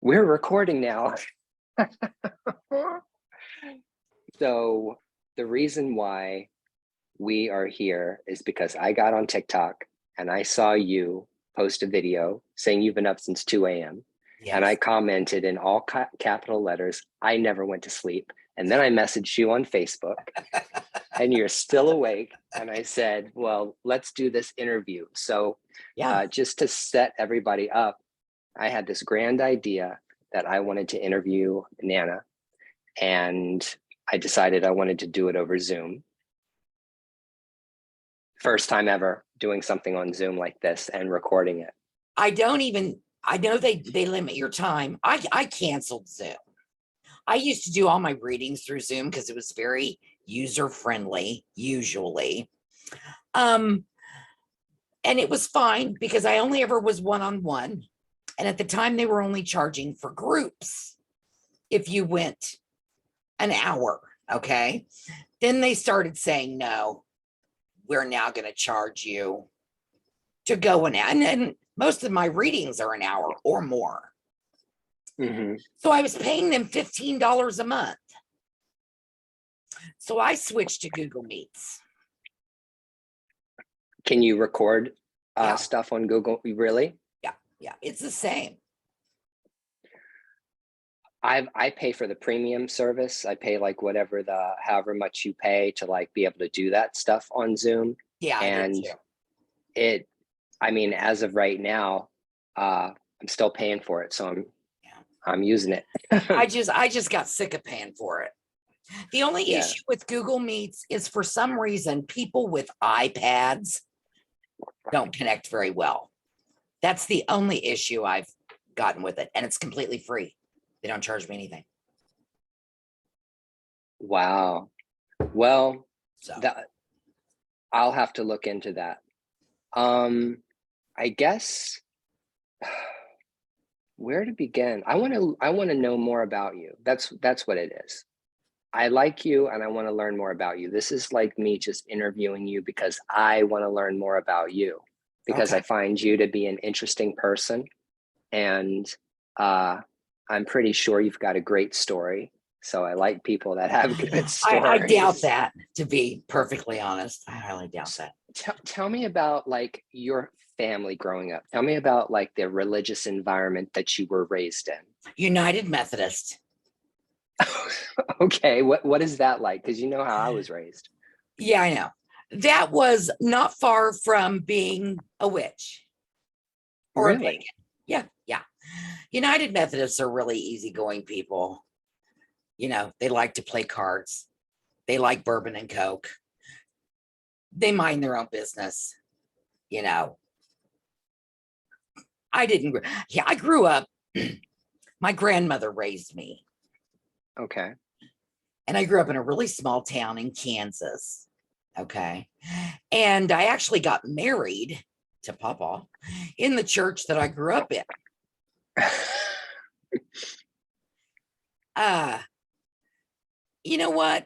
We're recording now. So the reason why we are here is because I got on TikTok and I saw you post a video saying you've been up since 2 a.m. Yes. And I commented in all capital letters, I never went to sleep. And then I messaged you on Facebook and you're still awake. And I said, well, let's do this interview. So just to set everybody up, I had this grand idea that I wanted to interview Nana, and I decided I wanted to do it over Zoom. First time ever doing something on Zoom like this and recording it. I know they limit your time. I canceled Zoom. I used to do all my readings through Zoom because it was very user friendly, usually. And it was fine because I only ever was one-on-one. And at the time they were only charging for groups if you went an hour, okay? Then they started saying, no, we're now going to charge you to go an hour. And most of my readings are an hour or more. Mm-hmm. So I was paying them $15 a month. So I switched to Google Meets. Can you record stuff on Google? Really? Yeah, it's the same. I pay for the premium service. I pay like however much you pay to like be able to do that stuff on Zoom. Yeah, and I mean, as of right now, I'm still paying for it, so I'm using it. I just got sick of paying for it. The only issue with Google Meets is for some reason people with iPads don't connect very well. That's the only issue I've gotten with it, and it's completely free. They don't charge me anything. Wow. Well, I'll have to look into that. I guess where to begin? I want to know more about you. That's what it is. I like you and I want to learn more about you. This is like me just interviewing you because I want to learn more about you, because I find you to be an interesting person, and I'm pretty sure you've got a great story. So I like people that have good stories. I doubt that, to be perfectly honest. I highly doubt that. Tell me about like your family growing up. Tell me about like the religious environment that you were raised in. United Methodist. Okay, what is that like? Because you know how I was raised. Yeah, I know. That was not far from being a witch. Or really? a pagan. Yeah. United Methodists are really easygoing people. You know, they like to play cards. They like bourbon and Coke. They mind their own business. You know, I grew up. My grandmother raised me. Okay. And I grew up in a really small town in Kansas. Okay. And I actually got married to Papa in the church that I grew up in. You know what?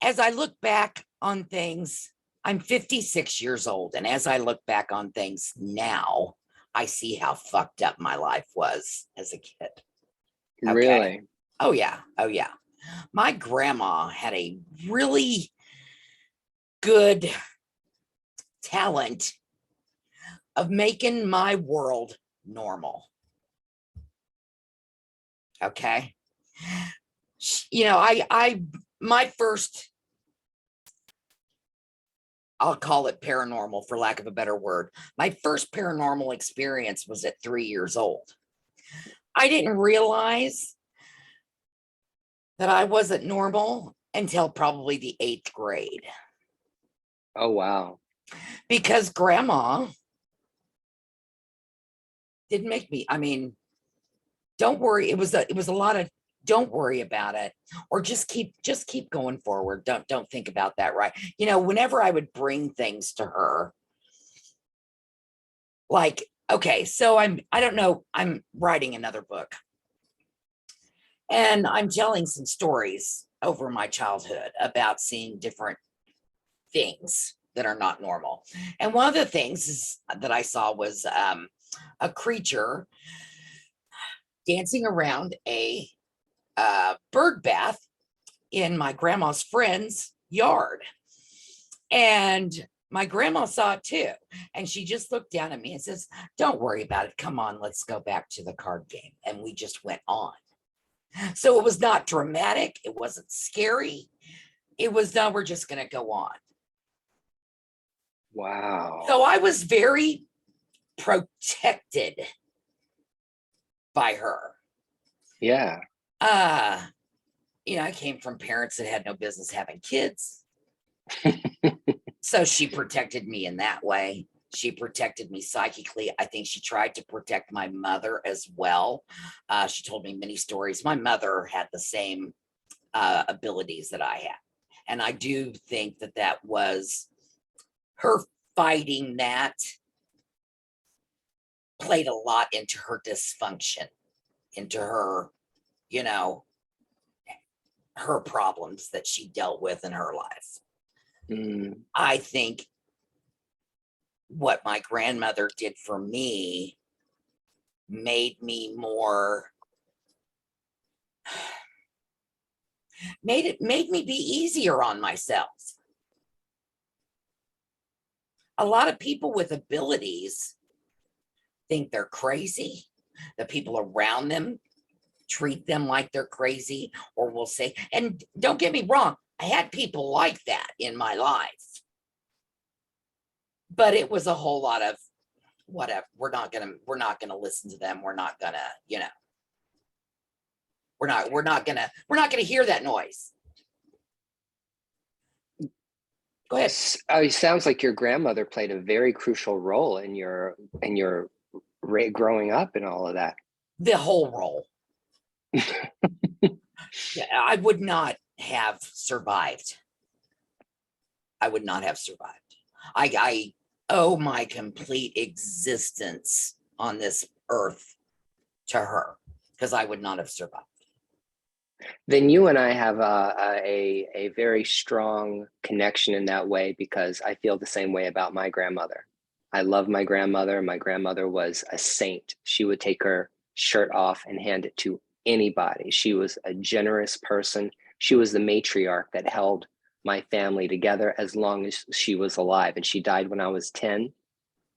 As I look back on things, I'm 56 years old. And as I look back on things now, I see how fucked up my life was as a kid. Okay? Really? Oh, yeah. My grandma had a really good talent of making my world normal. Okay. You know, my first, I'll call it paranormal for lack of a better word. My first paranormal experience was at 3 years old. I didn't realize that I wasn't normal until probably the 8th grade. Oh, wow. Because grandma didn't make me, I mean, don't worry. It was a lot of don't worry about it, or just keep going forward. Don't think about that. Right. You know, whenever I would bring things to her, like, okay, so I don't know, I'm writing another book and I'm telling some stories over my childhood about seeing different things that are not normal. And one of the things that I saw was a creature dancing around a bird bath in my grandma's friend's yard. And my grandma saw it too. And she just looked down at me and says, "Don't worry about it. Come on, let's go back to the card game." And we just went on. So it was not dramatic. It wasn't scary. It was, no, we're just going to go on. Wow. So I was very protected by her. Yeah. I came from parents that had no business having kids. So she protected me in that way. She protected me psychically. I think she tried to protect my mother as well. She told me many stories. My mother had the same abilities that I had. And I do think that that was her fighting that played a lot into her dysfunction, into her, her problems that she dealt with in her life. I think what my grandmother did for me made me made me be easier on myself. A lot of people with abilities think they're crazy. The people around them treat them like they're crazy, or will say, and don't get me wrong, I had people like that in my life, but it was a whole lot of whatever. We're not gonna listen to them. We're not gonna, we're not gonna hear that noise. Go ahead. It sounds like your grandmother played a very crucial role in your growing up and all of that. The whole role. Yeah, I would not have survived. I would not have survived. I owe my complete existence on this earth to her, because I would not have survived. Then you and I have a very strong connection in that way, because I feel the same way about my grandmother. I love my grandmother. My grandmother was a saint. She would take her shirt off and hand it to anybody. She was a generous person. She was the matriarch that held my family together as long as she was alive. And she died when I was 10.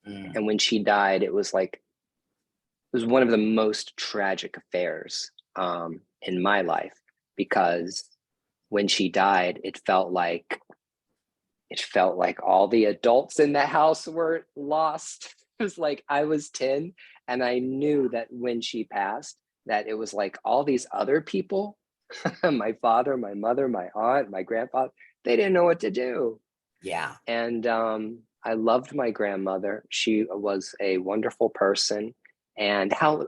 And when she died, it was one of the most tragic affairs in my life, because when she died, it felt like all the adults in the house were lost. It was like I was 10, and I knew that when she passed, that it was like all these other people, my father, my mother, my aunt, my grandpa, they didn't know what to do. Yeah. And I loved my grandmother. She was a wonderful person. And how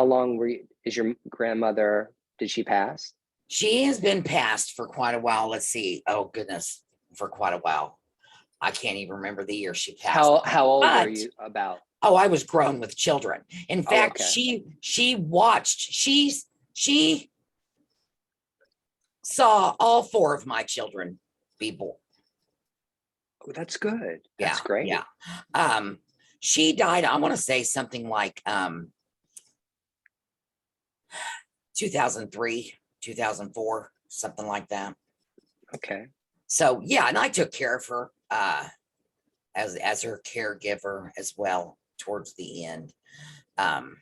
long is your grandmother, did she pass? She has been passed for quite a while. Let's see. Oh goodness, for quite a while. I can't even remember the year she passed. How old were you about? Oh, I was grown with children. In fact, okay. she saw all 4 of my children be born. Oh, that's good. Yeah, that's great. Yeah. She died, I want to say something like 2003, 2004, something like that. Okay. So yeah, and I took care of her as her caregiver as well towards the end. And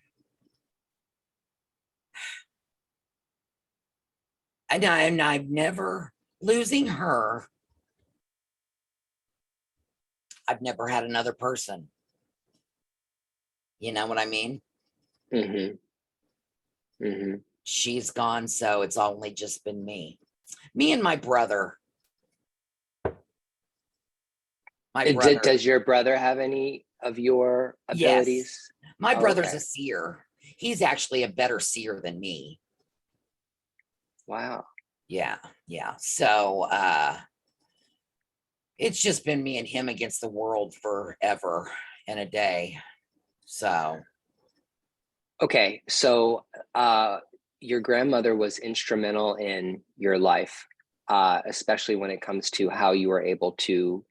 I've never, losing her, I've never had another person. You know what I mean? Mm-hmm. Mm-hmm. She's gone, so it's only just been me and my brother. Does your brother have any of your abilities? Yes. My brother's a seer. He's actually a better seer than me. Wow. Yeah. So it's just been me and him against the world forever and a day. So okay, so your grandmother was instrumental in your life, especially when it comes to how you were able to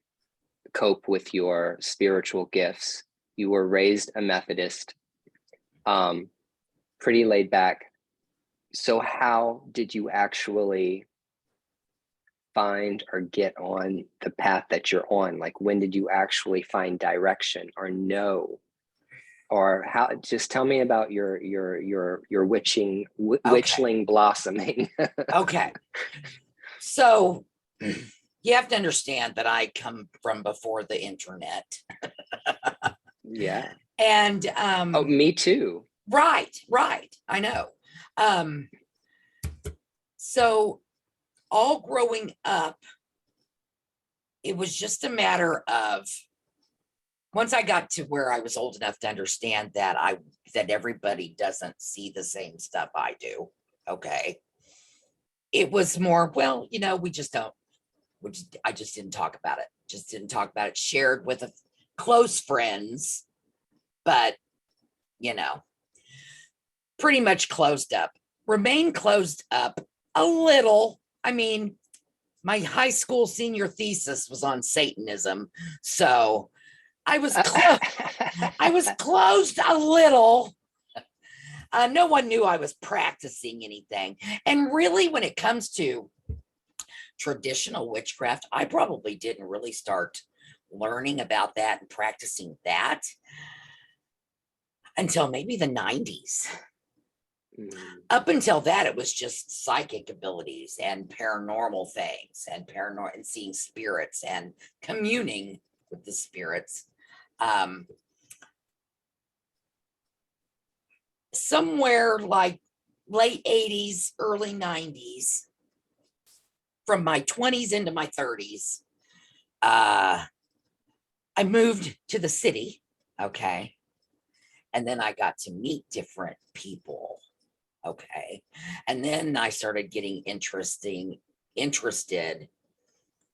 cope with your spiritual gifts. You were raised a Methodist, pretty laid back. So how did you actually find or get on the path that you're on? Like, when did you actually find direction or know? Or how, just tell me about your witchling blossoming. Okay. So you have to understand that I come from before the internet. Yeah. And Oh, me too. right. I know. So all growing up, it was just a matter of, once I got to where I was old enough to understand that that everybody doesn't see the same stuff I do. Okay. It was more, well, we just don't, I just didn't talk about it. Shared with close friends, but pretty much closed up. Remain closed up a little. I mean, my high school senior thesis was on Satanism, so I was closed a little. No one knew I was practicing anything. And really, when it comes to traditional witchcraft, I probably didn't really start learning about that and practicing that until maybe the 90s. Up until that, it was just psychic abilities and paranormal things and seeing spirits and communing with the spirits. Somewhere like late 80s, early 90s, from my 20s into my 30s, I moved to the city. Okay. And then I got to meet different people. Okay. And then I started getting interested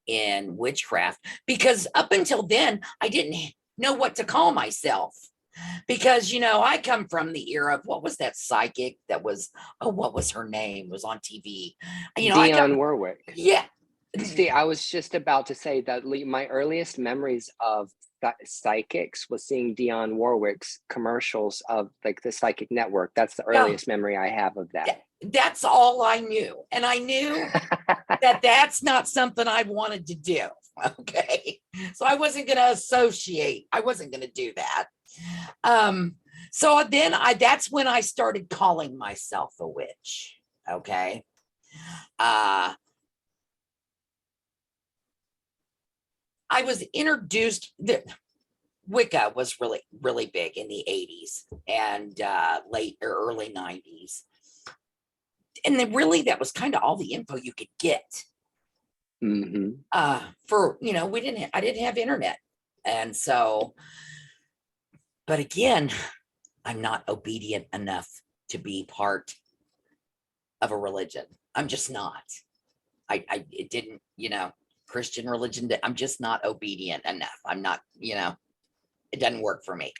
in witchcraft, because up until then, I didn't know what to call myself. Because, I come from the era of, what was that psychic that was, what was her name? It was on TV. Dionne Warwick. Yeah. See, I was just about to say that my earliest memories of psychics was seeing Dionne Warwick's commercials of like the Psychic Network. That's the earliest memory I have of that. That's all I knew. And I knew that that's not something I wanted to do. Okay. So I wasn't going to associate. I wasn't going to do that. So then that's when I started calling myself a witch. Okay. I was introduced, Wicca was really, really big in the 80s and late or early 90s. And then really, that was kind of all the info you could get. For, I didn't have internet. And so, but again, I'm not obedient enough to be part of a religion. I'm just not. It didn't, Christian religion, I'm just not obedient enough. I'm not, it doesn't work for me.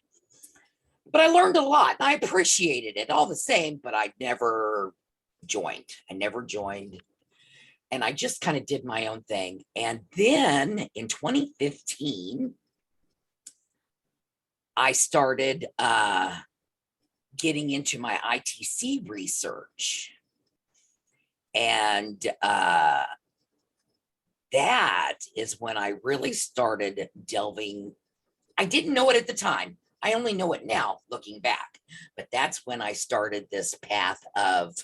But I learned a lot and I appreciated it all the same, but I never joined. And I just kind of did my own thing. And then in 2015, I started getting into my ITC research. And that is when I really started delving. I didn't know it at the time. I only know it now looking back. But that's when I started this path of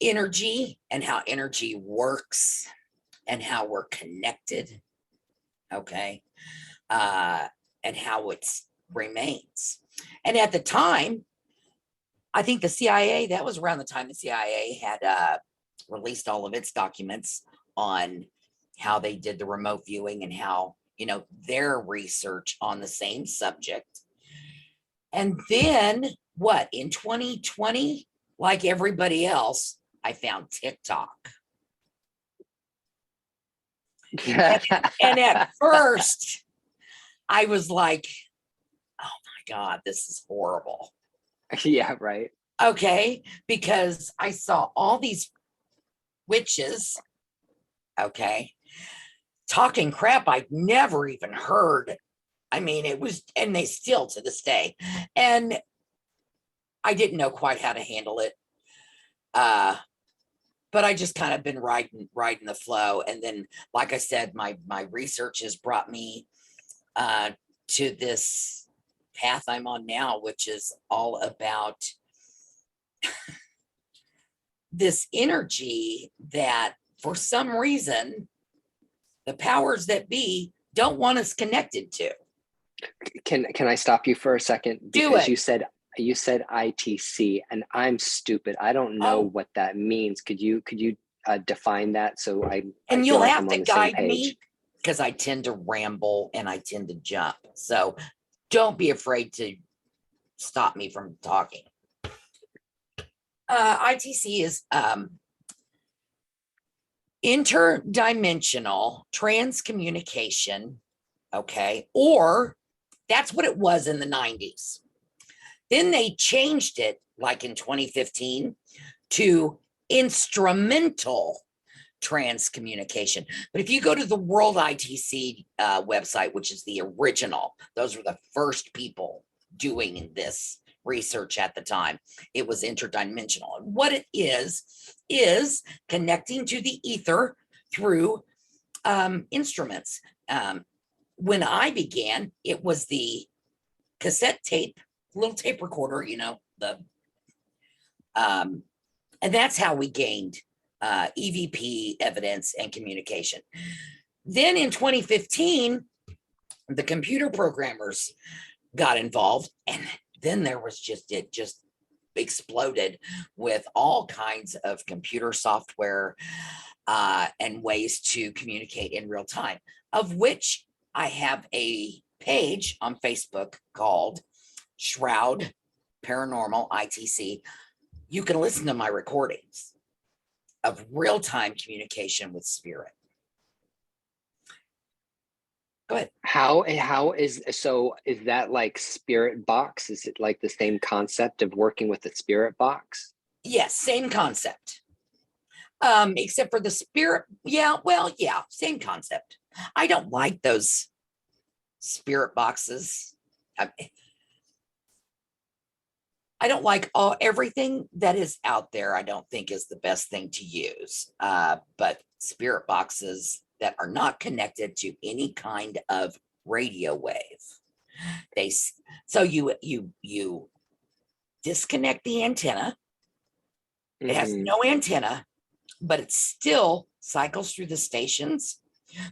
energy and how energy works and how we're connected. Okay. And how it remains. And at the time, I think the CIA, that was around the time the CIA had released all of its documents on how they did the remote viewing and how, their research on the same subject. And then in 2020, like everybody else, I found TikTok. And at first, I was like, oh my God, this is horrible. Yeah, right. Okay, because I saw all these witches, okay, talking crap I'd never even heard. I mean, it was, and they still to this day. And I didn't know quite how to handle it. But I just kind of been riding the flow. And then, like I said, my research has brought me to this path I'm on now, which is all about this energy that for some reason the powers that be don't want us connected to. Can I stop you for a second? Do Because it. you said ITC, and I'm stupid. I don't know what that means. Could you define that so I And feel you'll like have I'm to on the same guide page? me because I tend to ramble and I tend to jump. So don't be afraid to stop me from talking. ITC is interdimensional transcommunication. Okay. Or that's what it was in the 90s. Then they changed it, like in 2015, to instrumental transcommunication. But if you go to the World ITC website, which is the original, those were the first people doing this research at the time. It was interdimensional. And what it is connecting to the ether through instruments. When I began, it was the cassette tape, little tape recorder, you know, and that's how we gained EVP evidence and communication. Then in 2015, the computer programmers got involved, and then there was it just exploded with all kinds of computer software and ways to communicate in real time, of which I have a page on Facebook called Shroud Paranormal ITC. You can listen to my recordings of real-time communication with spirit. Go ahead. How is that like spirit box? Is it like the same concept of working with the spirit box? Yes, same concept. Except for the spirit. Yeah, same concept. I don't like those spirit boxes. I don't like everything that is out there. I don't think is the best thing to use. But spirit boxes that are not connected to any kind of radio wave. So you disconnect the antenna. It has no antenna, but it still cycles through the stations,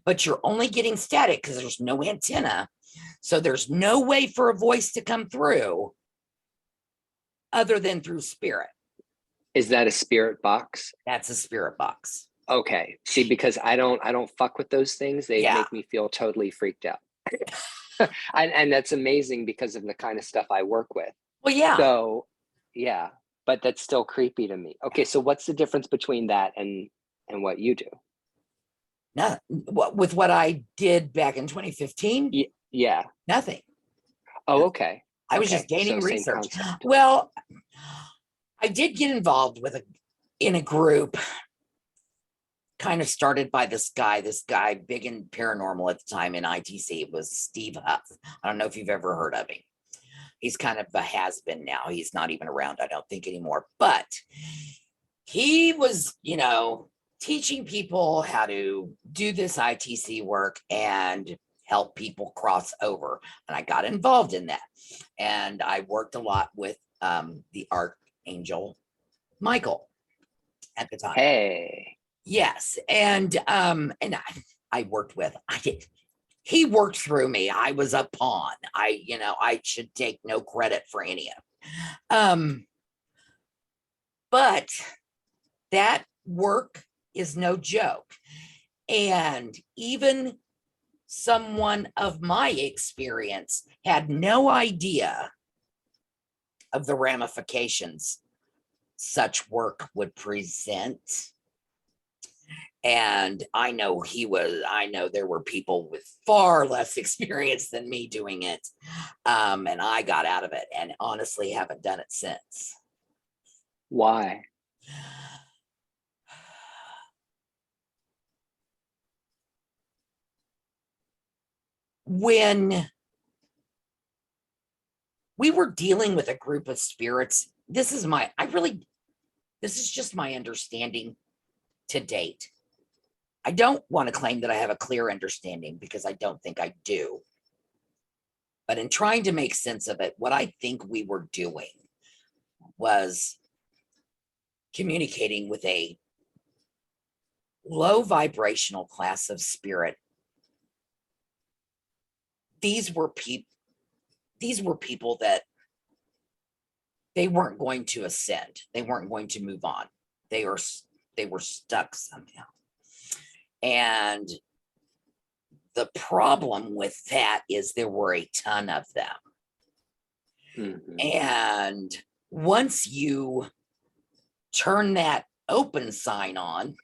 but you're only getting static because there's no antenna. So there's no way for a voice to come through other than through spirit. Is that a spirit box? That's a spirit box. Okay. See, because I don't fuck with those things. They make me feel totally freaked out. And that's amazing because of the kind of stuff I work with. Well, yeah. So, yeah, but that's still creepy to me. Okay, so what's the difference between that and what you do? No, with what I did back in 2015? Yeah. Nothing. Oh, okay. I was just gaining so research. Well, I did get involved in a group kind of started by this guy big in paranormal at the time in ITC. It was Steve Huff. I don't know if you've ever heard of him. He's kind of a has-been now. He's not even around, I don't think, anymore. But he was, teaching people how to do this ITC work and help people cross over. And I got involved in that. And I worked a lot with the Archangel Michael at the time. Hey. Yes. And I worked with, he worked through me. I was a pawn. I should take no credit for any of it. But that work is no joke. And even someone of my experience had no idea of the ramifications such work would present. And I know there were people with far less experience than me doing it. And I got out of it and honestly haven't done it since. Why? when we were dealing with a group of spirits, this is just my understanding to date. I don't want to claim that I have a clear understanding because I don't think I do. But in trying to make sense of it, what I think we were doing was communicating with a low vibrational class of spirit. These were people that they weren't going to ascend. They weren't going to move on. They were stuck somehow. And the problem with that is there were a ton of them. Mhm. And once you turn that open sign on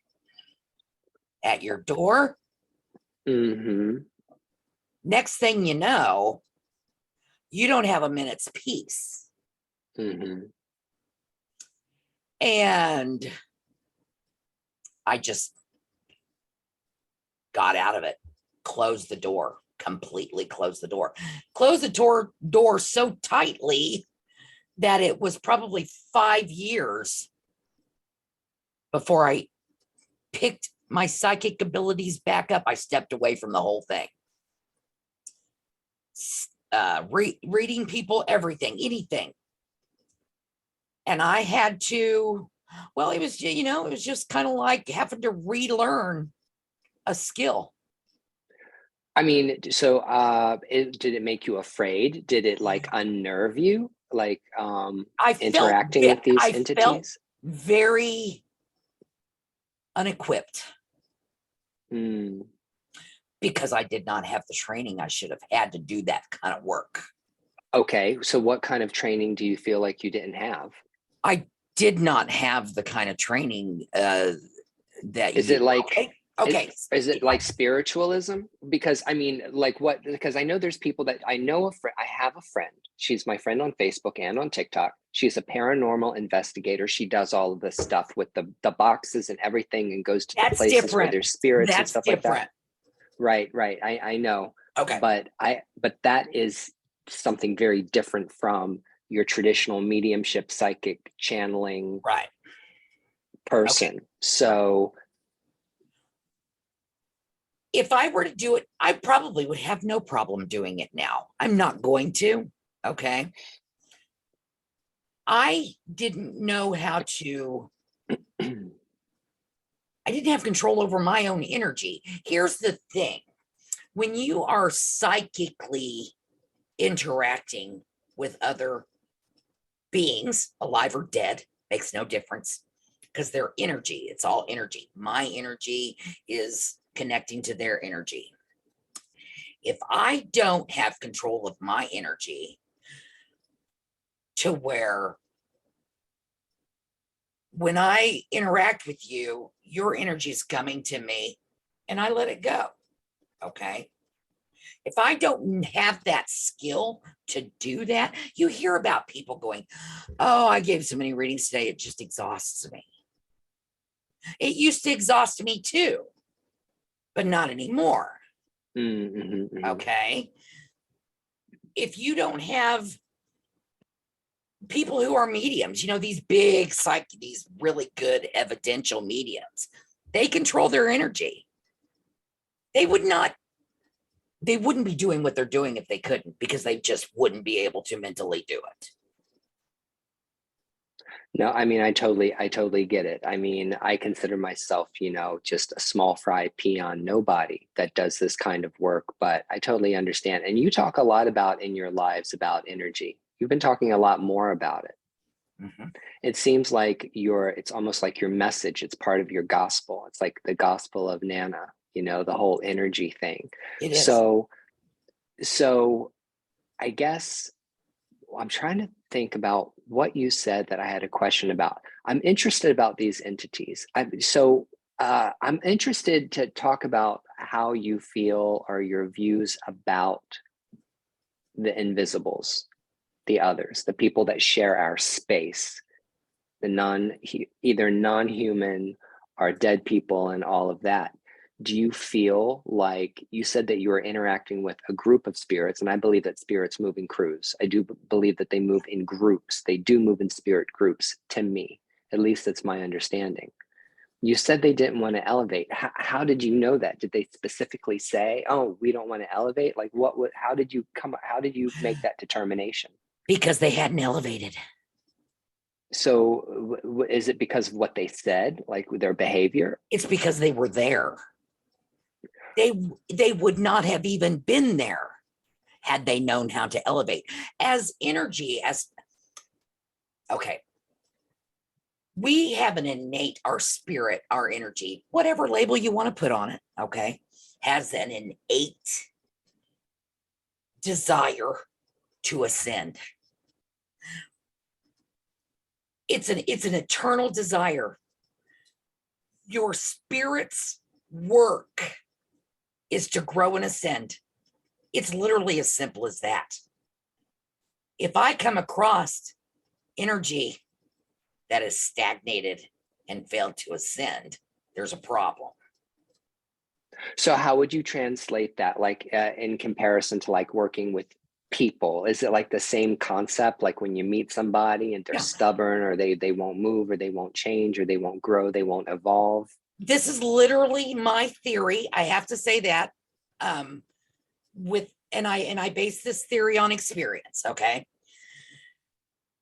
at your door, Mhm. next thing you know, you don't have a minute's peace. Mhm. And I just got out of it, closed the door, completely closed the door so tightly that it was probably 5 years before I picked my psychic abilities back up. I stepped away from the whole thing. Reading people, everything, anything. And I had to, well, it was just kind of like having to relearn a skill. I mean, so did it make you afraid? Did it like unnerve you? Like interacting with these I felt entities? very unequipped Mm. because I did not have the training I should have had to do that kind of work. Okay, so what kind of training do you feel like you didn't have? I did not have the kind of training that Is you. it like Okay. is it like spiritualism? Because I mean, like what? Because I know there's people that I know a friend. I have a friend. She's my friend on Facebook and on TikTok. She's a paranormal investigator. She does all of this stuff with the boxes and everything, and goes to the That's places where different. there's spirits and That's stuff like that. different. Right, right. I know. Okay. But that is something very different from your traditional mediumship, psychic channeling Right. person. Okay. So If I were to do it, I probably would have no problem doing it now. I'm not going to. Okay. I didn't know how to, I didn't have control over my own energy. Here's the thing, when you are psychically interacting with other beings, alive or dead, makes no difference because they're energy. It's all energy. My energy is connecting to their energy. If I don't have control of my energy to where when I interact with you, your energy is coming to me and I let it go. Okay. If I don't have that skill to do that, you hear about people going, oh, I gave so many readings today, it just exhausts me. It used to exhaust me too, but not anymore. mm-hmm. Okay. If you don't have people who are mediums, these big these really good evidential mediums, they control their energy. They wouldn't be doing what they're doing if they couldn't, because they just wouldn't be able to mentally do it. No, I mean, I totally get it. I mean, I consider myself, just a small fry peon nobody that does this kind of work, but I totally understand. And you talk a lot about in your lives about energy. You've been talking a lot more about it. Mm-hmm. It seems like it's almost like your message. It's part of your gospel. It's like the gospel of Nana, the whole energy thing. It is. So I guess I'm trying to think about what you said that I had a question about. I'm interested about these entities. I'm interested to talk about how you feel or your views about the invisibles, the others, the people that share our space, either non-human or dead people and all of that. do you feel like you said that you were interacting with a group of spirits, and I believe that spirits move in crews. I do believe that they move in groups. They do move in spirit groups, to me. At least that's my understanding. You said they didn't want to elevate. How did you know that? Did they specifically say, "Oh, we don't want to elevate"? Like, what would? How did you come? How did you make that determination? Because they hadn't elevated. So, is it because of what they said, like their behavior? It's because they were there. They would not have even been there had they known how to elevate. As energy, as okay, we have an innate, our spirit, our energy, whatever label you want to put on it, okay, has an innate desire to ascend. It's an eternal desire. Your spirit's work is to grow and ascend. It's literally as simple as that. If I come across energy that is stagnated and failed to ascend, there's a problem. So how would you translate that, like in comparison to like working with people? Is it like the same concept, like when you meet somebody and they're stubborn, or they won't move, or they won't change, or they won't grow, they won't evolve? This is literally my theory. I have to say that. I base this theory on experience, okay?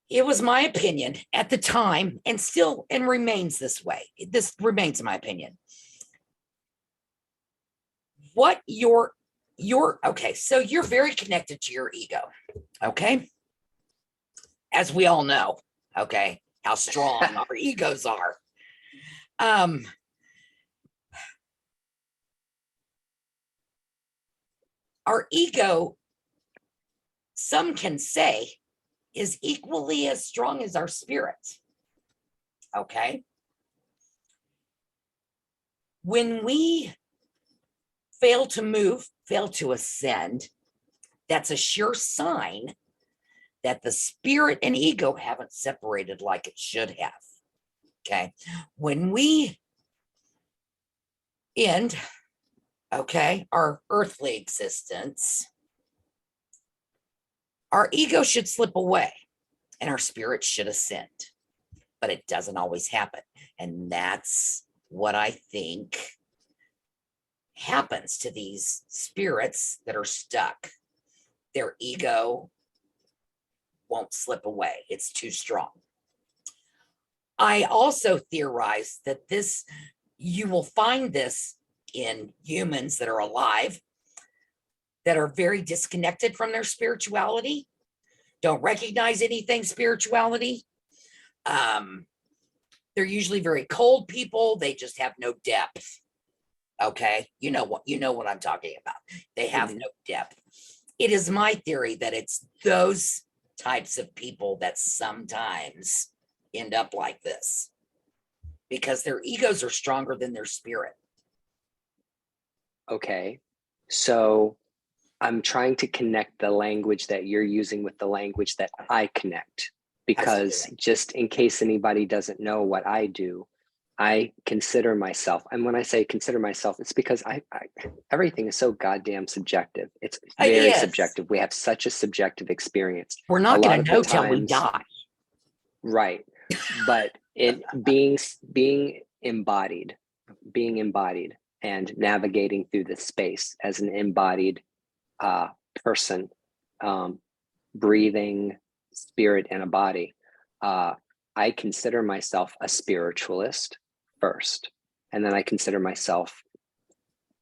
It was my opinion at the time, and still and remains this way. This remains my opinion. What your okay, so you're very connected to your ego, okay? As we all know, okay, how strong our egos are. Our ego, some can say, is equally as strong as our spirit. Okay. When we fail to move, fail to ascend, that's a sure sign that the spirit and ego haven't separated like it should have. Okay. When we end, okay, our earthly existence, our ego should slip away and our spirit should ascend, but it doesn't always happen. And that's what I think happens to these spirits that are stuck. Their ego won't slip away. It's too strong. I also theorize that you will find this in humans that are alive, that are very disconnected from their spirituality, don't recognize anything spirituality. They're usually very cold people. They just have no depth. Okay, you know what I'm talking about. They have no depth. It is my theory that it's those types of people that sometimes end up like this because their egos are stronger than their spirit. Okay, so I'm trying to connect the language that you're using with the language that I connect, because Absolutely. just in case anybody doesn't know what I do, I consider myself, and when I say consider myself, it's because I everything is so goddamn subjective. It's very subjective. We have such a subjective experience. We're not going to know till we times, die. right? But it being embodied, and navigating through this space as an embodied person, breathing spirit in a body. I consider myself a spiritualist first, and then I consider myself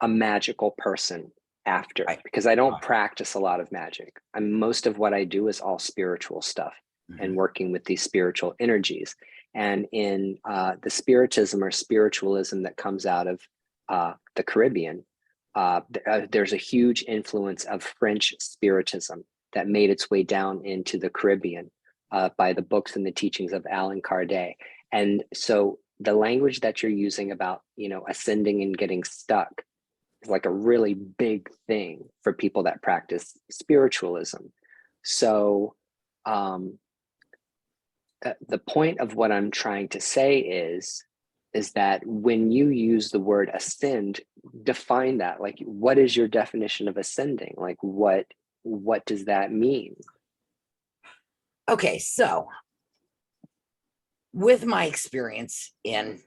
a magical person after, because I don't practice a lot of magic. Most of what I do is all spiritual stuff and working with these spiritual energies. And in the spiritism or spiritualism that comes out of the Caribbean, there's a huge influence of French spiritism that made its way down into the Caribbean by the books and the teachings of Allan Kardec. And so the language that you're using about, ascending and getting stuck is like a really big thing for people that practice spiritualism. So the point of what I'm trying to say is is that when you use the word ascend, define that. Like, what is your definition of ascending? Like, what does that mean? Okay, so with my experience in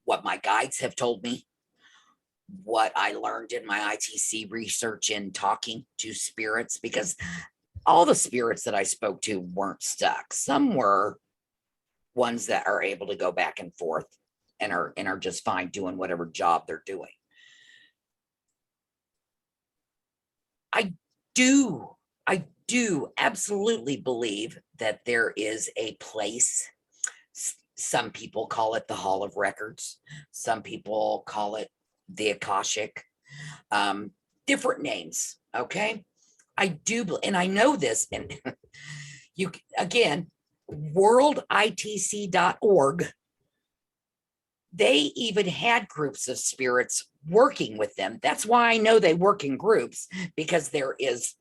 what my guides have told me, what I learned in my ITC research in talking to spirits, because all the spirits that I spoke to weren't stuck. Some were ones that are able to go back and forth and are just fine doing whatever job they're doing. I do absolutely believe that there is a place. Some people call it the Hall of Records. Some people call it the Akashic. Different names. Okay. I do, and I know this, and you again, worlditc.org, they even had groups of spirits working with them. That's why I know they work in groups, because there is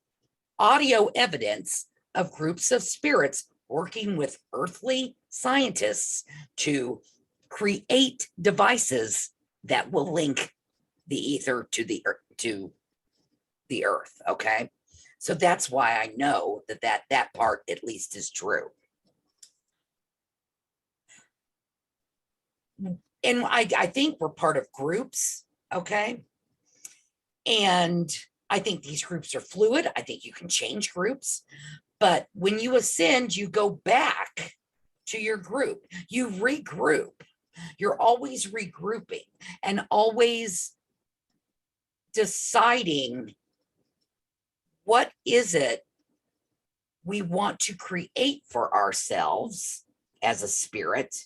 audio evidence of groups of spirits working with earthly scientists to create devices that will link the ether to the earth. Okay, so that's why I know that part at least is true. And I think we're part of groups. Okay, and I think these groups are fluid. I think you can change groups. But when you ascend, you go back to your group. You regroup. You're always regrouping and always deciding what is it we want to create for ourselves as a spirit.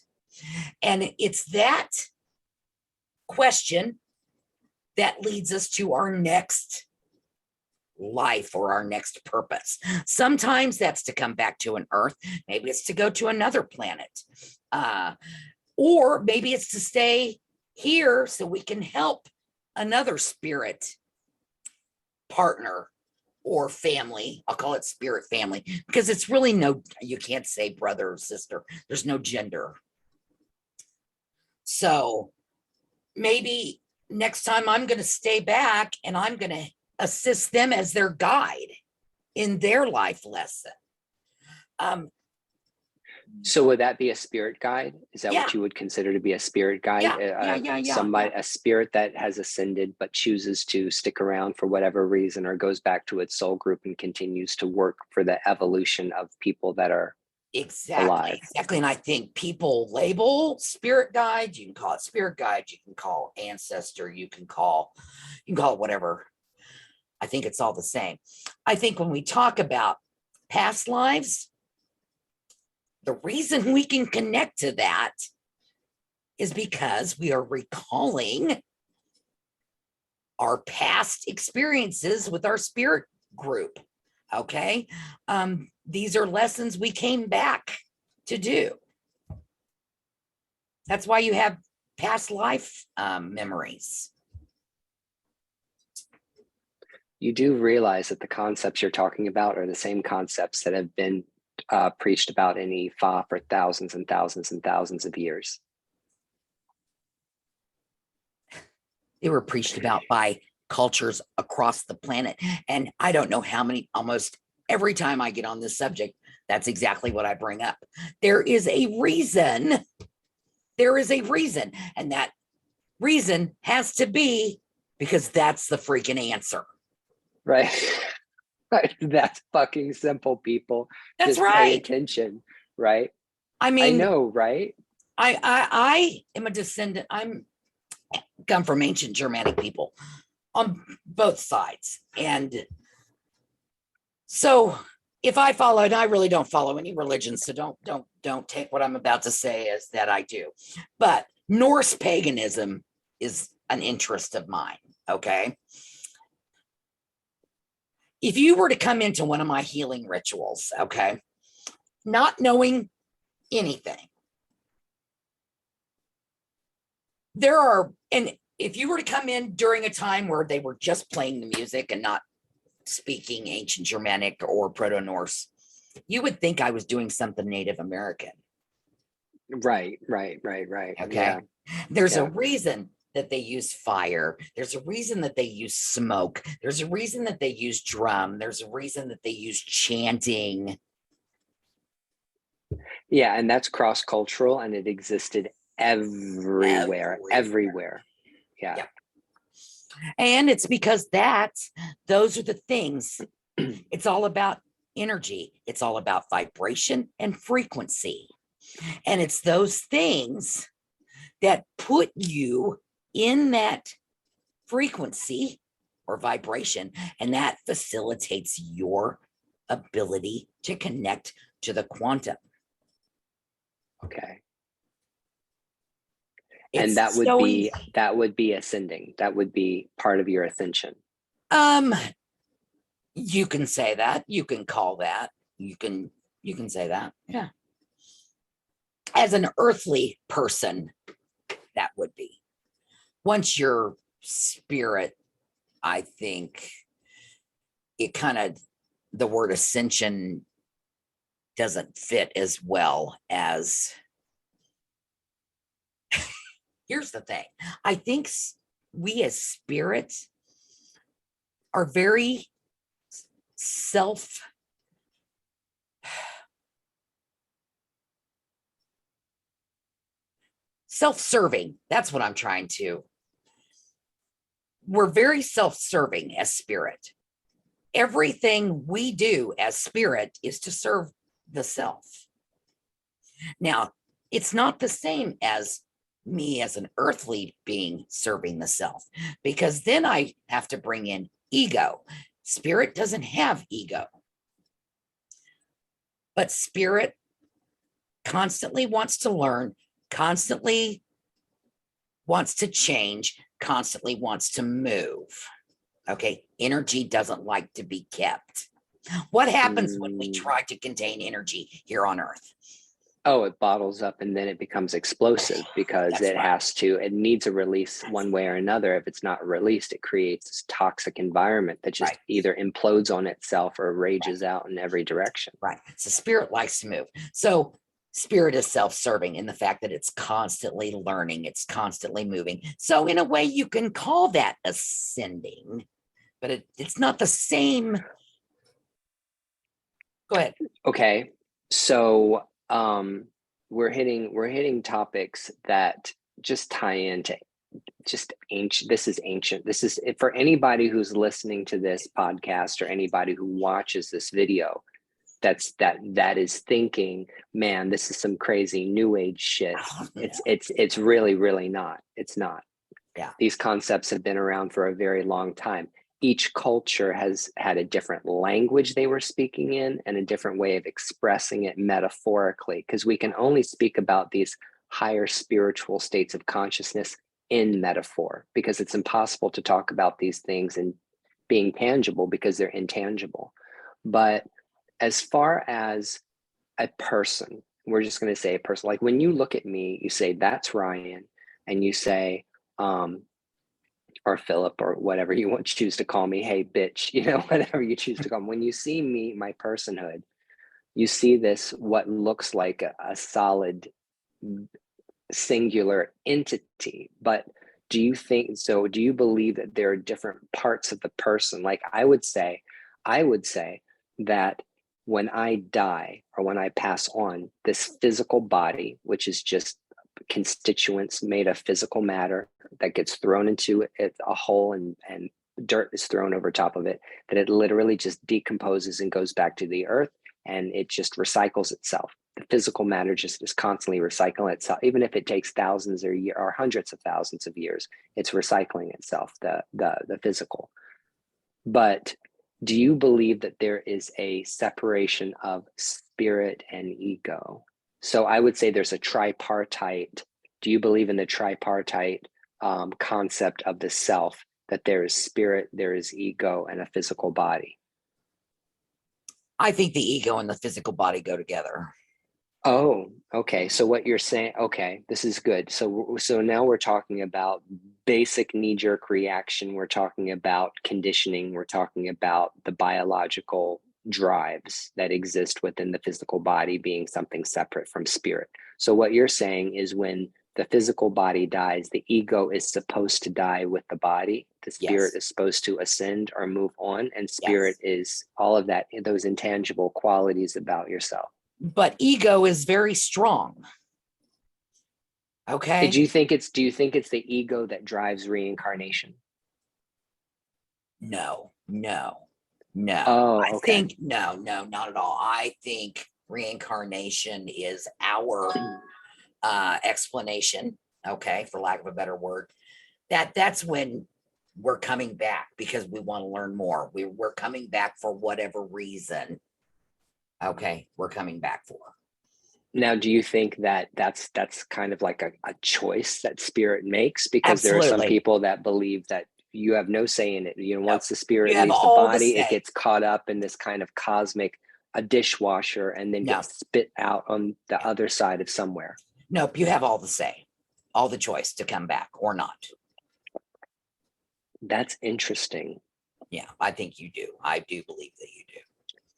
And it's that question that leads us to our next life or our next purpose. Sometimes that's to come back to an earth. Maybe it's to go to another planet. Or maybe it's to stay here so we can help another spirit partner or family. I'll call it spirit family, because it's really you can't say brother or sister. There's no gender. So maybe next time I'm going to stay back and I'm going to assist them as their guide in their life lesson. So would that be a spirit guide? Is that Yeah. what you would consider to be a spirit guide? Yeah. A spirit that has ascended but chooses to stick around for whatever reason, or goes back to its soul group and continues to work for the evolution of people that are alive. Exactly. And I think people label spirit guide. You can call it spirit guide. You can call ancestor. You can call it whatever. I think it's all the same. I think when we talk about past lives, the reason we can connect to that is because we are recalling our past experiences with our spirit group. Okay. These are lessons we came back to do. That's why you have past life memories. You do realize that the concepts you're talking about are the same concepts that have been preached about in Ifa for thousands and thousands and thousands of years. They were preached about by cultures across the planet. And I don't know how many, almost every time I get on this subject, that's exactly what I bring up. There is a reason. There is a reason. And that reason has to be because that's the freaking answer. Right. That's fucking simple, people. That's just right. Pay attention, right? I mean, I know, right? I am a descendant. I'm come from ancient Germanic people on both sides. And so if I follow, and I really don't follow any religion, so don't take what I'm about to say as that I do. But Norse paganism is an interest of mine. Okay. If you were to come into one of my healing rituals, okay, not knowing anything, and if you were to come in during a time where they were just playing the music and not speaking ancient Germanic or Proto-Norse, you would think I was doing something Native American. Right. Okay. Yeah. There's a Yeah. reason that they use fire. There's a reason that they use smoke. There's a reason that they use drum. There's a reason that they use chanting. Yeah. And that's cross-cultural, and it existed everywhere, Everywhere. everywhere. Yeah. Yep. And it's because those are the things. It's all about energy. It's all about vibration and frequency. And it's those things that put you in that frequency or vibration, and that facilitates your ability to connect to the quantum. Okay. It's And that would so be easy. ascending. That would be part of your ascension. Um, you can say that. You can call that. You can say that. Yeah. As an earthly person, that would be. Once your spirit, I think it kind of, the word ascension doesn't fit as well as, here's the thing. I think we as spirits are very self self-serving. That's what I'm trying to. We're very self-serving as spirit. Everything we do as spirit is to serve the self. Now, it's not the same as me as an earthly being serving the self, because then I have to bring in ego. Spirit doesn't have ego, but spirit constantly wants to learn, constantly wants to change, constantly wants to move. Okay. Energy doesn't like to be kept. What happens when we try to contain energy here on Earth? Oh, it bottles up, and then it becomes explosive because That's right. it needs a release one way or another. If it's not released, it creates this toxic environment that just Right. either implodes on itself or rages out in every direction. Right. So spirit likes to move. So spirit is self-serving in the fact that it's constantly learning, it's constantly moving. So in a way, you can call that ascending, but it's not the same. Go ahead. Okay. So we're hitting topics that just tie into just ancient. This is ancient. This is for anybody who's listening to this podcast or anybody who watches this video. That is thinking, man, this is some crazy new age shit. Oh, It's really not. It's not. yeah. These concepts have been around for a very long time. Each culture has had a different language they were speaking in and a different way of expressing it metaphorically, because we can only speak about these higher spiritual states of consciousness in metaphor, because it's impossible to talk about these things and being tangible because they're intangible. But as far as a person, we're just going to say a person, like when you look at me, you say, that's Ryan, and you say, or Philip, or whatever you want to choose to call me, hey bitch, whatever you choose to call me. When you see me, my personhood, you see this, what looks like a solid singular entity. But do you believe that there are different parts of the person? Like I would say that when I die or when I pass on, this physical body, which is just constituents made of physical matter that gets thrown into a hole, and dirt is thrown over top of it, that it literally just decomposes and goes back to the earth, and it just recycles itself. The physical matter just is constantly recycling itself, even if it takes thousands or hundreds of thousands of years. It's recycling itself, the physical. But do you believe that there is a separation of spirit and ego? So I would say there's a tripartite. Do you believe in the tripartite concept of the self, that there is spirit, there is ego, and a physical body? I think the ego and the physical body go together. Oh, okay. So what you're saying, okay, this is good. So now we're talking about basic knee-jerk reaction. We're talking about conditioning. We're talking about the biological drives that exist within the physical body being something separate from spirit. So what you're saying is when the physical body dies, the ego is supposed to die with the body. The spirit Yes. is supposed to ascend or move on. And spirit Yes. is all of that, those intangible qualities about yourself. But ego is very strong. Okay. Do you think it's the ego that drives reincarnation? No. Oh, I okay. think no, not at all. I think reincarnation is our explanation, okay, for lack of a better word. That's when we're coming back because we want to learn more. We're coming back for whatever reason. Okay, we're coming back for. Now, do you think that that's kind of like a choice that spirit makes? Because there are some Absolutely. people that believe that you have no say in it. You know, No, once the spirit you have leaves the all the body, it say. gets caught up in this kind of cosmic, a dishwasher, and then No, gets spit out on the yeah. other side of somewhere. Nope, you have all the say, all the choice to come back or not. That's interesting. Yeah, I think you do. I do believe that you do.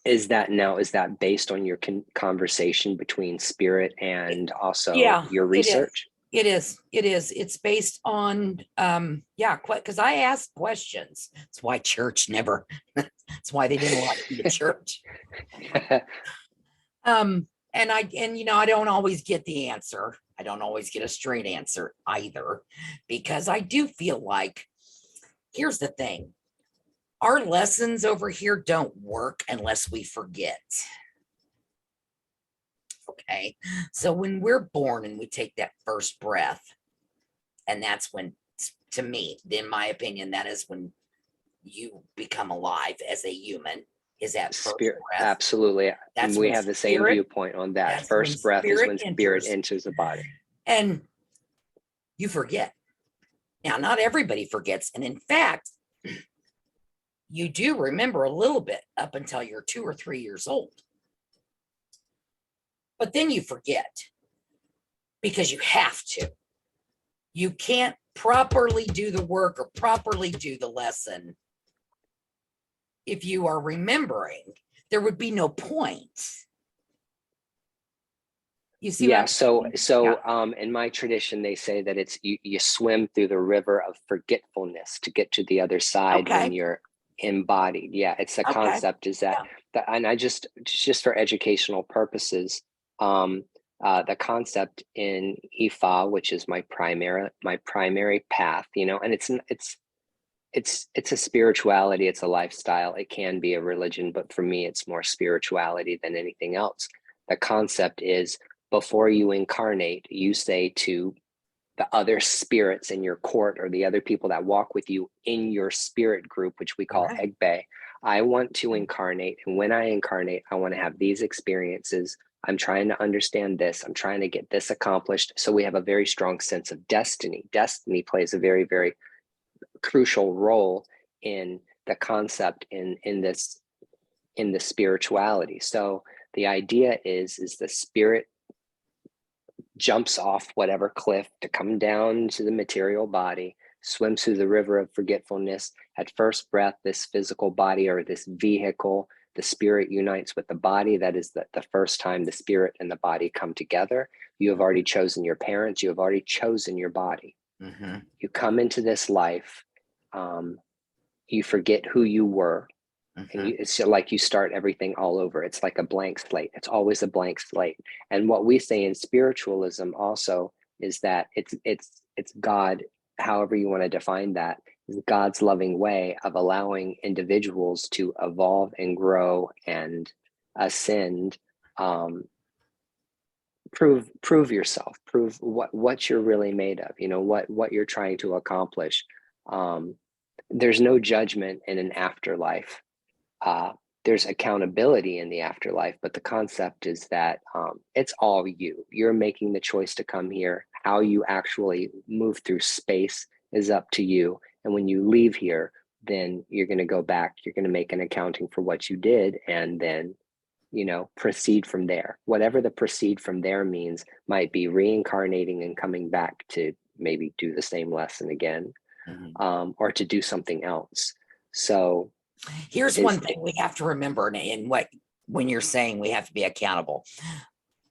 Is that based on your conversation between spirit and also Yeah, your it is. research? It's based on yeah, because I asked questions. That's why church never that's why they didn't like me to church. And I don't always get the answer. I don't always get a straight answer either, because I do feel like, here's the thing, our lessons over here don't work unless we forget. Okay, so when we're born and we take that first breath, and that's when, to me, in my opinion, that is when you become alive as a human, is that first Spirit, breath. absolutely. That's We when have the same spirit, viewpoint on that. that's when First breath is when spirit enters, enters the body. and you forget. Now, not everybody forgets, and in fact, you do remember a little bit up until you're 2 or 3 years old. But then you forget because you have to. You can't properly do the work or properly do the lesson if you are remembering. There would be no point. You see Yeah, what so Yeah. in my tradition they say that it's you swim through the river of forgetfulness to get to the other side when Okay. you're embodied. Yeah, it's the Okay. concept is that Yeah. and I just for educational purposes, the concept in Ifa, which is my primary path, you know, and it's a spirituality, it's a lifestyle, it can be a religion, but for me it's more spirituality than anything else. The concept is before you incarnate, you say to the other spirits in your court or the other people that walk with you in your spirit group, which we call Right. Egbe, I want to incarnate, and when I incarnate I want to have these experiences. I'm trying to understand this, I'm trying to get this accomplished. So we have a very strong sense of destiny plays a very, very crucial role in the concept in the spirituality. So the idea is the spirit jumps off whatever cliff to come down to the material body, swims through the river of forgetfulness. At first breath, this physical body or this vehicle, the spirit unites with the body. That is the first time the spirit and the body come together. You have already chosen your parents, you have already chosen your body. Mm-hmm. You come into this life, you forget who you were, Mm-hmm. and it's like you start everything all over. It's like a blank slate. It's always a blank slate. And what we say in spiritualism also is that it's God, however you want to define that, is God's loving way of allowing individuals to evolve and grow and ascend. Prove yourself, prove what you're really made of, you know, what you're trying to accomplish. There's no judgment in an afterlife. There's accountability in the afterlife, but the concept is that it's all you. You're making the choice to come here. How you actually move through space is up to you. And when you leave here, then you're going to go back. You're going to make an accounting for what you did, and then, you know, proceed from there. Whatever the proceed from there means might be reincarnating and coming back to maybe do the same lesson again, Mm-hmm. or to do something else. So Here's is one thing we have to remember, and what when you're saying we have to be accountable,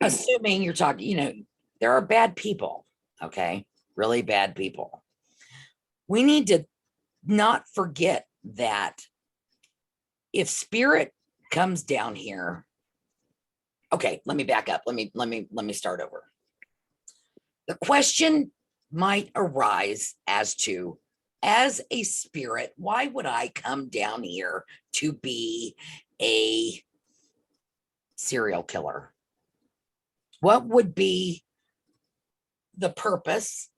assuming you're talking, There are bad people, okay? Really bad people. We need to not forget that if spirit comes down here, okay, let me back up. Let me start over. The question might arise as to, as a spirit, why would I come down here to be a serial killer? What would be the purpose?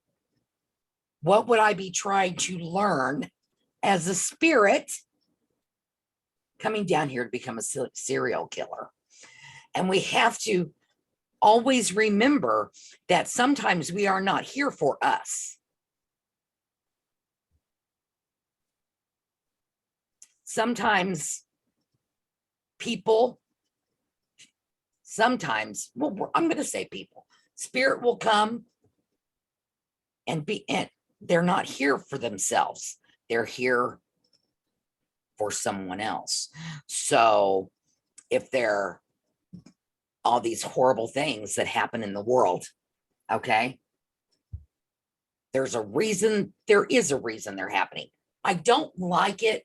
What would I be trying to learn as a spirit coming down here to become a serial killer? And we have to always remember that sometimes we are not here for us. Sometimes people, well, I'm going to say people, spirit will come and they're not here for themselves. They're here for someone else. So if there all these horrible things that happen in the world, okay, there's a reason, there is a reason they're happening. I don't like it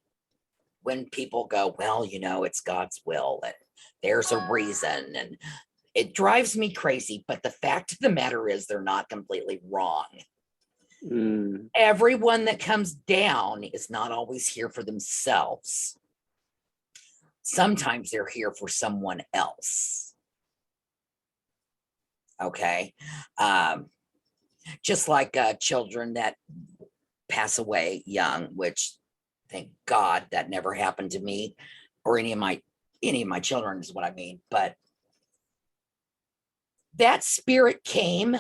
when people go, well, you know, it's God's will and there's a reason, and it drives me crazy. But the fact of the matter is they're not completely wrong. Everyone that comes down is not always here for themselves. Sometimes they're here for someone else. Okay. Just like children that pass away young, which thank God that never happened to me or any of my children is what I mean. But that spirit came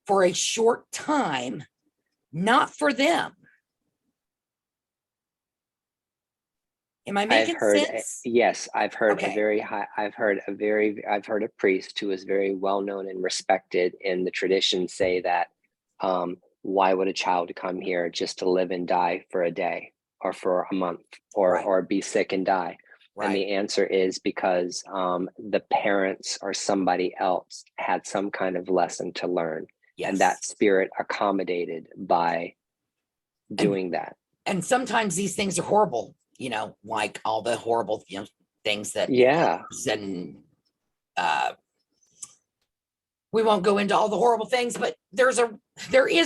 for a short time, not for them. Am I making sense? Yes, I've heard Okay. I've heard a priest who is very well known and respected in the tradition say that why would a child come here just to live and die for a day or for a month or be sick and die? And the answer is because the parents or somebody else had some kind of lesson to learn. Yes. And that spirit accommodated by doing that. And sometimes these things are horrible, you know, like all the horrible things that and we won't go into all the horrible things, but there is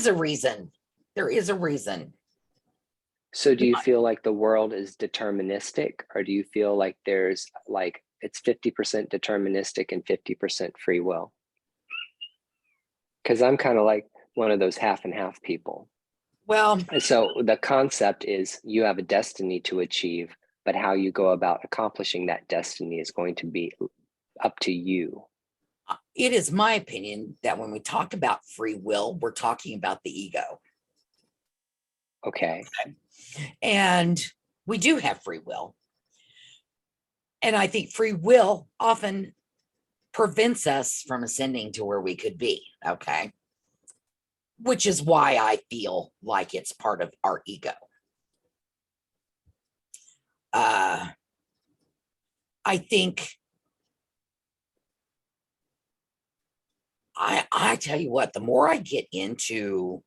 a reason. There is a reason. So do you feel like the world is deterministic, or do you feel like there's like it's 50% deterministic and 50% free will? Because I'm kind of like one of those half and half people. Well, so the concept is you have a destiny to achieve, but how you go about accomplishing that destiny is going to be up to you. It is my opinion that when we talk about free will, we're talking about the ego. Okay. And we do have free will. And I think free will often prevents us from ascending to where we could be. Okay. Which is why I feel like it's part of our ego. I think I tell you what, the more I get into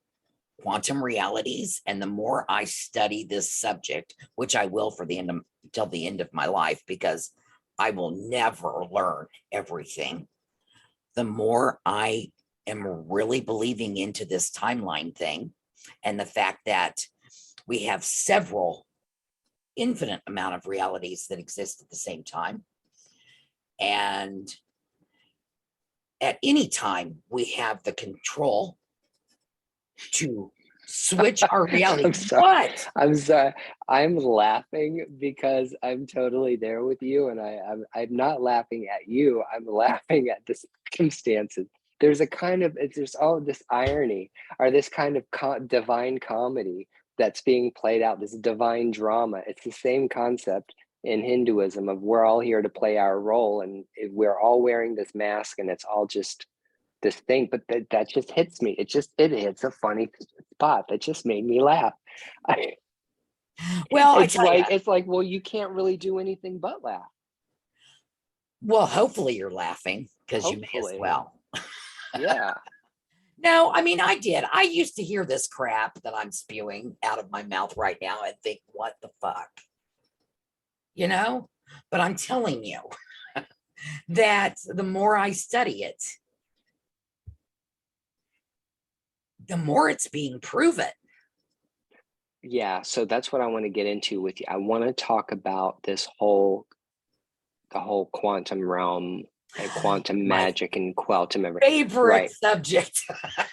quantum realities and the more I study this subject, which I will for the end of till the end of my life, because I will never learn everything, the more I am really believing into this timeline thing and the fact that we have several infinite amount of realities that exist at the same time. And at any time, we have the control to switch our reality. I'm sorry. What? I'm sorry. I'm laughing because I'm totally there with you, and I'm not laughing at you. I'm laughing at the circumstances. There's a kind of there's all this irony or this kind of divine comedy that's being played out. This divine drama. It's the same concept in Hinduism of we're all here to play our role, and we're all wearing this mask, and it's all just this thing. But that just hits me. It hits a funny spot that just made me laugh. Well, it's like, well, you can't really do anything but laugh. Well, hopefully you're laughing because you may as well. Yeah. No, I mean, I did. I used to hear this crap that I'm spewing out of my mouth right now and think, what the fuck? You know? But I'm telling you that the more I study it, the more it's being proven. Yeah, so that's what I want to get into with you. I want to talk about the whole quantum realm and quantum My magic and quantum everything. favorite Right, subject.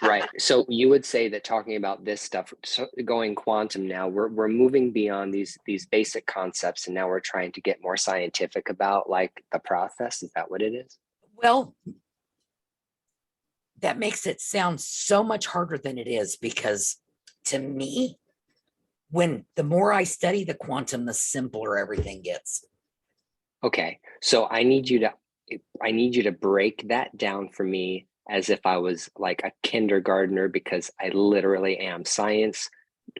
right. So you would say that talking about this stuff, so going quantum now, we're moving beyond these basic concepts, and now we're trying to get more scientific about like the process. Is that what it is? Well, that makes it sound so much harder than it is, because to me, when the more I study the quantum, the simpler everything gets. Okay, so I need you to break that down for me as if I was like a kindergartner, because I literally am. Science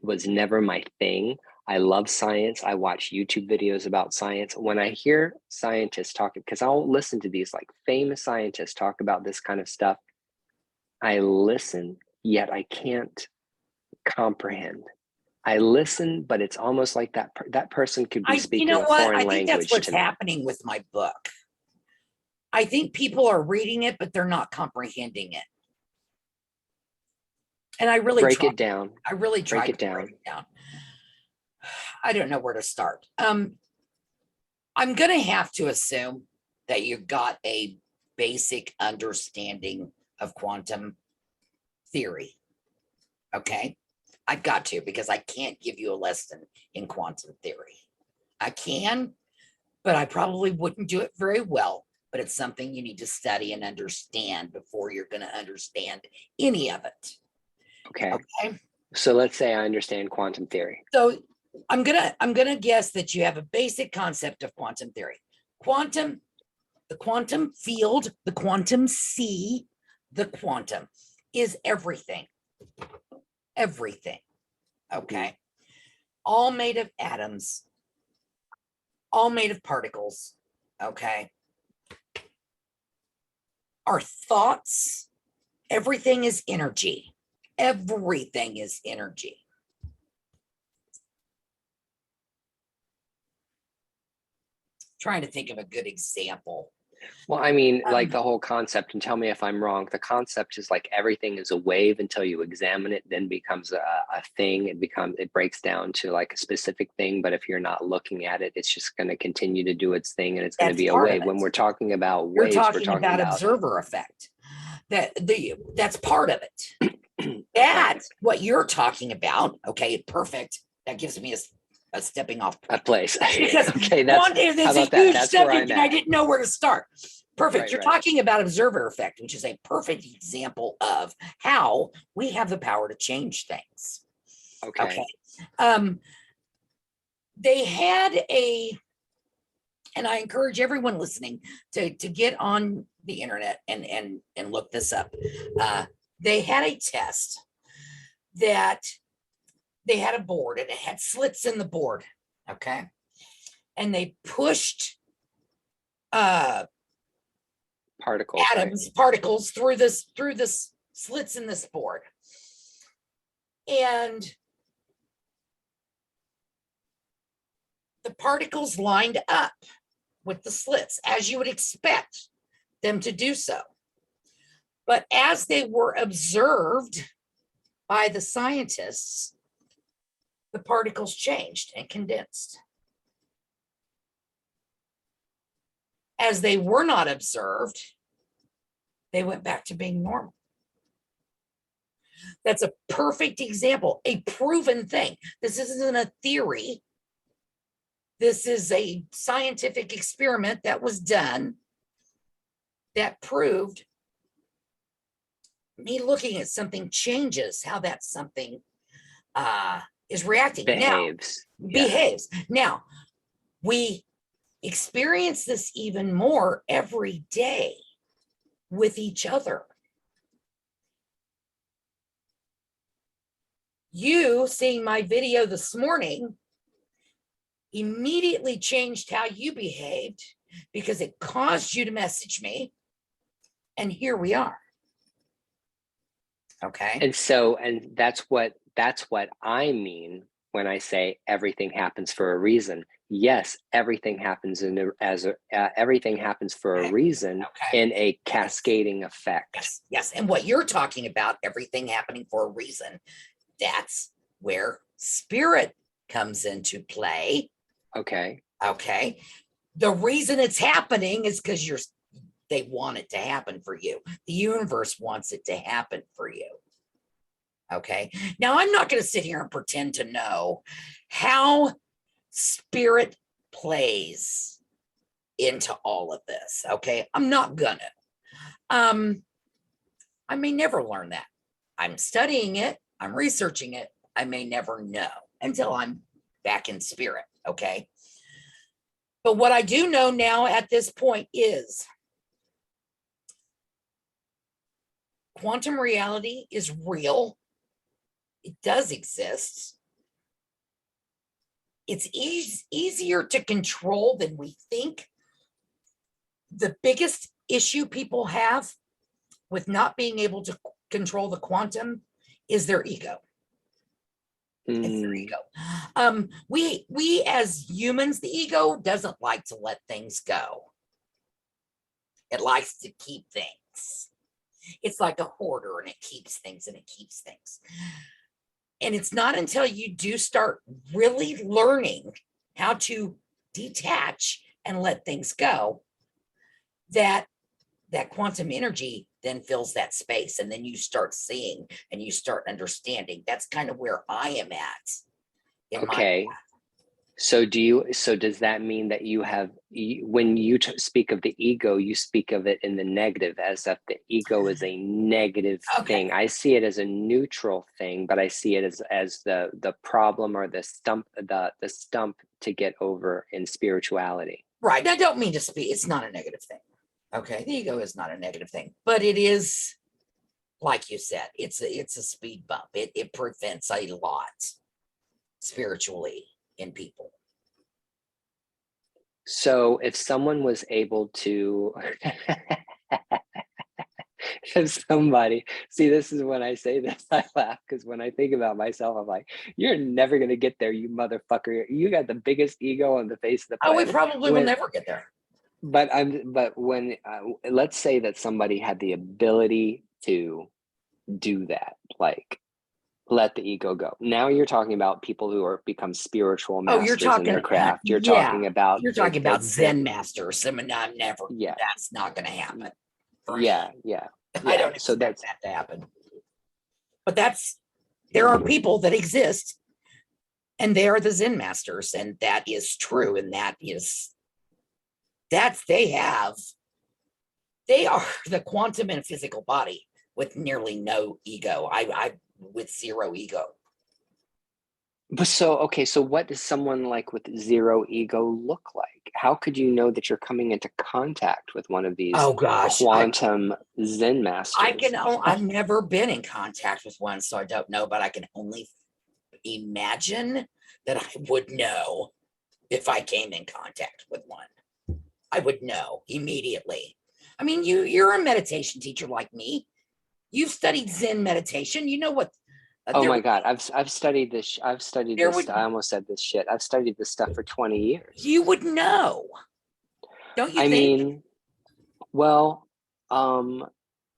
was never my thing. I love science. I watch YouTube videos about science. When I hear scientists talking, because I'll listen to these like famous scientists talk about this kind of stuff, I listen, yet I can't comprehend. I listen, but it's almost like that person could be You speaking know a what? foreign I think that's language what's to me. happening with my book. I think people are reading it, but they're not comprehending it. And I really Break try. it down. I really Break tried it to break down. it down. I don't know where to start. I'm gonna have to assume that you've got a basic understanding of quantum theory. Okay. I've got to, because I can't give you a lesson in quantum theory. I can, but I probably wouldn't do it very well. But it's something you need to study and understand before you're going to understand any of it. Okay. Okay. So let's say I understand quantum theory. So I'm gonna guess that you have a basic concept of quantum theory. Quantum, the quantum field, the quantum sea, the quantum is everything. Everything. Okay. All made of atoms, all made of particles. Okay. Our thoughts, everything is energy. Everything is energy. Trying to think of a good example. Well, I mean, like the whole concept, and tell me if I'm wrong. The concept is like everything is a wave until you examine it, then becomes a thing. It breaks down to like a specific thing. But if you're not looking at it, it's just going to continue to do its thing, and it's going to That's be a part of wave. it. When we're talking about You're waves, we're talking talking about about observer effect. That's part of it. okay. That's what you're talking about. Okay, perfect. That gives me a stepping off A point, place. because Okay, that's quantum is how a about that? huge That's where subject I'm and I at. didn't know where to start. Perfect. Right, You're right. talking about observer effect, which is a perfect example of how we have the power to change things. Okay. Okay. They had and I encourage everyone listening to get on the internet and look this up. They had a test that they had a board and it had slits in the board. Okay. And they pushed Particles, atoms, right? particles through this slits in this board. And the particles lined up with the slits, as you would expect them to do so. But as they were observed by the scientists, the particles changed and condensed. As they were not observed, they went back to being normal. That's a perfect example, a proven thing. This isn't a theory. This is a scientific experiment that was done that proved me looking at something changes how that something is reacting. Behaves. Now, behaves. Now, we experience this even more every day with each other. You seeing my video this morning immediately changed how you behaved, because it caused you to message me. And here we are. Okay. And that's what I mean when I say everything happens for a reason. Yes, everything happens everything happens for a Okay. reason Okay. in a Yes. cascading effect. Yes. Yes. And what you're talking about, everything happening for a reason, that's where spirit comes into play. Okay. Okay. The reason it's happening is because they want it to happen for you. The universe wants it to happen for you. Okay. Now, I'm not going to sit here and pretend to know how spirit plays into all of this. Okay. I'm not gonna. Um, I may never learn that. I'm studying it, I'm researching it. I may never know until I'm back in spirit. Okay. But what I do know now at this point is quantum reality is real. It does exist. It's easier to control than we think. The biggest issue people have with not being able to control the quantum is their ego. It's their ego. We as humans, the ego doesn't like to let things go. It likes to keep things. It's like a hoarder, and it keeps things and it keeps things. And it's not until you do start really learning how to detach and let things go that that quantum energy then fills that space, and then you start seeing and you start understanding. That's kind of where I am at in my. Okay. So does that mean that when you speak of the ego, you speak of it in the negative, as if the ego is a negative Okay. thing? I see it as a neutral thing, but I see it as the problem, or the stump to get over in spirituality. Right. I don't mean to speak, it's not a negative thing. Okay. The ego is not a negative thing, but it is, like you said, it's a speed bump. It prevents a lot spiritually in people. So if someone was able to if somebody, see, this is when I say this, I laugh, because when I think about myself, I'm like, you're never gonna get there, you motherfucker. You got the biggest ego on the face of the Oh, we planet. probably will When never get there. but when let's say that somebody had the ability to do that, like let the ego go. Now you're talking about people who are become spiritual Oh, you're masters in talking, their craft. You're yeah, talking about you're talking about Zen masters. I mean, I'm never, yeah, that's not going to happen for me. yeah, yeah, I yeah. don't So expect that's that to happen. But there are people that exist, and they are the Zen masters, and that is true. And they are the quantum and physical body with nearly no ego. I with zero ego. But so, okay, so what does someone like with zero ego look like? How could you know that you're coming into contact with one of these Oh gosh, quantum Zen I masters? can. I've never been in contact with one, so I don't know. But I can only imagine that I would know if I came in contact with one. I would know immediately. I mean, you're a meditation teacher like me. You've studied Zen meditation. You know what Oh there my God, I've studied this. I've studied there this. would I almost said this shit. I've studied this stuff for 20 years. you would know, don't you I think? mean, well, um,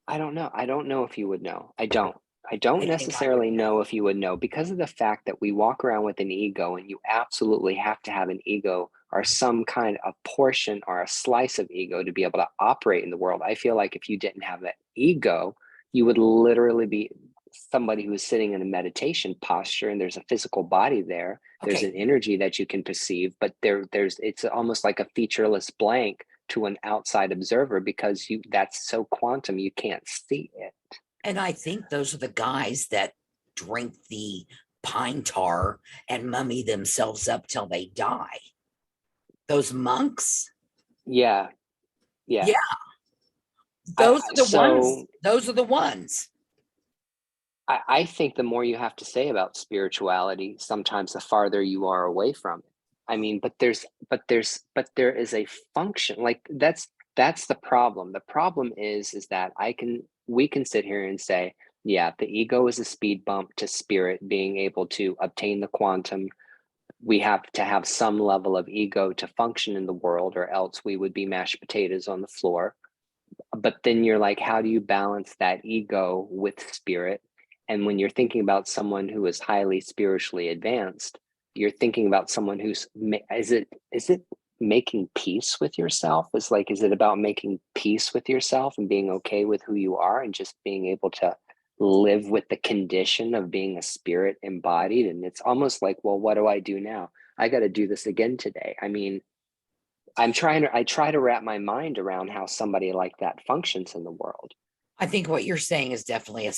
I don't know. I don't know if you would know. I don't. I don't I think I would necessarily know. know if you would know, because of the fact that we walk around with an ego, and you absolutely have to have an ego, or some kind of portion or a slice of ego, to be able to operate in the world. I feel like if you didn't have that ego, you would literally be somebody who is sitting in a meditation posture, and there's a physical body there. There's Okay, an energy that you can perceive, but there's it's almost like a featureless blank to an outside observer, because that's so quantum, you can't see it. and I think those are the guys that drink the pine tar and mummy themselves up till they die. Those monks, Yeah, yeah. yeah, those are the ones. So Those are the ones. I think the more you have to say about spirituality, sometimes the farther you are away from it. I mean, but there is a function, like that's the problem. The problem is that we can sit here and say, Yeah, the ego is a speed bump to spirit being able to obtain the quantum. We have to have some level of ego to function in the world, or else we would be mashed potatoes on the floor. But then you're like, how do you balance that ego with spirit? And when you're thinking about someone who is highly spiritually advanced, you're thinking about someone who's, is it making peace with yourself? Is it about making peace with yourself and being okay with who you are and just being able to live with the condition of being a spirit embodied? And it's almost like, well, what do I do now? I got to do this again today. I mean, I try to wrap my mind around how somebody like that functions in the world. I think what you're saying is definitely a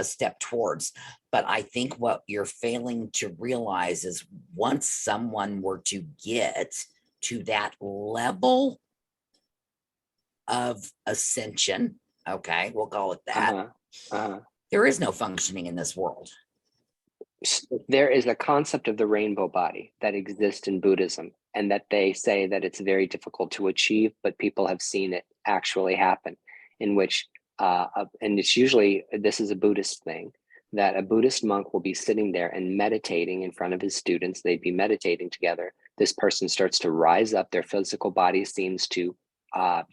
step towards, but I think what you're failing to realize is once someone were to get to that level of ascension, okay, we'll call it that, Uh-huh. Uh-huh. there is no functioning in this world. There is a concept of the rainbow body that exists in Buddhism, and that they say that it's very difficult to achieve, but people have seen it actually happen, in which, and it's usually, this is a Buddhist thing, that a Buddhist monk will be sitting there and meditating in front of his students. They'd be meditating together. This person starts to rise up. Their physical body seems to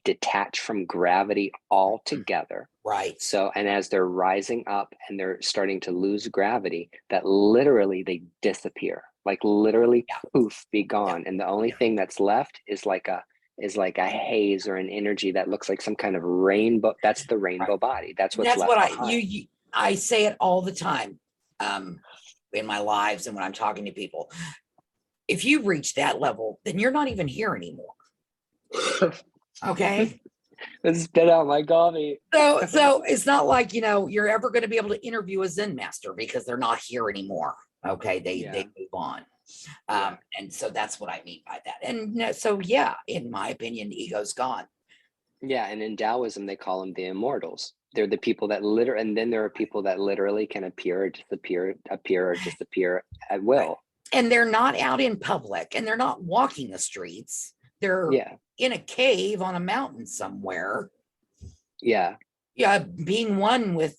detach from gravity altogether. Right. So, and as they're rising up and they're starting to lose gravity, that literally they disappear, like literally poof, be gone. And the only thing that's left is like a haze or an energy that looks like some kind of rainbow. That's the rainbow body. That's what's That's left what behind. I say it all the time in my lives and when I'm talking to people. If you reach that level, then you're not even here anymore. Okay. Spit out my coffee. So it's not like, you're ever going to be able to interview a Zen master because they're not here anymore. Okay. They move on. And so that's what I mean by that. And so, yeah, in my opinion, ego's gone. Yeah, and in Taoism, they call them the immortals. They're the people that literally, and then there are people that literally can appear or disappear, appear or disappear at Right. will. And they're not out in public and they're not walking the streets. They're Yeah, in a cave on a mountain somewhere. yeah, Yeah, being one with,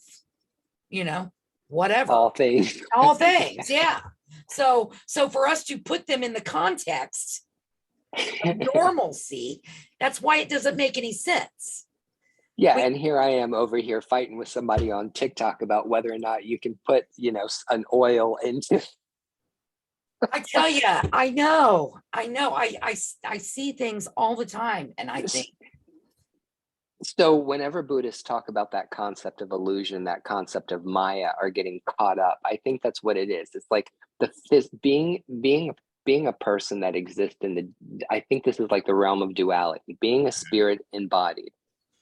whatever. all things. All things. Yeah. So for us to put them in the context of normalcy, that's why it doesn't make any sense. Yeah, and here I am over here fighting with somebody on TikTok about whether or not you can put, an oil into. I tell you, I know. I see things all the time, and I think, So whenever Buddhists talk about that concept of illusion, that concept of Maya, are getting caught up, I think that's what it is. It's like being a person that exists in the. I think this is like the realm of duality. Being a spirit embodied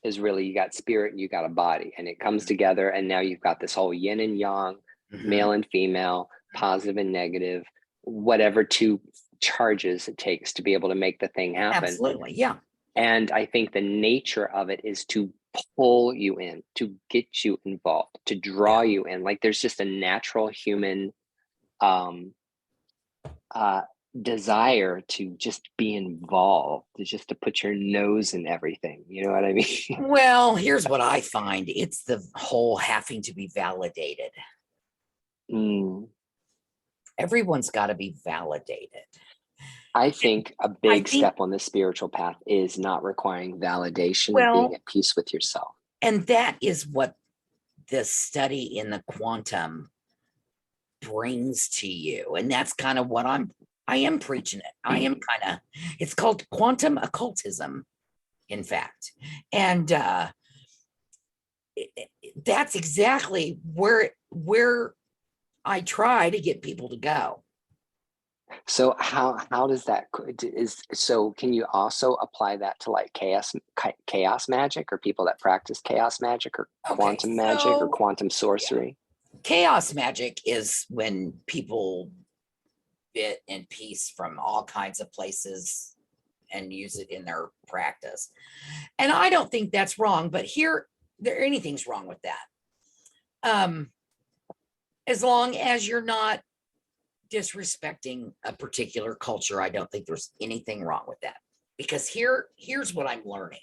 is really, you got spirit and you got a body, and it comes together, and now you've got this whole yin and yang, male and female, positive and negative, whatever two charges it takes to be able to make the thing happen. absolutely, yeah. And I think the nature of it is to pull you in, to get you involved, to draw you in. Like there's just a natural human um, desire to just be involved, to put your nose in everything. You know what I mean? Well, here's what I find. It's the whole having to be validated. Mm. Everyone's got to be validated. I think a big step on the spiritual path is not requiring validation and being at peace with yourself. And that is what the study in the quantum brings to you. And that's kind of what I am preaching it. I am it's called quantum occultism, in fact. And that's exactly where I try to get people to go. So how does that can you also apply that to like chaos magic, or people that practice chaos magic, or quantum magic, or quantum sorcery? Yeah. Chaos magic is when people get in peace from all kinds of places and use it in their practice. And I don't think that's wrong, but anything's wrong with that. As long as you're not disrespecting a particular culture, I don't think there's anything wrong with that. Because here's what I'm learning.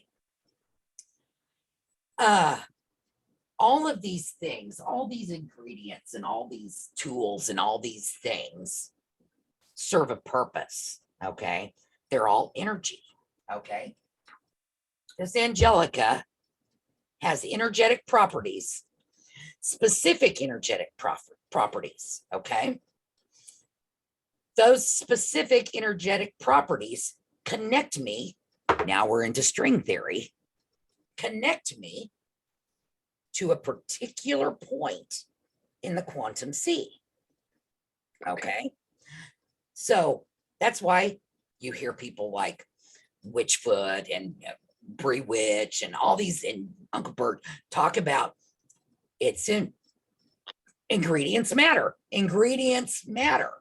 all of these things, all these ingredients and all these tools and all these things serve a purpose. Okay. They're all energy. Okay. This Angelica has energetic properties, specific energetic properties. Okay. Those specific energetic properties connect me. Now we're into string theory. Connect me to a particular point in the quantum sea. Okay. So that's why you hear people like Witchfoot and Bree Witch and all these, and Uncle Bert talk about it's in ingredients matter. Ingredients matter.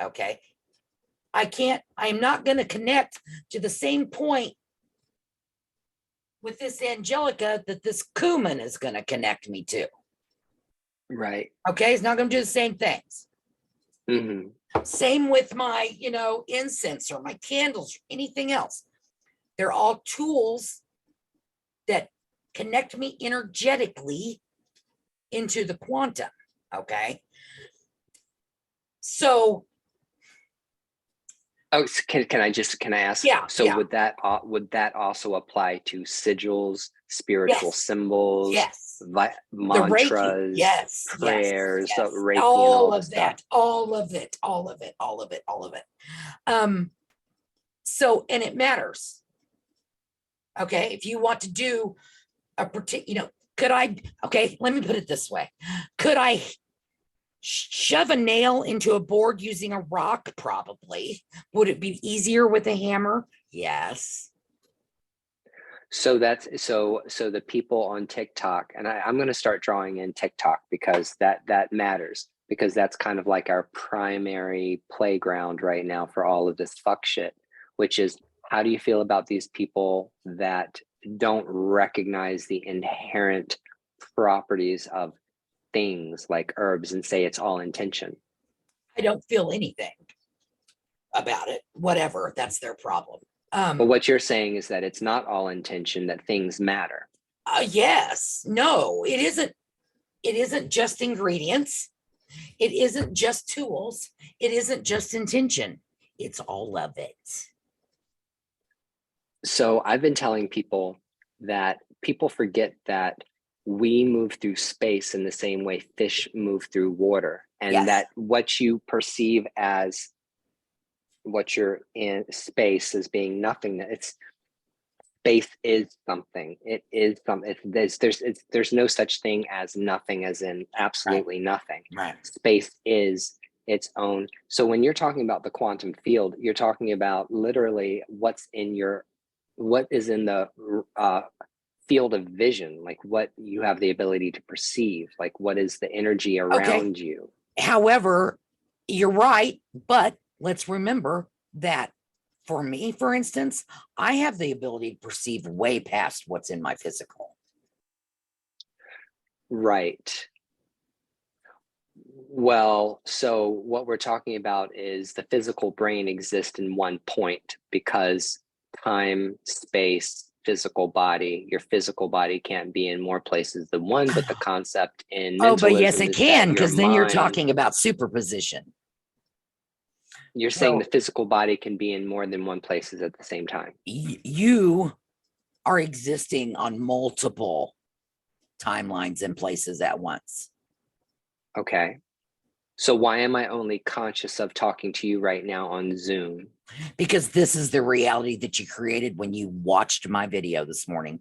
Okay. I'm not going to connect to the same point with this Angelica that this cumin is going to connect me to. Right. Okay. It's not going to do the same things. Mm-hmm. Same with my, incense or my candles, or anything else. They're all tools that connect me energetically into the quantum. Okay. So. Oh, can I ask? Yeah. So yeah. would that also apply to sigils, spiritual symbols, Yes. mantras, yes, prayers, yes. Reiki, and all all of stuff? that, all of it. So, and it matters. Okay, if you want to do a particular, okay, let me put it this way. Could I shove a nail into a board using a rock? Probably. Would it be easier with a hammer? Yes. So the people on TikTok, and I'm going to start drawing in TikTok because that matters, because that's kind of like our primary playground right now for all of this fuck shit, which is, how do you feel about these people that don't recognize the inherent properties of things like herbs and say it's all intention? I don't feel anything about it. Whatever, that's their problem. But what you're saying is that it's not all intention, that things matter. Yes. No, it isn't. It isn't just ingredients. It isn't just tools. It isn't just intention. It's all of it. So I've been telling people that people forget that we move through space in the same way fish move through water, and Yes. that what you perceive as what you're in space as being nothing, it's space is something. It is something. There's no such thing as nothing, as in absolutely nothing. Right. Space is its own. So when you're talking about the quantum field, you're talking about literally what is in the field of vision, like what you have the ability to perceive, like what is the energy around you. However, you're right, but let's remember that for me, for instance, I have the ability to perceive way past what's in my physical. Right. Well, so what we're talking about is the physical brain exists in one point because time, space, physical body, your physical body can't be in more places than one, but the concept in mentalism but yes, it can, because then you're mind, talking about superposition. You're saying the physical body can be in more than one places at the same time. You are existing on multiple timelines and places at once. Okay. So why am I only conscious of talking to you right now on Zoom? Because this is the reality that you created when you watched my video this morning.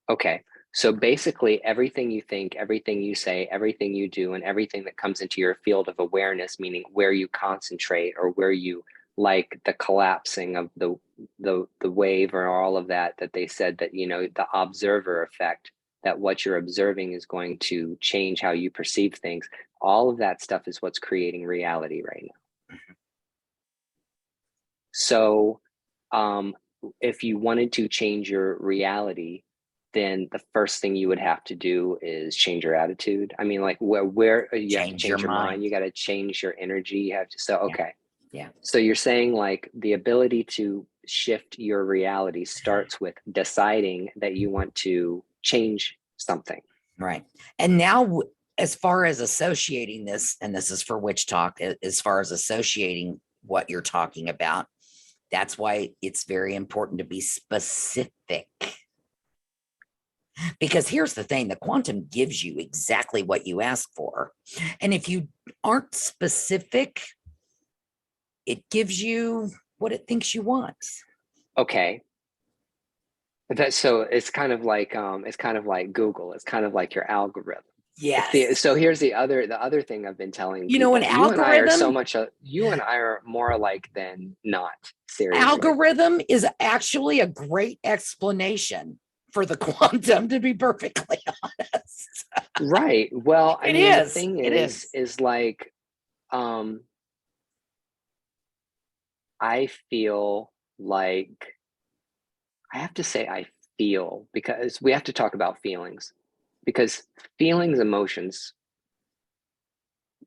Okay. So basically everything you think, everything you say, everything you do, and everything that comes into your field of awareness, meaning where you concentrate or where you, like the collapsing of the wave or all of that they said that, the observer effect, that what you're observing is going to change how you perceive things. All of that stuff is what's creating reality right now. Mm-hmm. So if you wanted to change your reality, then the first thing you would have to do is change your attitude. I mean, like where you have to change your mind. You got to change your energy. You have to, so, okay. Yeah. So you're saying like the ability to shift your reality starts with deciding that you want to change something. Right. And now, as far as associating this, and this is for witch talk, as far as associating what you're talking about, that's why it's very important to be specific. Because here's the thing, the quantum gives you exactly what you ask for. And if you aren't specific, it gives you what it thinks you want. Okay. So it's kind of like Google. It's kind of like your algorithm. Yes. So here's the other thing I've been telling You know, an people. You and I are so algorithm, much you and I are more alike than not. Seriously. algorithm is actually a great explanation for the quantum, to be perfectly honest. Right. Well, I It mean, the is. thing It is. is like, I feel like I have to say I feel, because we have to talk about feelings, because feelings, emotions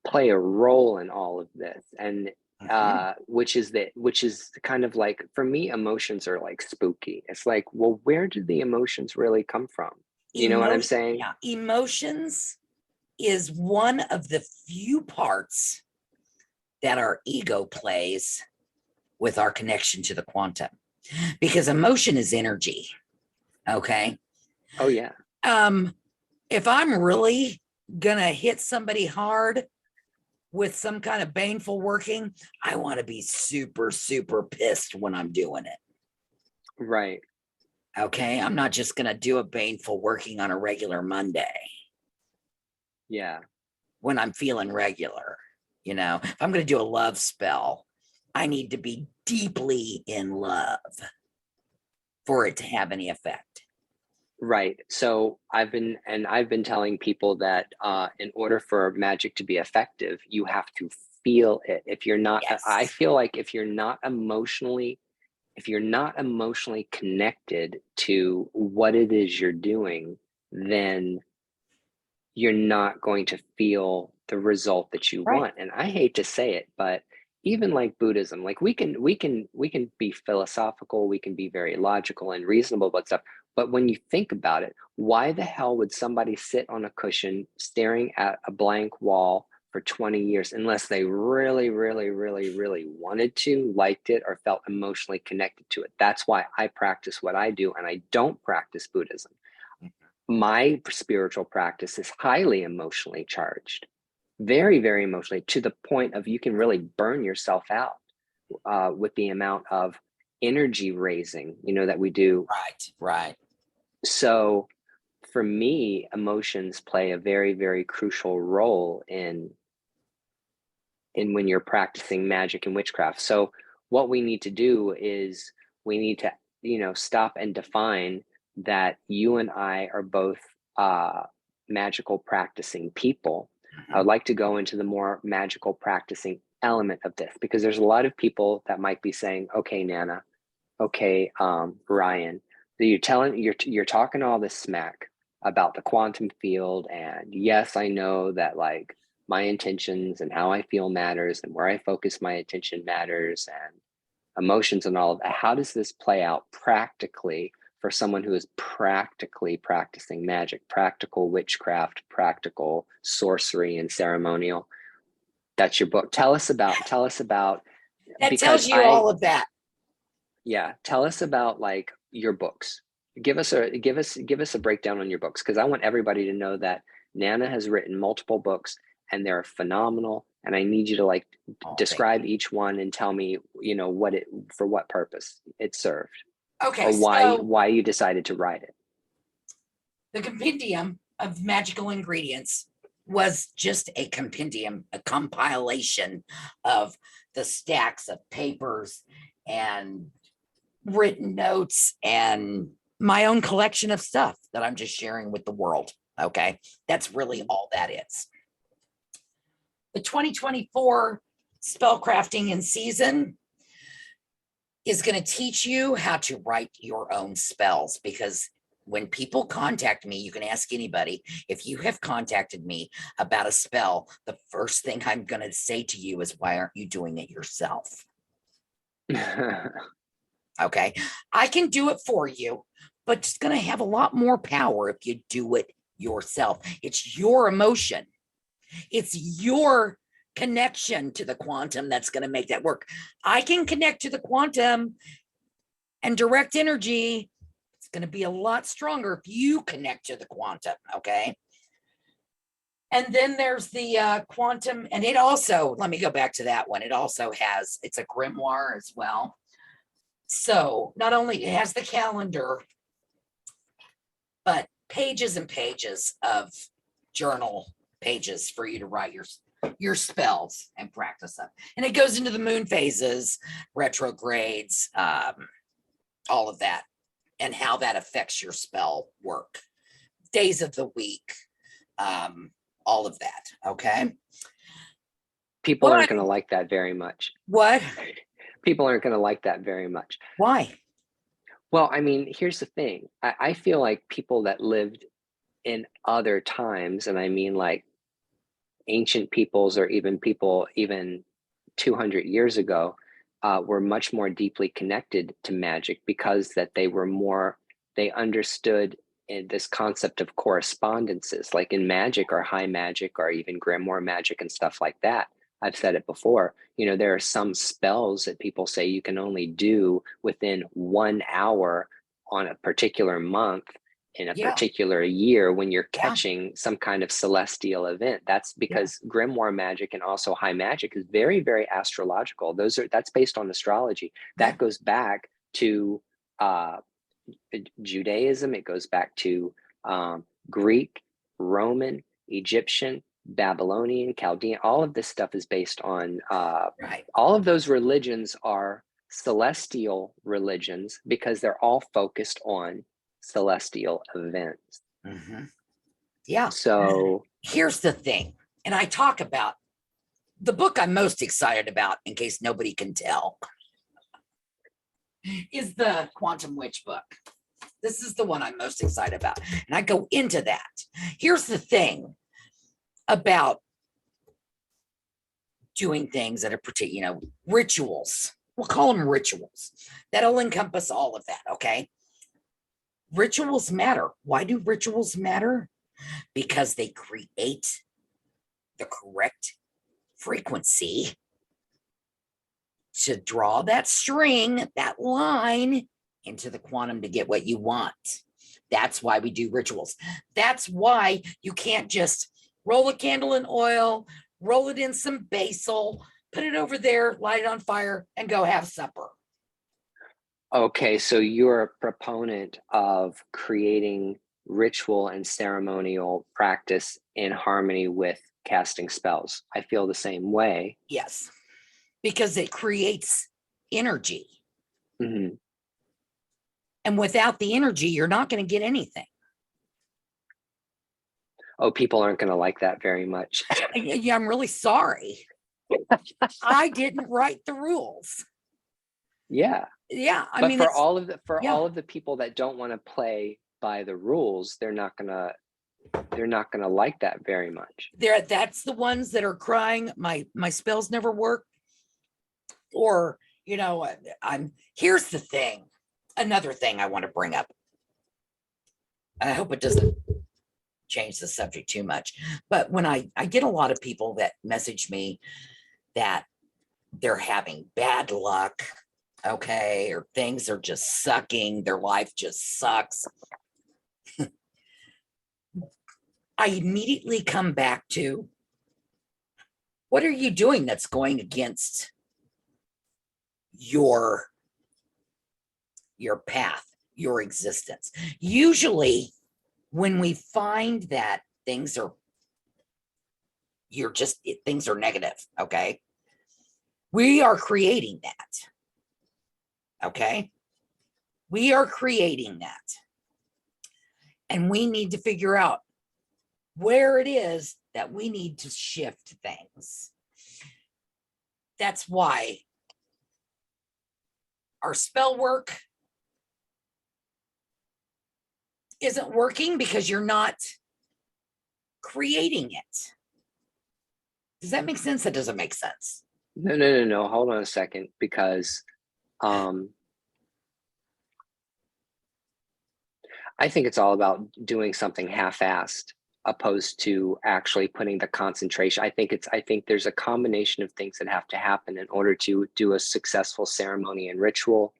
play a role in all of this. And Mhm. which is kind of like, for me, emotions are like spooky. It's like, well, where do the emotions really come from? You know what I'm saying? Yeah, emotions is one of the few parts that our ego plays with our connection to the quantum, because emotion is energy. Okay. Oh yeah. Um, if I'm really gonna hit somebody hard with some kind of baneful working, I want to be super, super pissed when I'm doing it. Right. Okay. I'm not just gonna do a baneful working on a regular Monday Yeah. when I'm feeling regular. If I'm gonna do a love spell, I need to be deeply in love for it to have any effect. Right. So I've been telling people that in order for magic to be effective, you have to feel it. If you're not, I Yes. feel like if you're not emotionally connected to what it is you're doing, then you're not going to feel the result that you Right. want. And I hate to say it, but even like Buddhism, like we can be philosophical, we can be very logical and reasonable about stuff. But when you think about it, why the hell would somebody sit on a cushion staring at a blank wall for 20 years unless they really, really, really, really wanted to, liked it, or felt emotionally connected to it? That's why I practice what I do, and I don't practice Buddhism. My spiritual practice is highly emotionally charged, very, very emotionally, to the point of you can really burn yourself out with the amount of energy raising, that we do. Right. Right. So for me, emotions play a very, very crucial role in when you're practicing magic and witchcraft. So what we need to do is we need to, stop and define that you and I are both magical practicing people. I Mhm. would like to go into the more magical practicing element of this, because there's a lot of people that might be saying, okay, Nana, okay, Ryan, you're talking all this smack about the quantum field, and yes, I know that, like, my intentions and how I feel matters, and where I focus my attention matters, and emotions and all of that. How does this play out practically for someone who is practically practicing magic, practical witchcraft, practical sorcery and ceremonial? That's your book. Tell us about, That because tells you all of that. yeah, tell us about, like, your books. Give us a breakdown on your books, because I want everybody to know that Nana has written multiple books and they're phenomenal. And I need you to, like, Oh, thank describe you. each one and tell me, what it for what purpose it served, Okay, or so why you decided to write it. the compendium of magical ingredients was just a compendium, a compilation of the stacks of papers and written notes and my own collection of stuff that I'm just sharing with the world. Okay. That's really all that is. The 2024 spellcrafting in season is going to teach you how to write your own spells, because when people contact me, you can ask anybody. If you have contacted me about a spell, the first thing I'm going to say to you is, why aren't you doing it yourself? Okay. I can do it for you, but it's going to have a lot more power if you do it yourself. It's your emotion. It's your connection to the quantum that's going to make that work. I can connect to the quantum and direct energy. It's going to be a lot stronger if you connect to the quantum. Okay. And then there's the quantum, and it also, let me go back to that one. It also has, it's a grimoire as well. So not only it has the calendar, but pages and pages of journal pages for you to write your spells and practice them. And it goes into the moon phases, retrogrades, all of that, and how that affects your spell work, days of the week, all of that. Okay. People aren't going to like that very much. What? People aren't going to like that very much. Why? Well, I mean, here's the thing. I feel like people that lived in other times, and I mean like ancient peoples or even people even 200 years ago, were much more deeply connected to magic because that they understood this concept of correspondences, like in magic or high magic or even grimoire magic and stuff like that. I've said it before, you know, there are some spells that people say you can only do within 1 hour on a particular month in a particular year when you're catching some kind of celestial event. That's because grimoire magic and also high magic is very, very astrological. That's based on astrology. That goes back to Judaism. It goes back to Greek, Roman, Egyptian, Babylonian, Chaldean. All of this stuff is based on all of those religions are celestial religions because they're all focused on celestial events. Yeah. So here's the thing, and I talk about the book I'm most excited about, in case nobody can tell, is the Quantum Witch book. This is the one I'm most excited about, and I go into that. Here's the thing about doing things that are particular, rituals. We'll call them rituals. That'll encompass all of that. Okay. Rituals matter. Why do rituals matter? Because they create the correct frequency to draw that string, that line into the quantum to get what you want. That's why we do rituals. That's why you can't just roll a candle in oil, roll it in some basil, put it over there, light it on fire, and go have supper. Okay, so you're a proponent of creating ritual and ceremonial practice in harmony with casting spells. I feel the same way. Yes, because it creates energy. Mm-hmm. And without the energy, you're not going to get anything. Oh, people aren't going to like that very much. Yeah, I'm really sorry. I didn't write the rules. Yeah. Yeah, I but mean, for all of the people that don't want to play by the rules, they're not gonna like that very much. That's the ones that are crying, my spells never work. Or, you know, here's the thing. Another thing I want to bring up. And I hope it doesn't change the subject too much. But when I get a lot of people that message me that they're having bad luck, okay, or things are just sucking, their life just sucks. I immediately come back to, what are you doing that's going against your path, your existence? Usually when we find that things are negative, okay, we are creating that. Okay, we are creating that, and we need to figure out where it is that we need to shift things. That's why our spell work isn't working, because you're not creating it. Does that make sense? That doesn't make sense. No. Hold on a second, because I think it's all about doing something half-assed opposed to actually putting the concentration. I think there's a combination of things that have to happen in order to do a successful ceremony and ritual.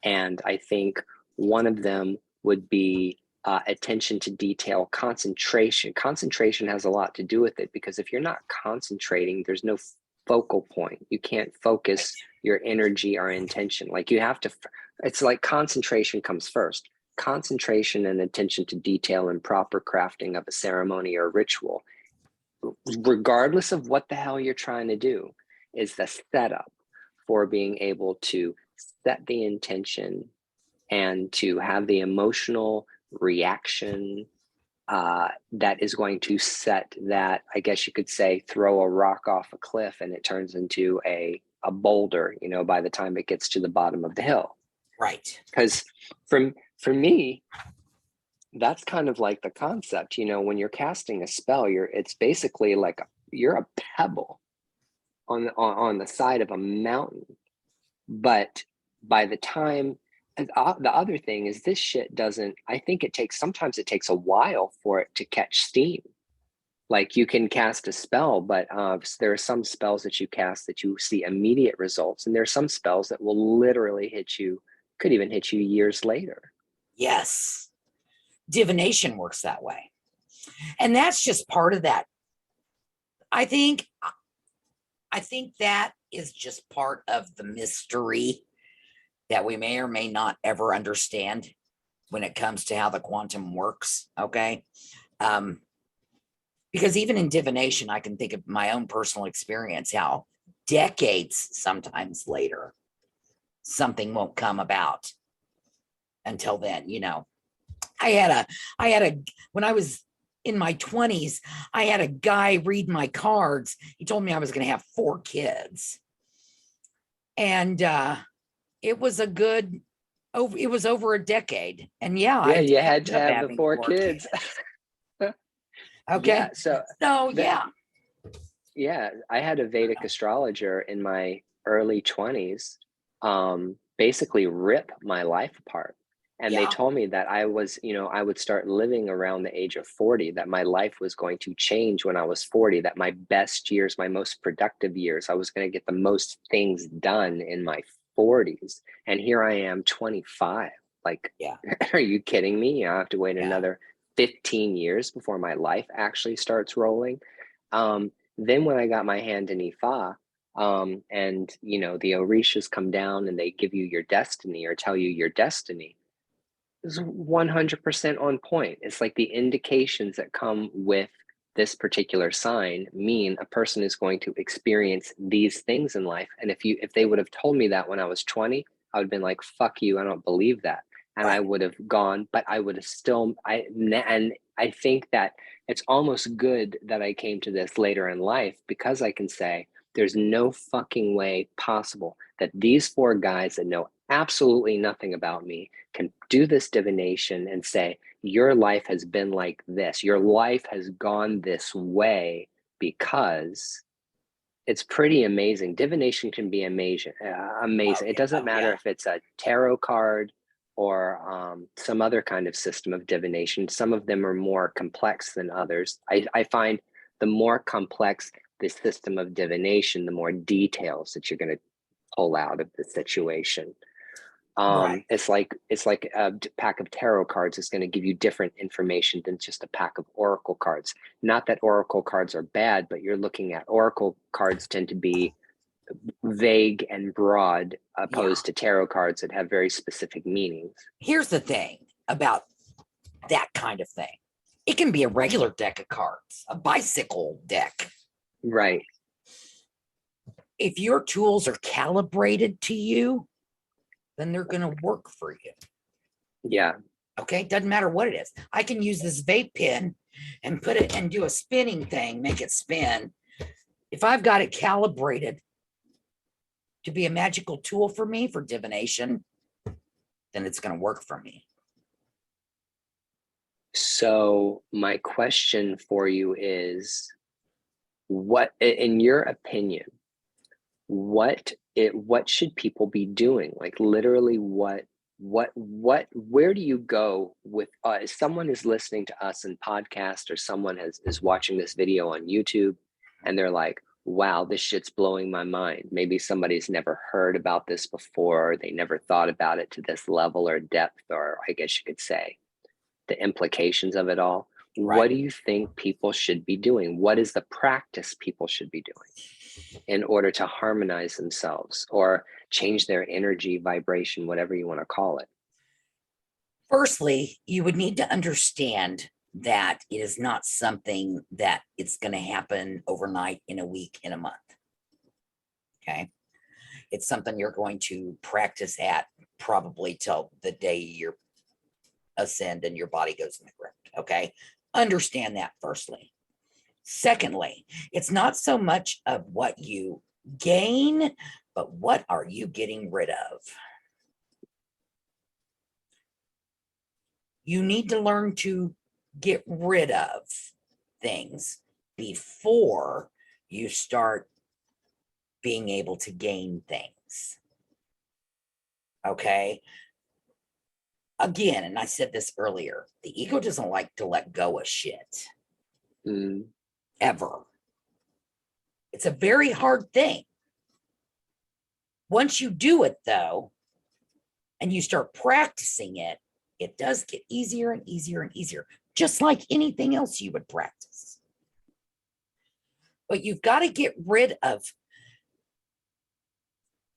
And I think one of them would be attention to detail, concentration. Concentration has a lot to do with it, because if you're not concentrating, there's no focal point. You can't focus your energy or intention. Like you have to, it's like concentration comes first. Concentration and attention to detail and proper crafting of a ceremony or ritual, regardless of what the hell you're trying to do, is the setup for being able to set the intention and to have the emotional reaction that is going to set that, I guess you could say, throw a rock off a cliff and it turns into a boulder, you know, by the time it gets to the bottom of the hill. Right. Because for me, that's kind of like the concept, you know, when you're casting a spell, it's basically like you're a pebble on the side of a mountain. But by the time, and the other thing is, this shit doesn't, I think sometimes it takes a while for it to catch steam. Like you can cast a spell, but there are some spells that you cast that you see immediate results. And there are some spells that will literally could even hit you years later. Yes. Divination works that way. And that's just part of that. I think that is just part of the mystery that we may or may not ever understand when it comes to how the quantum works. Okay. Because even in divination, I can think of my own personal experience, how decades sometimes later, something won't come about. Until then, you know, when I was in my 20s, I had a guy read my cards. He told me I was going to have 4 kids. And it was over a decade. And yeah, you had to have the 4 kids. Okay. Yeah, so yeah, I had a Vedic astrologer in my early 20s basically rip my life apart. And they told me that I would start living around the age of 40, that my life was going to change when I was 40, that my best years, my most productive years, I was going to get the most things done in my 40s. And here I am, 25. Like, are you kidding me? I have to wait another 15 years before my life actually starts rolling. Then when I got my hand in Ifa, and you know, the Orishas come down and they give you your destiny or tell you your destiny, is 100% on point. It's like the indications that come with this particular sign mean a person is going to experience these things in life. And if they would have told me that when I was 20, I would have been like, fuck you, I don't believe that. And I would have gone, but I would have still, and I think that it's almost good that I came to this later in life, because I can say there's no fucking way possible that these 4 guys that know absolutely nothing about me can do this divination and say, your life has been like this. Your life has gone this way, because it's pretty amazing. Divination can be amazing. It doesn't matter if it's a tarot card or some other kind of system of divination. Some of them are more complex than others. I find the more complex the system of divination, the more details that you're going to pull out of the situation. It's like a pack of tarot cards is going to give you different information than just a pack of oracle cards. Not that oracle cards are bad, but you're looking at oracle cards tend to be vague and broad, opposed to tarot cards that have very specific meanings. Here's the thing about that kind of thing. It can be a regular deck of cards, a bicycle deck. Right. If your tools are calibrated to you, then they're going to work for you. Yeah. Okay. Doesn't matter what it is. I can use this vape pen and put it and do a spinning thing, make it spin. If I've got it calibrated to be a magical tool for me for divination, then it's going to work for me. So my question for you is, what, in your opinion, what should people be doing? Like literally, what where do you go with, if someone is listening to us in podcast, or someone is watching this video on YouTube and they're like, wow, this shit's blowing my mind. Maybe somebody's never heard about this before, or they never thought about it to this level or depth, or I guess you could say the implications of it all. Right. What do you think people should be doing? What is the practice people should be doing in order to harmonize themselves or change their energy, vibration, whatever you want to call it? Firstly, you would need to understand that it is not something that it's going to happen overnight, in a week, in a month. Okay. It's something you're going to practice at probably till the day you ascend and your body goes in the ground. Okay. Understand that firstly. Secondly, it's not so much of what you gain, but what are you getting rid of? You need to learn to get rid of things before you start being able to gain things. Okay. Again, and I said this earlier, the ego doesn't like to let go of shit. Ever. It's a very hard thing. Once you do it, though, and you start practicing it, it does get easier and easier and easier, just like anything else you would practice. But you've got to get rid of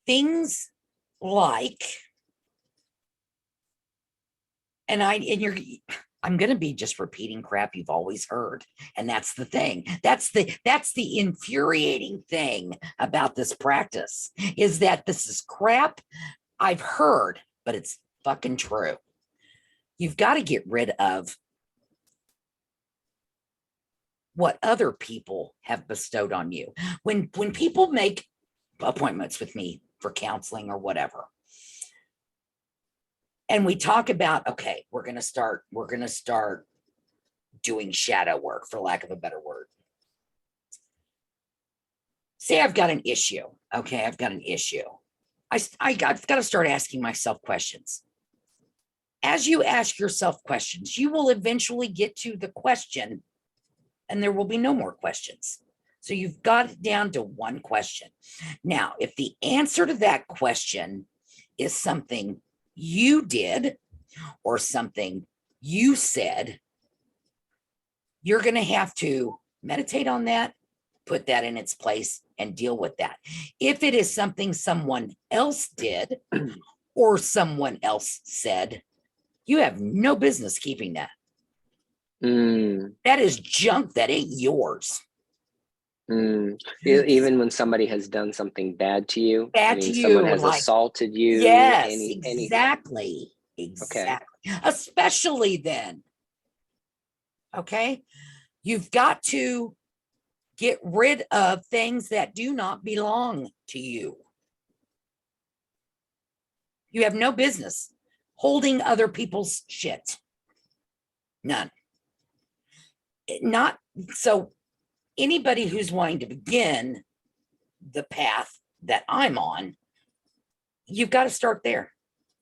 things like, I'm going to be just repeating crap you've always heard. And that's the thing. That's the infuriating thing about this practice, is that this is crap I've heard, but it's fucking true. You've got to get rid of what other people have bestowed on you. When people make appointments with me for counseling or whatever, and we talk about, okay, we're going to start doing shadow work, for lack of a better word. Say I've got an issue. Okay, I've got an issue. I've got to start asking myself questions. As you ask yourself questions, you will eventually get to the question, and there will be no more questions. So you've got it down to one question. Now, if the answer to that question is something you did or something you said, you're going to have to meditate on that, put that in its place, and deal with that. If it is something someone else did or someone else said, you have no business keeping that. That is junk that ain't yours. Even when somebody has done something bad to you, someone has assaulted you. Yes, exactly. Okay. Especially then. Okay. You've got to get rid of things that do not belong to you. You have no business holding other people's shit. None. Not so. Anybody who's wanting to begin the path that I'm on, you've got to start there.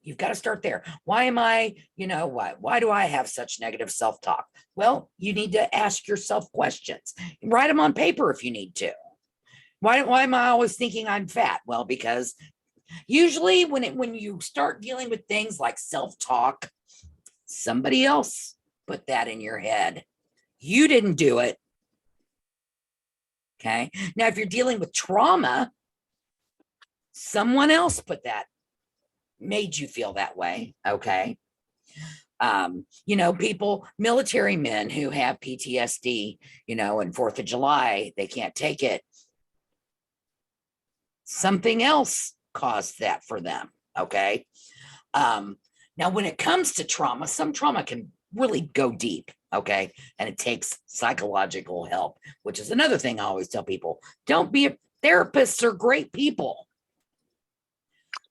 You've got to start there. Why am I, why do I have such negative self-talk? Well, you need to ask yourself questions. Write them on paper if you need to. Why am I always thinking I'm fat? Well, because usually when you start dealing with things like self-talk, somebody else put that in your head. You didn't do it. Okay. Now, if you're dealing with trauma, someone else made you feel that way. Okay. People, military men who have PTSD, and 4th of July, they can't take it. Something else caused that for them. Okay. Now, when it comes to trauma, some trauma can really go deep. Okay. And it takes psychological help, which is another thing I always tell people. Don't be a therapists are great people.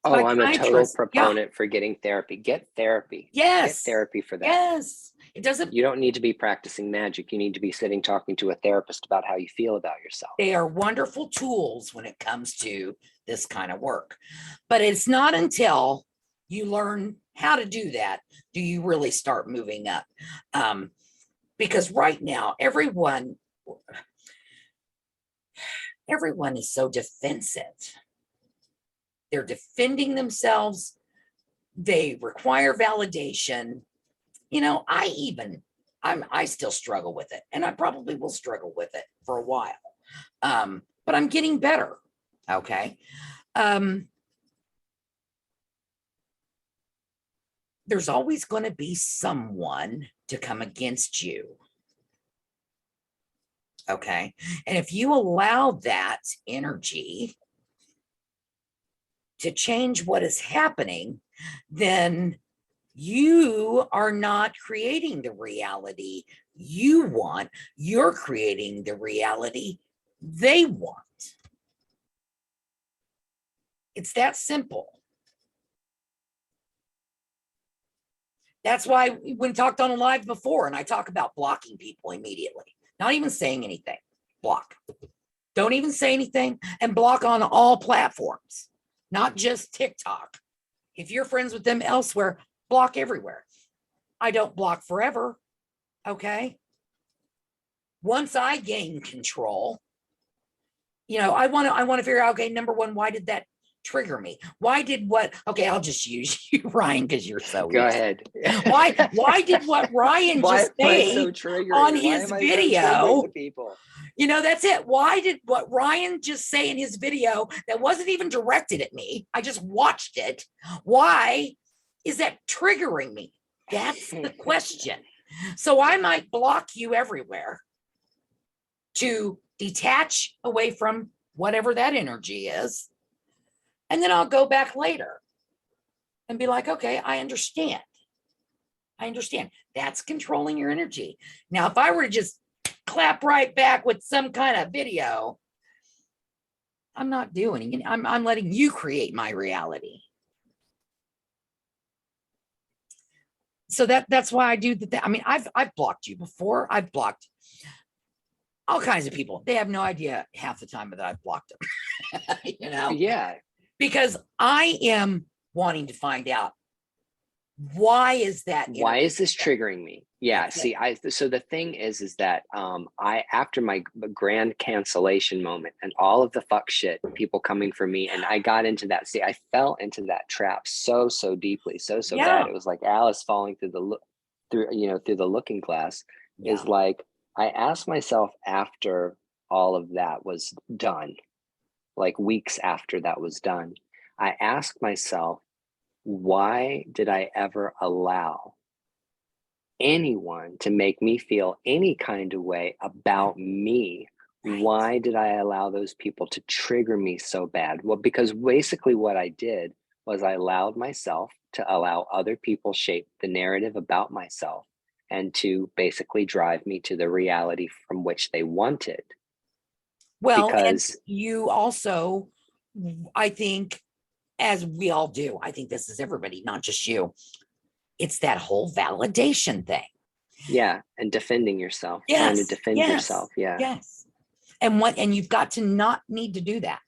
Oh, I'm a total proponent for getting therapy. Get therapy. Yes. Get therapy for that. Yes. You don't need to be practicing magic. You need to be talking to a therapist about how you feel about yourself. They are wonderful tools when it comes to this kind of work. But it's not until you learn how to do that, do you really start moving up? Because right now, everyone is so defensive. They're defending themselves. They require validation. You know, I still struggle with it, and I probably will struggle with it for a while. But I'm getting better. Okay. There's always going to be someone to come against you. Okay. And if you allow that energy to change what is happening, then you are not creating the reality you want. You're creating the reality they want. It's that simple. That's why we talked on a live before, and I talk about blocking people immediately, not even saying anything. Block. Don't even say anything, and block on all platforms, not just TikTok. If you're friends with them elsewhere, block everywhere. I don't block forever. Okay. Once I gain control, you know, I want to figure out, okay, number one, why did that trigger me? Why did what? Okay, I'll just use you, Ryan, because you're so Go easy. ahead. Why did what Ryan just say on his video? People? You know, that's it. Why did what Ryan just say in his video that wasn't even directed at me? I just watched it. Why is that triggering me? That's the question. So I might block you everywhere to detach away from whatever that energy is. And then I'll go back later and be like, okay, I understand. I understand. That's controlling your energy. Now, if I were to just clap right back with some kind of video, I'm not doing it. I'm letting you create my reality. So that's why I do that. I mean, I've blocked you before. I've blocked all kinds of people. They have no idea half the time that I've blocked them. You know? Yeah. Because I am wanting to find out, why is that? Why is this triggering me? Yeah. See, so the thing is that after my grand cancellation moment and all of the fuck shit, people coming for me, and I got into that. See, I fell into that trap so deeply, so bad. It was like Alice falling through the looking glass. Yeah. Is like, I asked myself after all of that was done, like weeks after that was done, I asked myself, why did I ever allow anyone to make me feel any kind of way about me? Right. Why did I allow those people to trigger me so bad? Well, because basically what I did was I allowed myself to allow other people shape the narrative about myself and to basically drive me to the reality from which they wanted. Well, because and you also, I think, as we all do, I think this is everybody, not just you. It's that whole validation thing. Yeah, and defending yourself, trying to defend yourself. Yeah. Yes. And you've got to not need to do that.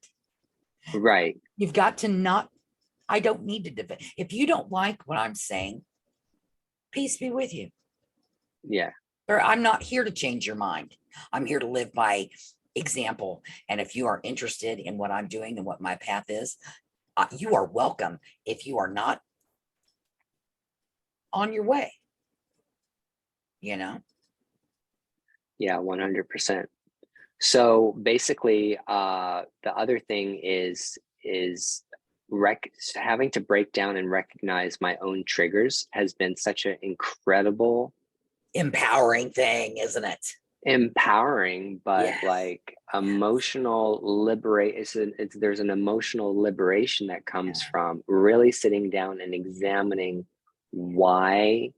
Right. You've got to not, I don't need to defend. If you don't like what I'm saying, peace be with you. Yeah. Or I'm not here to change your mind. I'm here to live by example. And if you are interested in what I'm doing and what my path is, you are welcome. If you are not, on your way, you know? Yeah, 100%. So basically, the other thing is having to break down and recognize my own triggers has been such an incredible, empowering thing, isn't it? Empowering, but yes. Like emotional liberation. There's an emotional liberation that comes from really sitting down and examining why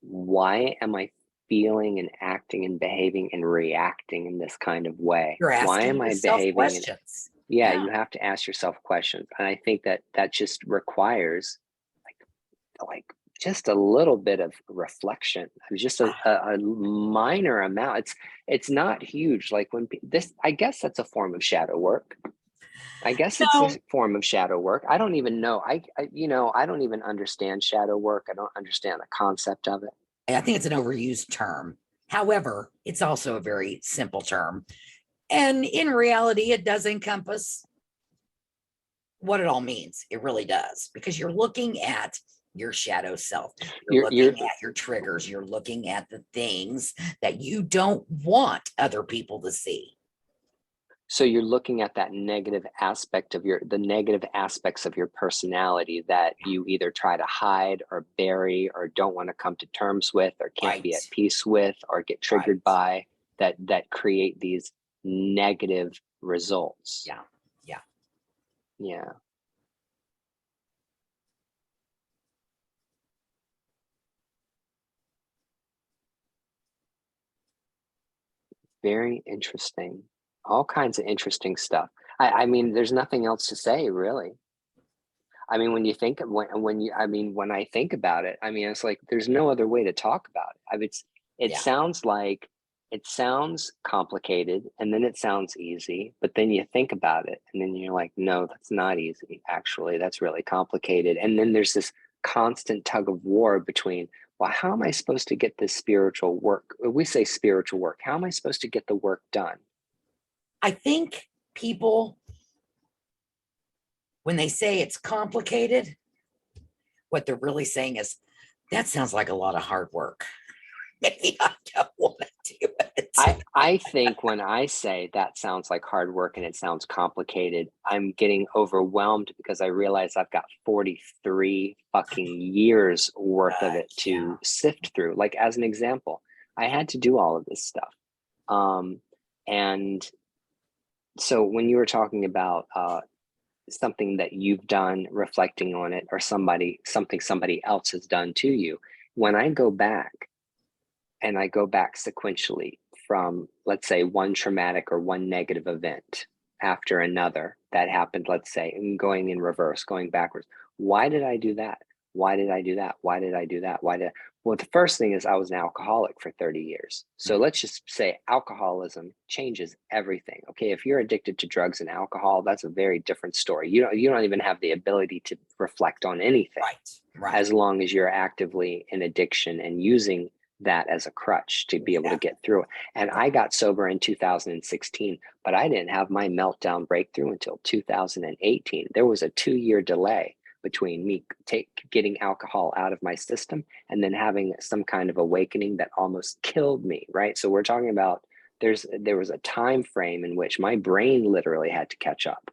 am I feeling and acting and behaving and reacting in this kind of way? Why am I behaving? Questions. Yeah, you have to ask yourself questions. And I think that just requires like just a little bit of reflection, just a minor amount. It's not huge. Like when this, I guess that's a form of shadow work. I guess it's a So form of shadow work. I don't even know. I don't even understand shadow work. I don't understand the concept of it. I think it's an overused term. However, it's also a very simple term. And in reality, it does encompass what it all means. It really does, because you're looking at your shadow self. You're You're looking at your triggers. You're looking at the things that you don't want other people to see. So you're looking at that negative aspect of the negative aspects of your personality that you either try to hide or bury or don't want to come to terms with or can't be Right. at peace with or get Right. triggered by, that create these negative results. Yeah. Yeah. Yeah. Very interesting. All kinds of interesting stuff. I mean, there's nothing else to say, really. I mean, when you think of when I think about it, I mean, it's like there's no other way to talk about it. It Yeah. sounds like it sounds complicated and then it sounds easy, but then you think about it and then you're like, no, that's not easy. Actually, that's really complicated. And then there's this constant tug of war between, well, how am I supposed to get this spiritual work? We say spiritual work. How am I supposed to get the work done? I think people, when they say it's complicated, what they're really saying is that sounds like a lot of hard work. Maybe I don't want to do it. I think when I say that sounds like hard work and it sounds complicated, I'm getting overwhelmed because I realize I've got 43 fucking years worth of it Yeah. to sift through. Like as an example, I had to do all of this stuff. And so when you were talking about something that you've done, reflecting on it, or something somebody else has done to you, when I go back and I go back sequentially from, let's say, one traumatic or one negative event after another that happened, let's say, and going in reverse, going backwards. Why did I do that? Why did I do that? Why did I do that? Well, the first thing is I was an alcoholic for 30 years. So let's just say alcoholism changes everything. Okay. If you're addicted to drugs and alcohol, that's a very different story. You don't even have the ability to reflect on anything Right. Right. as long as you're actively in addiction and using that as a crutch to be able to get through it. And I got sober in 2016, but I didn't have my meltdown breakthrough until 2018. There was a 2-year delay between me getting alcohol out of my system and then having some kind of awakening that almost killed me, right? So we're talking about there was a time frame in which my brain literally had to catch up.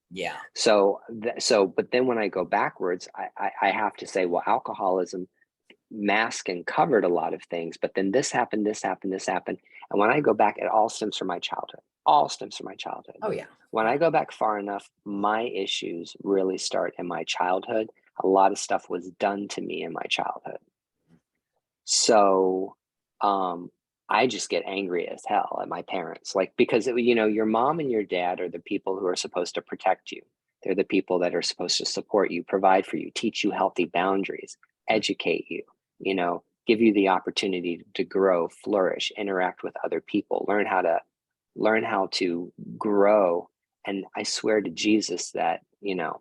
Yeah. But then when I go backwards, I have to say, well, alcoholism masked and covered a lot of things, but then this happened, this happened, this happened. And when I go back, it all stems from my childhood. All stems from my childhood. Oh, yeah. When I go back far enough, my issues really start in my childhood. A lot of stuff was done to me in my childhood. So I just get angry as hell at my parents, like, because your mom and your dad are the people who are supposed to protect you. They're the people that are supposed to support you, provide for you, teach you healthy boundaries, educate you, give you the opportunity to grow, flourish, interact with other people, learn how to grow. And I swear to Jesus that,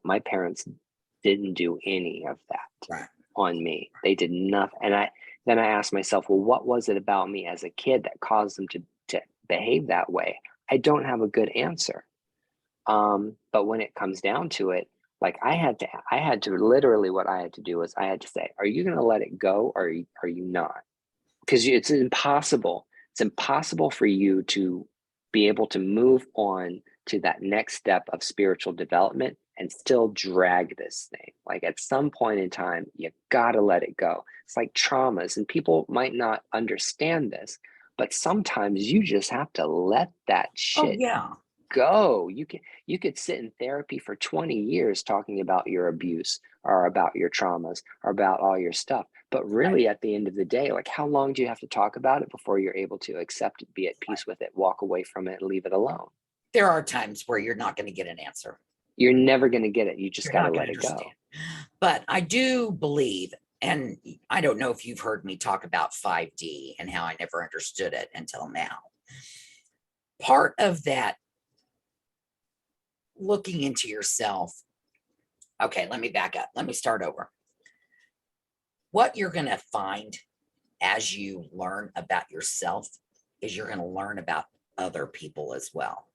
my parents didn't do any of that Right. on me. They did nothing. And then I asked myself, well, what was it about me as a kid that caused them to behave that way? I don't have a good answer. But when it comes down to it, like I had to literally, what I had to do was I had to say, are you going to let it go or are you not? Because it's impossible. It's impossible for you to be able to move on to that next step of spiritual development and still drag this thing. Like at some point in time, you got to let it go. It's like traumas, and people might not understand this, but sometimes you just have to let that Oh, shit yeah. go. You could sit in therapy for 20 years talking about your abuse or about your traumas or about all your stuff. But Right. really at the end of the day, like how long do you have to talk about it before you're able to accept it, be at Right. peace with it, walk away from it and leave it alone? There are times where you're not going to get an answer. You're never going to get it. You just You're got to not going let to it understand. go. But I do believe, and I don't know if you've heard me talk about 5D and how I never understood it until now. Part of that looking into yourself. Okay, let me back up. Let me start over. What you're going to find as you learn about yourself is you're going to learn about other people as well.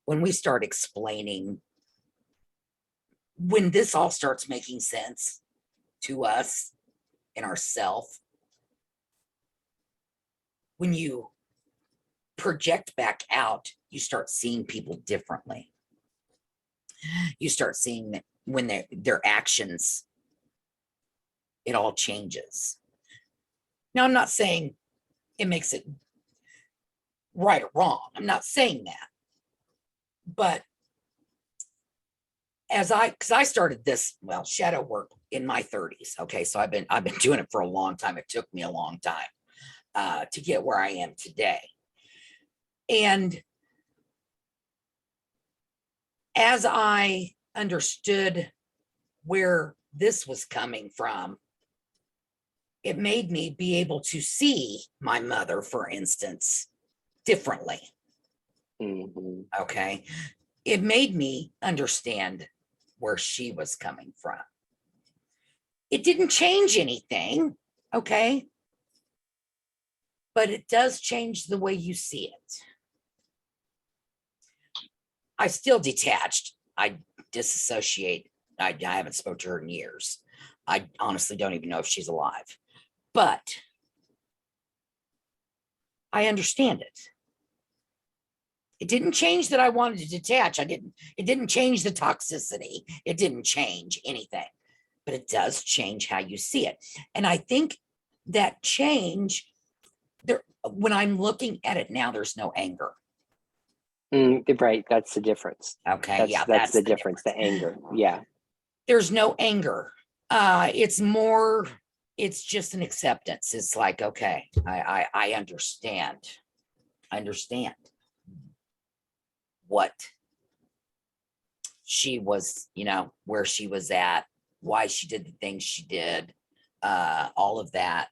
When we start explaining, when this all starts making sense to us and ourself, when you project back out, you start seeing people differently. You start seeing that when their actions, it all changes. Now, I'm not saying it makes it right or wrong. I'm not saying that. But because I started this, well, shadow work in my 30s. Okay, so I've been doing it for a long time. It took me a long time to get where I am today. And as I understood where this was coming from, it made me be able to see my mother, for instance, differently. Mm-hmm. Okay. It made me understand where she was coming from. It didn't change anything. Okay. But it does change the way you see it. I still detached. I disassociate. I haven't spoken to her in years. I honestly don't even know if she's alive, but I understand it. It didn't change that I wanted to detach. It didn't change the toxicity. It didn't change anything, but it does change how you see it. And I think that change there, when I'm looking at it now, there's no anger. Right. That's the difference. Okay. That's the difference. The anger. Yeah. There's no anger. It's more, it's just an acceptance. It's like, okay, I understand. I understand what she was, where she was at, why she did the things she did, all of that.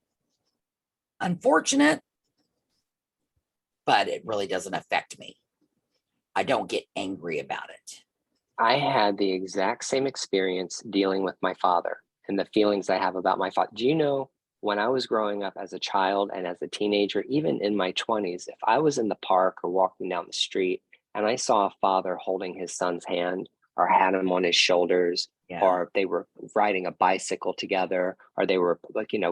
Unfortunate, but it really doesn't affect me. I don't get angry about it. I had the exact same experience dealing with my father and the feelings I have about my father. Do you know, when I was growing up as a child and as a teenager, even in my 20s, if I was in the park or walking down the street and I saw a father holding his son's hand or had him on his shoulders, or they were riding a bicycle together, or they were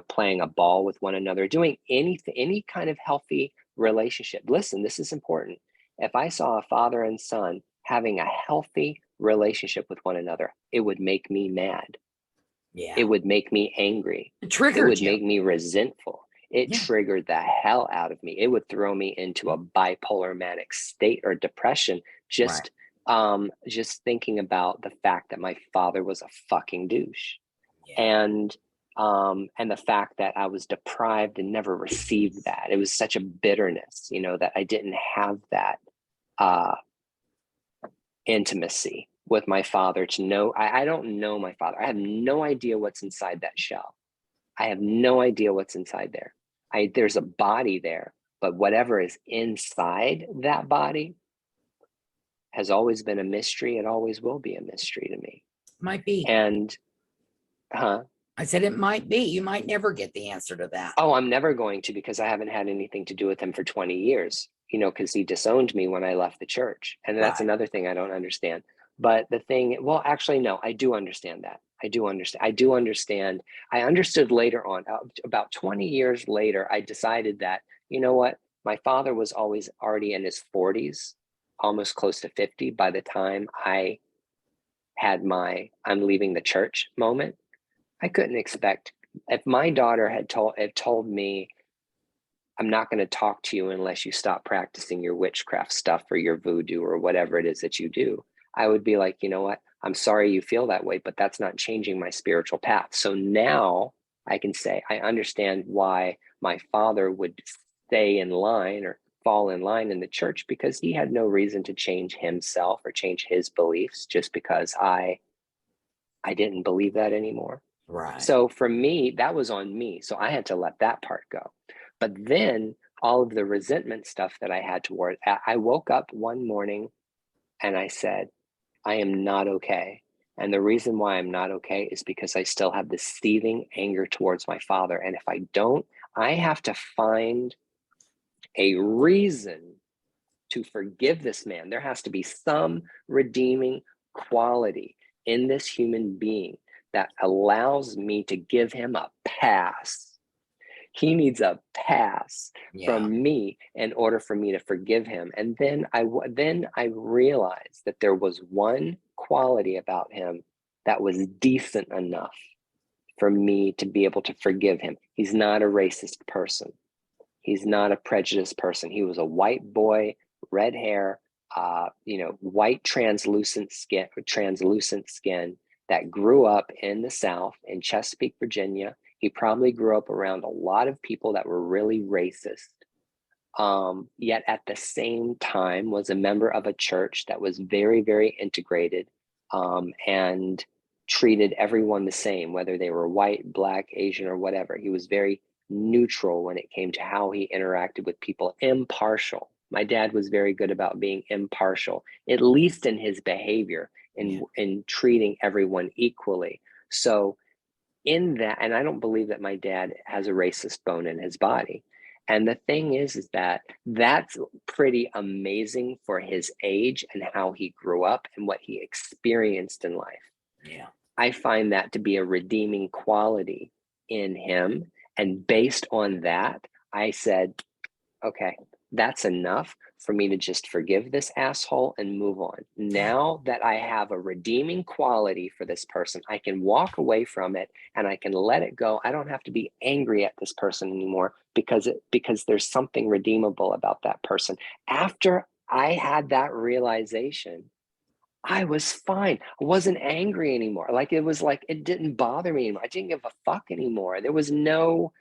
playing a ball with one another, doing anything, any kind of healthy relationship. Listen, this is important. If I saw a father and son having a healthy relationship with one another, it would make me mad. Yeah. It would make me angry. It would make me resentful. It triggered the hell out of me. It would throw me into a bipolar manic state or depression. Just thinking about the fact that my father was a fucking douche. And the fact that I was deprived and never received that. It was such a bitterness, that I didn't have that intimacy with my father to know. I don't know my father. I have no idea what's inside that shell. I have no idea what's inside there. There's a body there, but whatever is inside that body has always been a mystery. It always will be a mystery to me. Might be. And I said it might be. You might never get the answer to that. Oh, I'm never going to, because I haven't had anything to do with him for 20 years, because he disowned me when I left the church. And that's another thing I don't understand. But the thing, well, actually, no, I do understand that. I do understand. I understood later on, about 20 years later, I decided that, you know what? My father was always already in his 40s, almost close to 50 by the time I had my I'm leaving the church moment. I couldn't expect, if my daughter had told me, I'm not going to talk to you unless you stop practicing your witchcraft stuff or your voodoo or whatever it is that you do, I would be like, you know what? I'm sorry you feel that way, but that's not changing my spiritual path. So now I can say, I understand why my father would stay in line or fall in line in the church, because he had no reason to change himself or change his beliefs just because I didn't believe that anymore. Right. So for me, that was on me. So I had to let that part go. But then all of the resentment stuff that I had toward, I woke up one morning and I said, I am not okay. And the reason why I'm not okay is because I still have this seething anger towards my father. And if I don't, I have to find a reason to forgive this man. There has to be some redeeming quality in this human being that allows me to give him a pass. He needs a pass Yeah. from me in order for me to forgive him. And then I realized that there was one quality about him that was decent enough for me to be able to forgive him. He's not a racist person. He's not a prejudiced person. He was a white boy, red hair, white translucent skin that grew up in the South in Chesapeake, Virginia. He probably grew up around a lot of people that were really racist. Yet at the same time was a member of a church that was very, very integrated, and treated everyone the same, whether they were white, black, Asian, or whatever. He was very neutral when it came to how he interacted with people, impartial. My dad was very good about being impartial, at least in his behavior, in treating everyone equally. So in that, and I don't believe that my dad has a racist bone in his body. And the thing is that that's pretty amazing for his age and how he grew up and what he experienced in life. Yeah. I find that to be a redeeming quality in him. And based on that, I said, okay, that's enough for me to just forgive this asshole and move on. Now that I have a redeeming quality for this person, I can walk away from it and I can let it go. I don't have to be angry at this person anymore because there's something redeemable about that person. After I had that realization, I was fine. I wasn't angry anymore. Like it didn't bother me anymore. I didn't give a fuck anymore. There was no,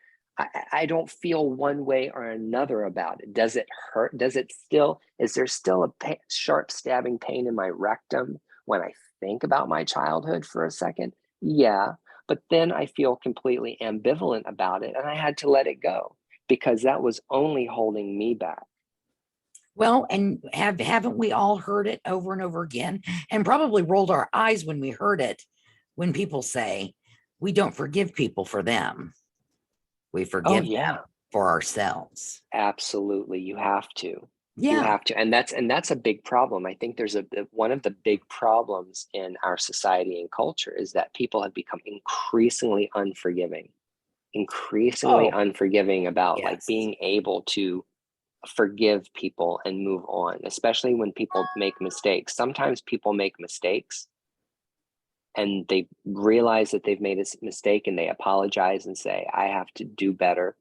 I don't feel one way or another about it. Does it hurt? Is there still a sharp stabbing pain in my rectum when I think about my childhood for a second? Yeah. But then I feel completely ambivalent about it and I had to let it go because that was only holding me back. Well, and haven't we all heard it over and over again and probably rolled our eyes when we heard it when people say we don't forgive people for them. We Oh, forgive them yeah. for ourselves. Absolutely, you have to. You Yeah. have to, and that's a big problem. I think there's one of the big problems in our society and culture is that people have become increasingly Oh, unforgiving about like yes. being able to forgive people and move on, especially when people make mistakes. Sometimes people make mistakes and they realize that they've made a mistake and they apologize and say, I have to do better.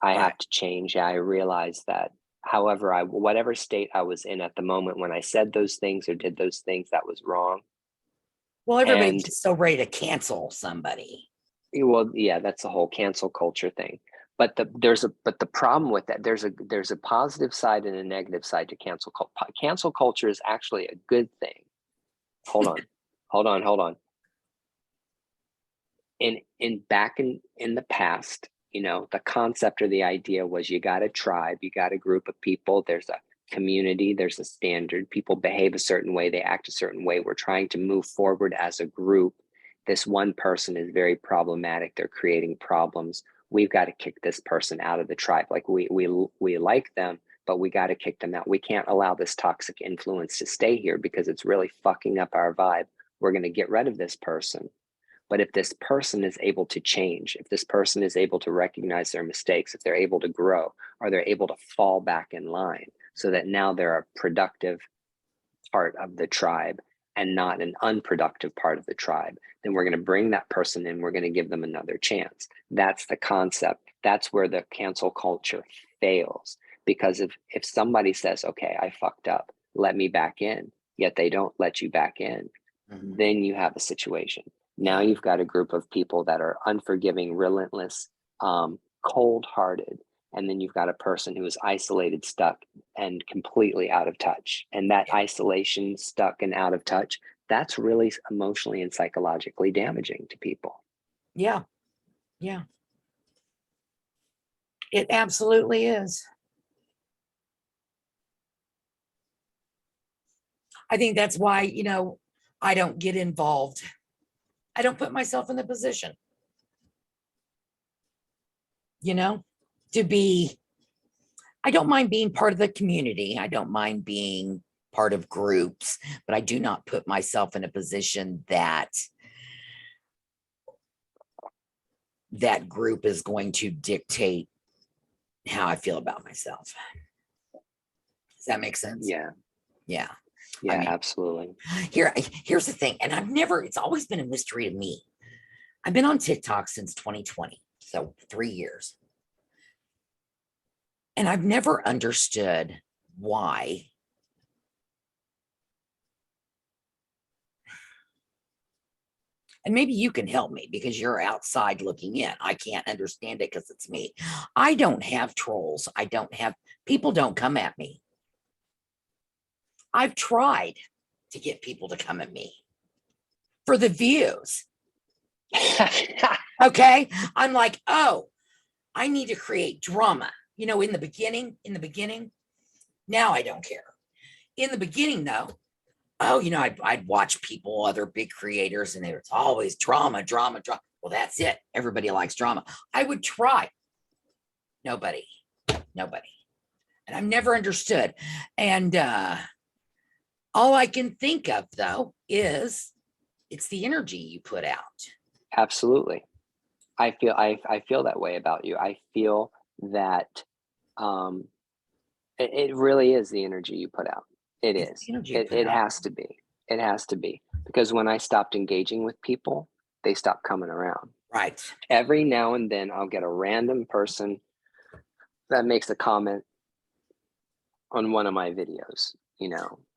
I Right. have to change. I realize that whatever state I was in at the moment when I said those things or did those things, that was wrong. Well, everybody's And just so ready to cancel somebody. well, yeah, that's the whole cancel culture thing. But the problem with that, there's a positive side and a negative side to cancel culture. Cancel culture is actually a good thing. Hold on, hold on. In back in the past, the concept or the idea was you got a tribe, you got a group of people, there's a community, there's a standard, people behave a certain way, they act a certain way, we're trying to move forward as a group. This one person is very problematic, they're creating problems, we've got to kick this person out of the tribe. Like we like them, but we got to kick them out. We can't allow this toxic influence to stay here because it's really fucking up our vibe. We're going to get rid of this person. But if this person is able to change, if this person is able to recognize their mistakes, if they're able to grow, or they're able to fall back in line so that now they're a productive part of the tribe and not an unproductive part of the tribe, then we're going to bring that person in. We're going to give them another chance. That's the concept. That's where the cancel culture fails. Because if somebody says, okay, I fucked up, let me back in, yet they don't let you back in, then you have a situation. Now you've got a group of people that are unforgiving, relentless, cold-hearted, and then you've got a person who is isolated, stuck, and completely out of touch. And that isolation, stuck, and out of touch, that's really emotionally and psychologically damaging to people. Yeah. Yeah. It absolutely is. I think that's why, I don't get involved. I don't put myself in the position, to be, I don't mind being part of the community. I don't mind being part of groups, but I do not put myself in a position that that group is going to dictate how I feel about myself. Does that make sense? Yeah. Yeah. Yeah, absolutely. Here's the thing. And it's always been a mystery to me. I've been on TikTok since 2020. So 3 years. And I've never understood why and maybe you can help me because you're outside looking in. I can't understand it because it's me. I don't have trolls. People don't come at me. I've tried to get people to come at me for the views. Okay. I'm like, oh, I need to create drama. In the beginning, now I don't care. In the beginning, though, I'd watch people, other big creators, and it's always drama. Well, that's it. Everybody likes drama. I would try. Nobody. And I've never understood. And all I can think of, though, is it's the energy you put out. Absolutely. I feel that way about you. I feel that it really is the energy you put out. It has to be. It has to be. Because when I stopped engaging with people, they stopped coming around. Right. Every now and then I'll get a random person that makes a comment on one of my videos,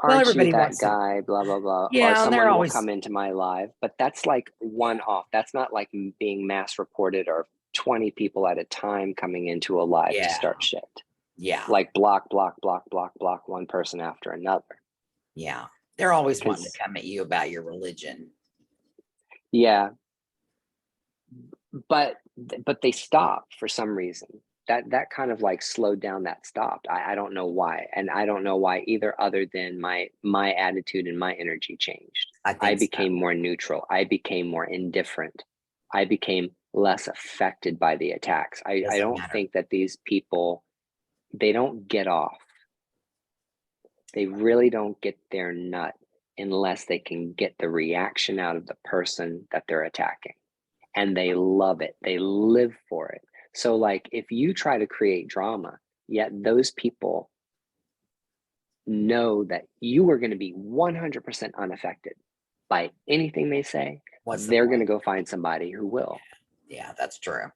aren't you that guy, blah, blah, blah. Yeah, or someone will come into my live, but that's like one off. That's not like being mass reported or 20 people at a time coming into a live to start shit. Yeah. Like block one person after another. Yeah. They're always wanting to come at you about your religion. Yeah. But they stopped for some reason. That kind of like slowed down, that stopped. I don't know why. And I don't know why either, other than my attitude and my energy changed. I became more neutral. I became more indifferent. I became less affected by the attacks. I don't think that these people, they don't get off. They really don't get their nut unless they can get the reaction out of the person that they're attacking. And they love it. They live for it. So like if you try to create drama, yet those people know that you are going to be 100% unaffected by anything they say, they're going to go find somebody who will. Yeah, that's true.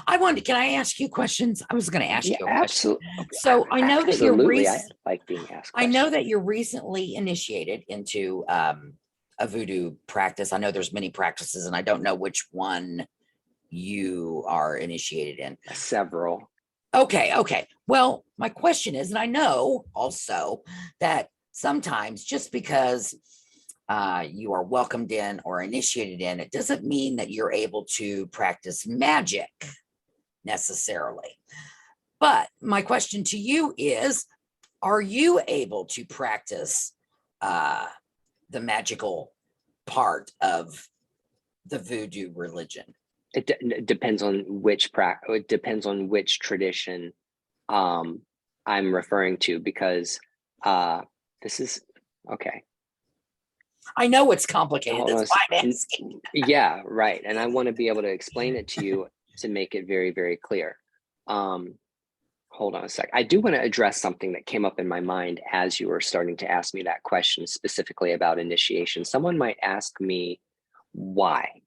Can I ask you questions? I was going to ask you a absolutely. question. So I know that you're I like being asked questions. I know that you're recently initiated into a voodoo practice. I know there's many practices and I don't know which one you are initiated in. Several. Okay. Well, my question is, and I know also that sometimes just because you are welcomed in or initiated in, it doesn't mean that you're able to practice magic necessarily. But my question to you is, are you able to practice the magical part of the voodoo religion? It depends on which it depends on which tradition I'm referring to, because this is okay. I know it's complicated. That's why I'm asking. Yeah, right. And I want to be able to explain it to you to make it very, very clear. Hold on a sec. I do want to address something that came up in my mind as you were starting to ask me that question, specifically about initiation. Someone might ask me, why?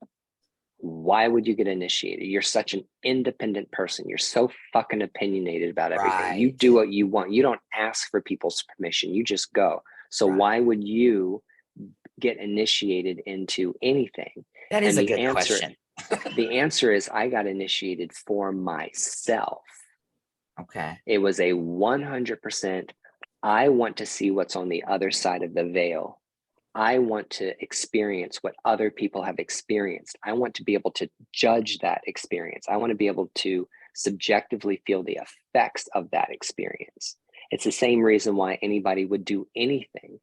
Why would you get initiated? You're such an independent person. You're so fucking opinionated about everything. Right. You do what you want. You don't ask for people's permission. You just go. So why would you get initiated into anything? That is a good question. The answer is I got initiated for myself. Okay. It was a 100%. I want to see what's on the other side of the veil. I want to experience what other people have experienced. I want to be able to judge that experience. I want to be able to subjectively feel the effects of that experience. It's the same reason why anybody would do anything.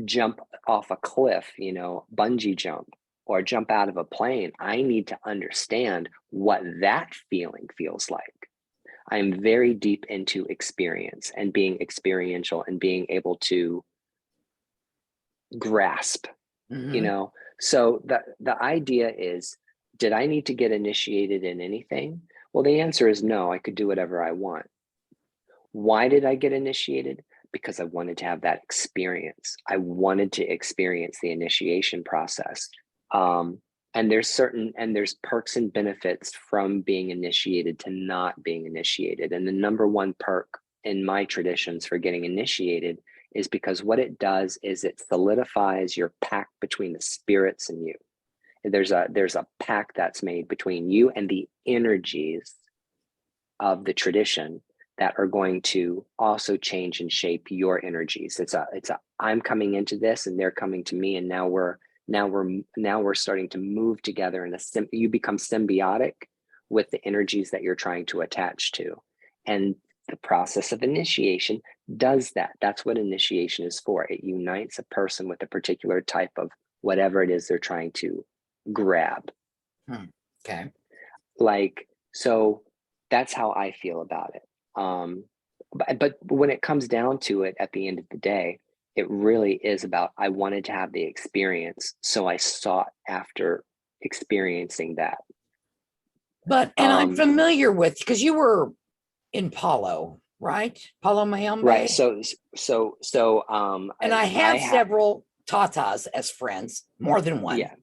jump off a cliff, bungee jump, or jump out of a plane, I need to understand what that feeling feels like. I'm very deep into experience and being experiential and being able to grasp, Mhm. So the idea is, did I need to get initiated in anything? Well, the answer is no, I could do whatever I want. Why did I get initiated? Because I wanted to have that experience. I wanted to experience the initiation process. Um, and there's perks and benefits from being initiated to not being initiated. And the number one perk in my traditions for getting initiated is because what it does is it solidifies your pact between the spirits and you. There's a pact that's made between you and the energies of the tradition that are going to also change and shape your energies. It's a I'm coming into this and they're coming to me, and now we're starting to move together in you become symbiotic with the energies that you're trying to attach to. And the process of initiation does that. That's what initiation is for. It unites a person with a particular type of whatever it is they're trying to grab. Okay. Like, so that's how I feel about it. But when it comes down to it, at the end of the day, it really is about, I wanted to have the experience, so I sought after experiencing that. And I'm familiar with, because you were in Palo, right? Palo Right. Mayombe. And I I have have, several Tatas as friends, more than one. yeah.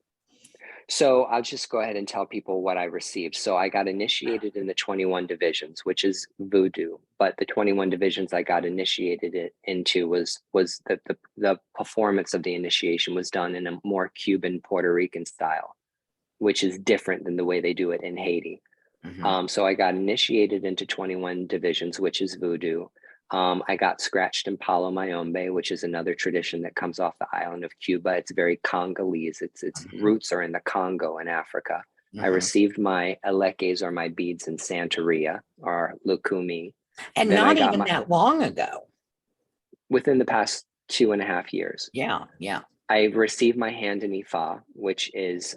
So I'll just go ahead and tell people what I received. So I got initiated in the 21 divisions, which is voodoo. But the 21 divisions I got initiated into was the performance of the initiation was done in a more Cuban, Puerto Rican style, which is different than the way they do it in Haiti. So I got initiated into 21 divisions, which is voodoo. I got scratched in Palo Mayombe, which is another tradition that comes off the island of Cuba. It's very Congolese. Its roots are in the Congo in Africa. I received my elekes, or my beads, in Santeria or Lukumi. And Then I not got even that long ago. within the past 2.5 years. Yeah, yeah. I received my hand in Ifa, which is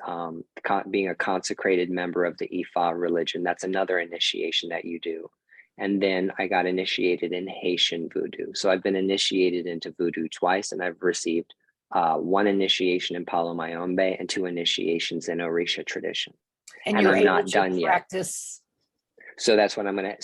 being a consecrated member of the Ifa religion. That's another initiation that you do. And then I got initiated in Haitian voodoo. So I've been initiated into voodoo twice, and I've received one initiation in Palo Mayombe and 2 initiations in Orisha tradition. And And you're I'm able not to done yet. practice. So that's what I'm gonna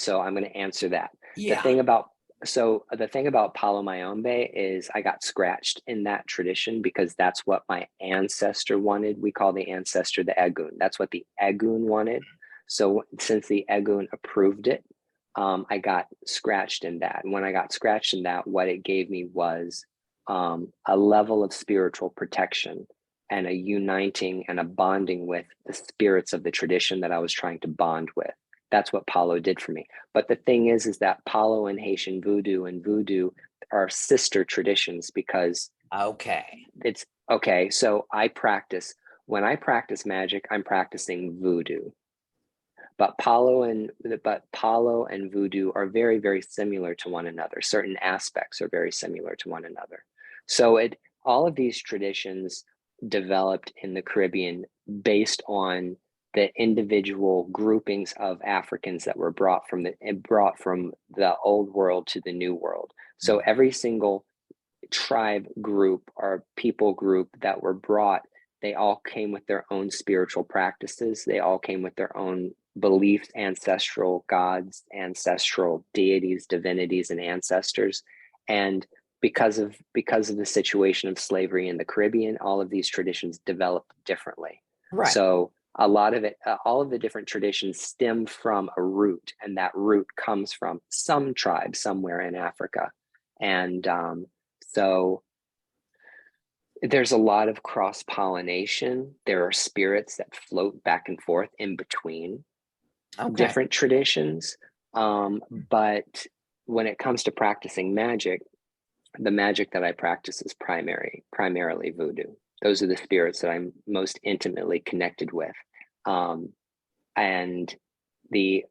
answer that. The Yeah. thing about Palo Mayombe is I got scratched in that tradition because that's what my ancestor wanted. We call the ancestor the Egun. That's what the Egun wanted. So since the Egun approved it, I got scratched in that. And when I got scratched in that, what it gave me was a level of spiritual protection and a uniting and a bonding with the spirits of the tradition that I was trying to bond with. That's what Palo did for me. But the thing is that Palo and Haitian voodoo and voodoo are sister traditions, because Okay. it's okay. So when I practice magic, I'm practicing voodoo. But Palo and voodoo are very, very similar to one another. Certain aspects are very similar to one another. So all of these traditions developed in the Caribbean based on the individual groupings of Africans that were brought from the old world to the new world. So every single tribe group or people group that were brought, they all came with their own spiritual practices. They all came with their own beliefs, ancestral gods, ancestral deities, divinities, and ancestors. And because of the situation of slavery in the Caribbean, all of these traditions developed differently. Right. So a lot of it, all of the different traditions stem from a root, and that root comes from some tribe somewhere in Africa. And so there's a lot of cross pollination. There are spirits that float back and forth in between different traditions. But when it comes to practicing magic, the magic that I practice is primarily voodoo. Those are the spirits that I'm most intimately connected with. And the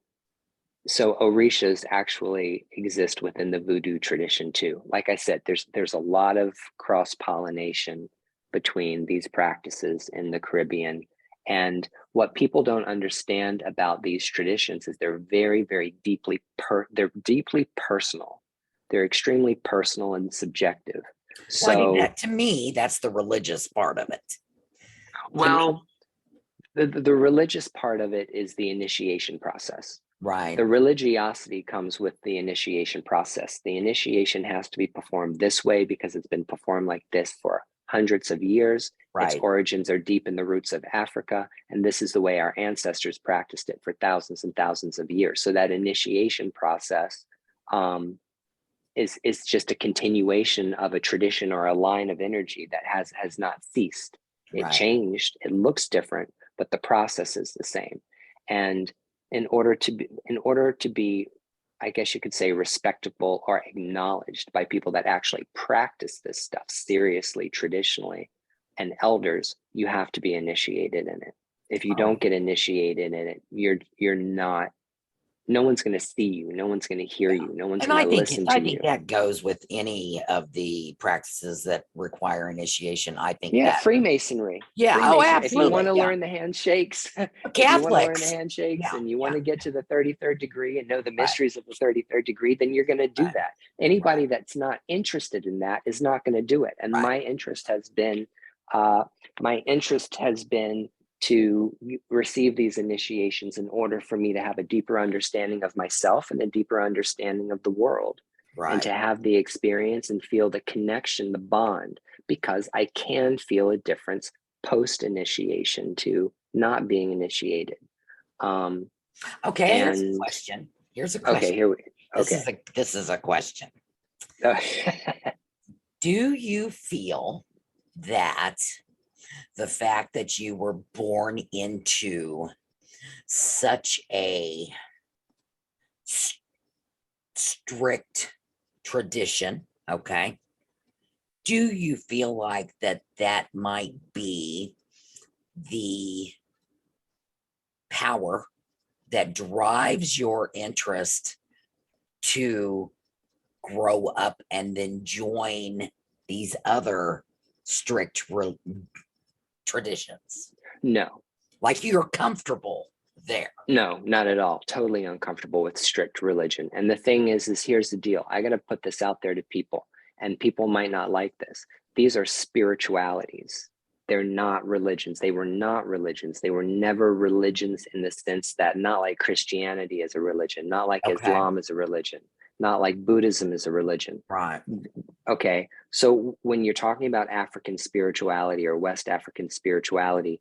So orishas actually exist within the voodoo tradition too. Like I said, there's a lot of cross-pollination between these practices in the Caribbean. And what people don't understand about these traditions is they're very they're deeply personal. They're extremely personal and subjective. Well, I think So, that to me, that's the religious part of it. To me, well, the religious part of it is the initiation process. right, The religiosity comes with the initiation process. The initiation has to be performed this way because it's been performed like this for hundreds of years. Its right. origins are deep in the roots of Africa, and this is the way our ancestors practiced it for thousands and thousands of years. So that initiation process um, is just a continuation of a tradition or a line of energy that has not ceased. It Right. changed, it looks different, but the process is the same. And in order to be, I guess you could say, respectable or acknowledged by people that actually practice this stuff seriously, traditionally, and elders, you have to be initiated in it. If you Oh, don't get initiated in it, you're not, no one's going to see you, no one's going to hear yeah. you, no one's And going I to think listen to I think you. that goes with any of the practices that require initiation. I think Yeah, that, Freemasonry. yeah, oh, Freemasonry. If you want absolutely. to Yeah. learn the handshakes, if you want to learn the Catholics. handshakes Yeah, and you yeah. want to get to the 33rd degree and know the Right, mysteries of the 33rd degree, then you're going to do right, that. right, Anybody that's not interested in that is not going to do it. And right. uh, my interest has been to receive these initiations in order for me to have a deeper understanding of myself and a deeper understanding of the world, and Right. to have the experience and feel the connection, the bond, because I can feel a difference post initiation to not being initiated. Um, Okay, here's a and question. Here's a okay, question. here we, This is okay. a question. Uh, Do you feel that the fact that you were born into such a strict tradition, okay, do you feel like that might be the power that drives your interest to grow up and then join these other strict traditions? no, Like you're comfortable there. no, not at all. Totally uncomfortable with strict religion. And the thing is here's the deal. I got to put this out there to people, and people might not like this. These are spiritualities. They're not religions. They were not religions. They were never religions in the sense that, not like Christianity is a religion, not like Okay. Islam is a religion, not like Buddhism is a religion. Right. Okay. So when you're talking about African spirituality or West African spirituality,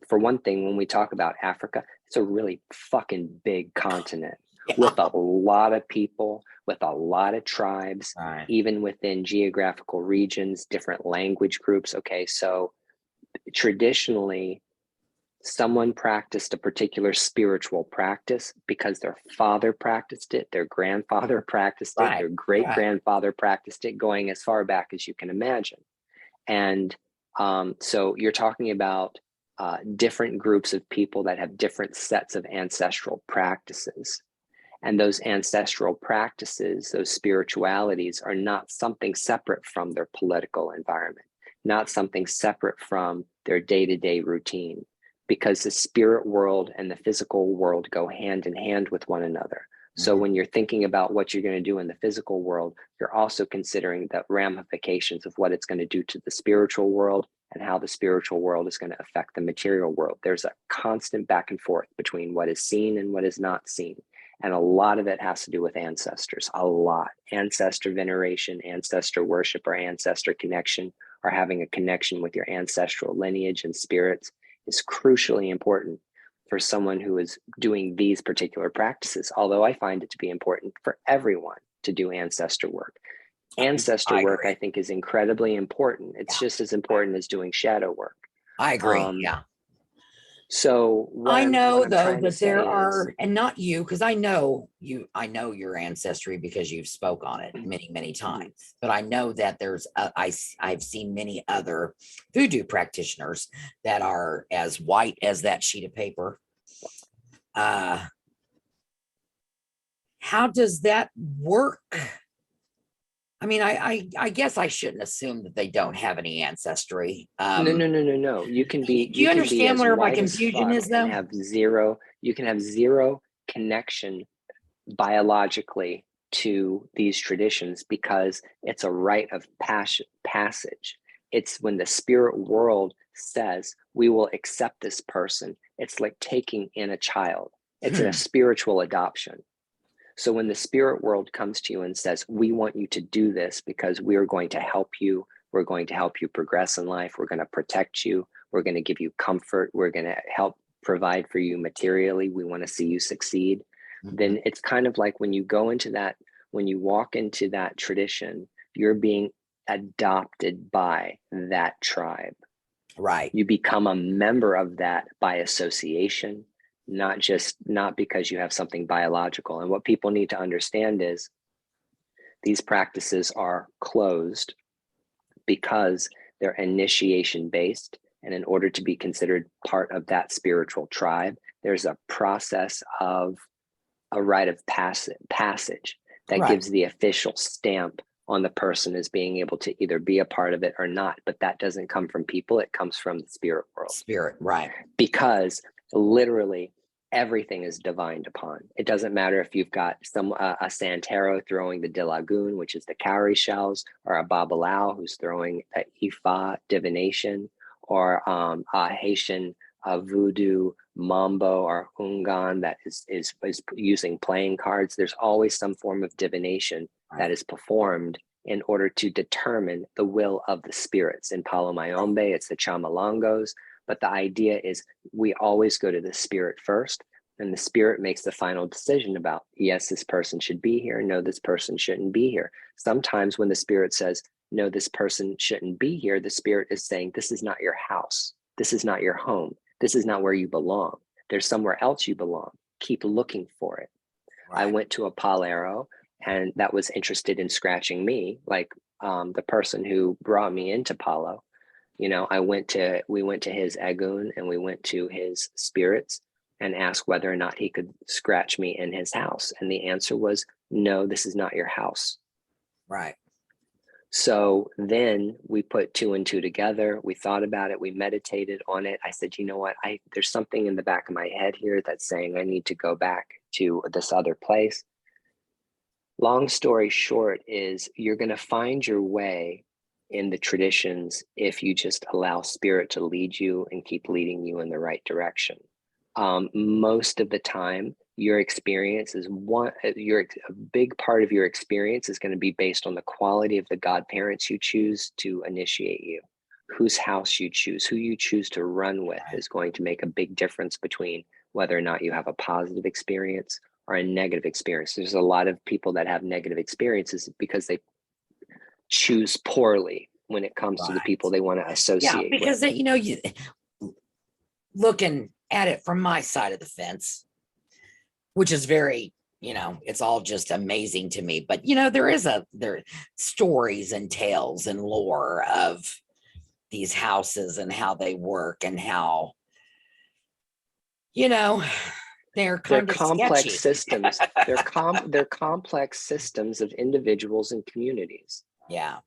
for one thing, when we talk about Africa, it's a really fucking big continent Yeah. with a lot of people, with a lot of tribes, Right. even within geographical regions, different language groups. Okay. So traditionally, someone practiced a particular spiritual practice because their father practiced it, their grandfather practiced it, Right. their great Right. grandfather practiced it, going as far back as you can imagine. And so you're talking about different groups of people that have different sets of ancestral practices. And those ancestral practices, those spiritualities, are not something separate from their political environment, not something separate from their day to day routine, because the spirit world and the physical world go hand in hand with one another. So Mhm. when you're thinking about what you're going to do in the physical world, you're also considering the ramifications of what it's going to do to the spiritual world and how the spiritual world is going to affect the material world. There's a constant back and forth between what is seen and what is not seen. And a lot of it has to do with ancestors, a lot. Ancestor veneration, ancestor worship, or ancestor connection, or having a connection with your ancestral lineage and spirits is crucially important for someone who is doing these particular practices. Although I find it to be important for everyone to do ancestor work. Ancestor I work, I agree. think, is incredibly important. It's Yeah. just as important as doing shadow work. I agree. Um, Yeah. so I what know I'm though trying to that there say is, are, and not you, because I know your ancestry because you've spoke on it many, many times. But I know that I've seen many other voodoo practitioners that are as white as that sheet of paper. Uh, how does that work? I mean, I guess I shouldn't assume that they don't have any ancestry. No. You can be Do you understand as where my white as confusion fuck is, and though? have zero. You can have zero connection biologically to these traditions because it's a rite of passage. It's when the spirit world says we will accept this person. It's like taking in a child. It's a spiritual adoption. So when the spirit world comes to you and says, we want you to do this because we are going to help you, we're going to help you progress in life, we're going to protect you, we're going to give you comfort, we're going to help provide for you materially, we want to see you succeed, then it's kind of like when you go into that, when you walk into that tradition, you're being adopted by that tribe. Right. You become a member of that by association, not because you have something biological. And what people need to understand is these practices are closed because they're initiation based. And in order to be considered part of that spiritual tribe, there's a process of a rite of passage that Right. gives the official stamp on the person as being able to either be a part of it or not. But that doesn't come from people, it comes from the spirit world. Spirit, right. Because literally everything is divined upon. It doesn't matter if you've got a Santero throwing the Dilagoon, which is the cowrie shells, or a Babalao who's throwing a Ifa divination, or a Haitian voodoo mambo or ungan that is using playing cards. There's always some form of divination that is performed in order to determine the will of the spirits. In Palo Mayombe, it's the Chamalongos. But the idea is we always go to the spirit first, and the spirit makes the final decision about, yes, this person should be here. No, this person shouldn't be here. Sometimes when the spirit says, no, this person shouldn't be here, the spirit is saying, this is not your house. This is not your home. This is not where you belong. There's somewhere else you belong. Keep looking for it. Right. I went to a palero and that was interested in scratching me, like the person who brought me into Palo. You know, we went to his Agun and we went to his spirits and asked whether or not he could scratch me in his house. And the answer was, no, this is not your house. Right. So then we put two and two together. We thought about it. We meditated on it. I said, you know what? There's something in the back of my head here that's saying I need to go back to this other place. Long story short is you're going to find your way in the traditions if you just allow spirit to lead you and keep leading you in the right direction. Most of the time, your experience is a big part of your experience is going to be based on the quality of the godparents you choose to initiate you, whose house you choose, who you choose to run with is going to make a big difference between whether or not you have a positive experience or a negative experience. There's a lot of people that have negative experiences because they choose poorly when it comes to the people they want to associate because with. You know, you looking at it from my side of the fence, which is very, you know, it's all just amazing to me. But you know, there are stories and tales and lore of these houses and how they work and how, you know, they're complex sketchy. systems. They're complex systems of individuals and communities. Yeah.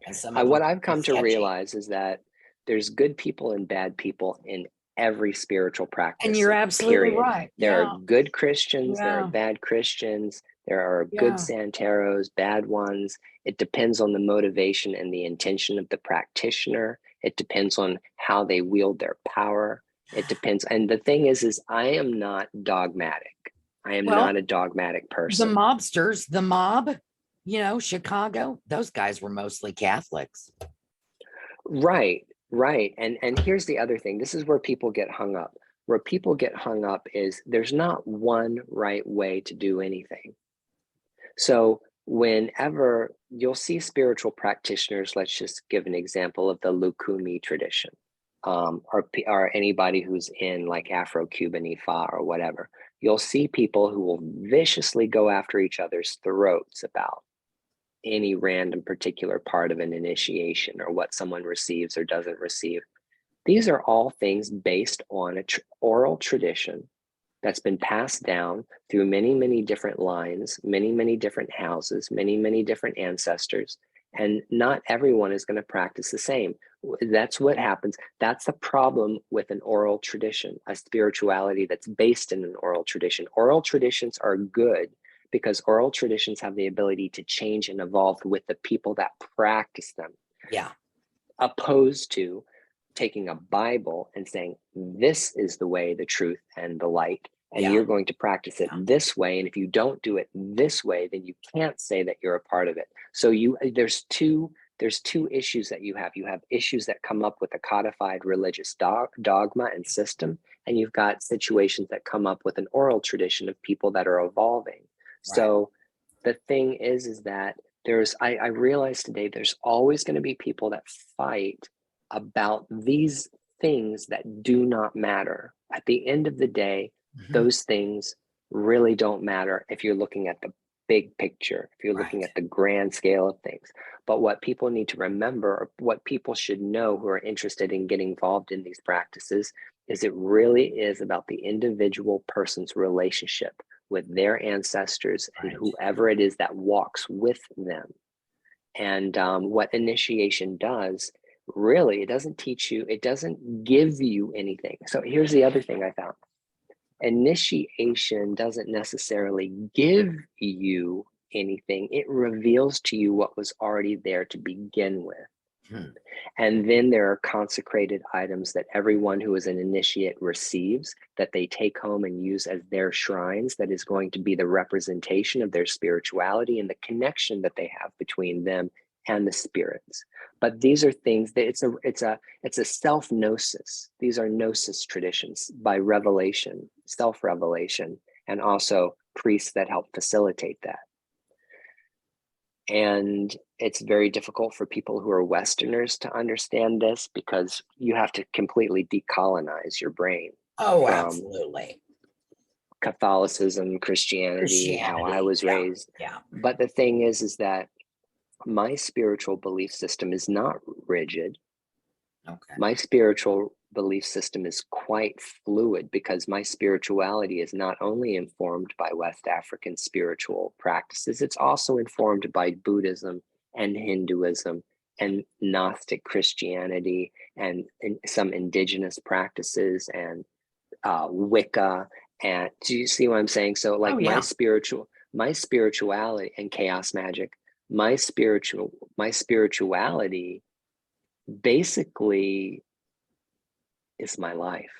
And what I've come to realize is that there's good people and bad people in every spiritual practice. And you're absolutely right. There are good Christians, there are bad Christians, there are good Santeros, bad ones. It depends on the motivation and the intention of the practitioner. It depends on how they wield their power. It depends. And the thing is I am not dogmatic. I am not a dogmatic person. The mobsters, the mob, you know, Chicago, those guys were mostly Catholics. Right. And here's the other thing. This is where people get hung up. Where people get hung up is there's not one right way to do anything. So whenever you'll see spiritual practitioners, let's just give an example of the Lukumi tradition, or anybody who's in like Afro-Cuban Ifa or whatever, you'll see people who will viciously go after each other's throats about any random particular part of an initiation or what someone receives or doesn't receive. These are all things based on an oral tradition that's been passed down through many, many different lines, many, many different houses, many, many different ancestors. And not everyone is going to practice the same. That's what happens. That's the problem with an oral tradition, a spirituality that's based in an oral tradition. Oral traditions are good because oral traditions have the ability to change and evolve with the people that practice them. Yeah. Opposed to taking a Bible and saying, this is the way, the truth, and the light, and Yeah. you're going to practice it this way. And if you don't do it this way, then you can't say that you're a part of it. So there's two issues that you have. You have issues that come up with a codified religious dogma and system, and you've got situations that come up with an oral tradition of people that are evolving. Right. So the thing is that I realize today there's always going to be people that fight about these things that do not matter. At the end of the day, those things really don't matter if you're looking at the big picture, if you're looking at the grand scale of things. But what people need to remember, or what people should know who are interested in getting involved in these practices, is it really is about the individual person's relationship with their ancestors and whoever it is that walks with them. And what initiation does, really, it doesn't teach you, it doesn't give you anything. So here's the other thing I found. Initiation doesn't necessarily give you anything. It reveals to you what was already there to begin with. And then there are consecrated items that everyone who is an initiate receives, that they take home and use as their shrines, that is going to be the representation of their spirituality and the connection that they have between them and the spirits. But these are things that it's a self-gnosis. These are gnosis traditions by revelation, self-revelation, and also priests that help facilitate that. And it's very difficult for people who are Westerners to understand this, because you have to completely decolonize your brain. Oh, absolutely. Catholicism, Christianity, how I was raised. Yeah. But the thing is that my spiritual belief system is not rigid. Okay. My spiritual belief system is quite fluid, because my spirituality is not only informed by West African spiritual practices, it's also informed by Buddhism and Hinduism and Gnostic Christianity and some indigenous practices and Wicca. And do you see what I'm saying? So like my spirituality and chaos magic, my spirituality basically is my life.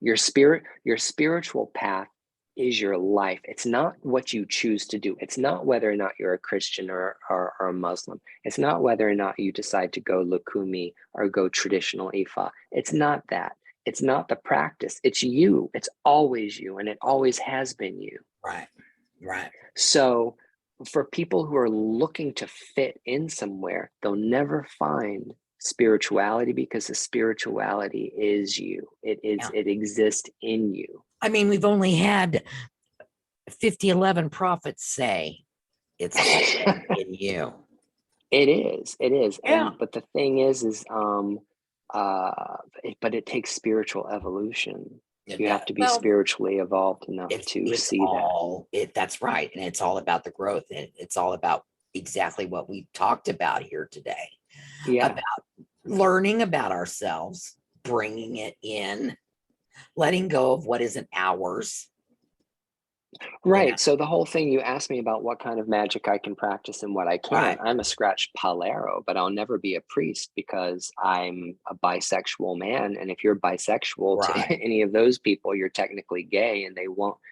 Your spiritual path is your life. It's not what you choose to do. It's not whether or not you're a Christian or a Muslim. It's not whether or not you decide to go Lukumi or go traditional Ifa. It's not that. It's not the practice. It's you. It's always you, and it always has been you. Right. So for people who are looking to fit in somewhere, they'll never find spirituality, because the spirituality is you. It exists in you. I mean, we've only had 11 prophets say it's in you. It is. Yeah. But the thing is but it takes spiritual evolution. You have to be spiritually evolved enough to see that. That's right. And it's all about the growth. And it's all about exactly what we talked about here today. Yeah. About learning about ourselves, bringing it in, letting go of what isn't ours. Right. Yeah. So the whole thing, you asked me about what kind of magic I can practice and what I can't. Right. I'm a scratch palero, but I'll never be a priest because I'm a bisexual man. And if you're bisexual to any of those people, you're technically gay, and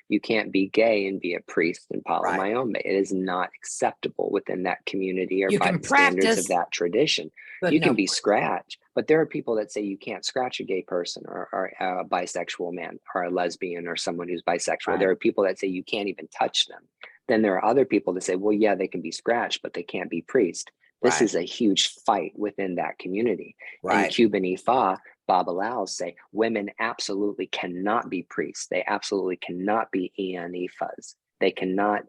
you can't be gay and be a priest in Palo Mayombe. It is not acceptable within that community or by the standards of that tradition. You can be scratch, but there are people that say you can't scratch a gay person or a bisexual man or a lesbian or someone who's bisexual. There are people that say you can't even touch them. Then there are other people that say, well, yeah, they can be scratched, but they can't be priest. This is a huge fight within that community. In Cuban Ifa, Babalaos say women absolutely cannot be priests. They absolutely cannot be Ian Ifas. They cannot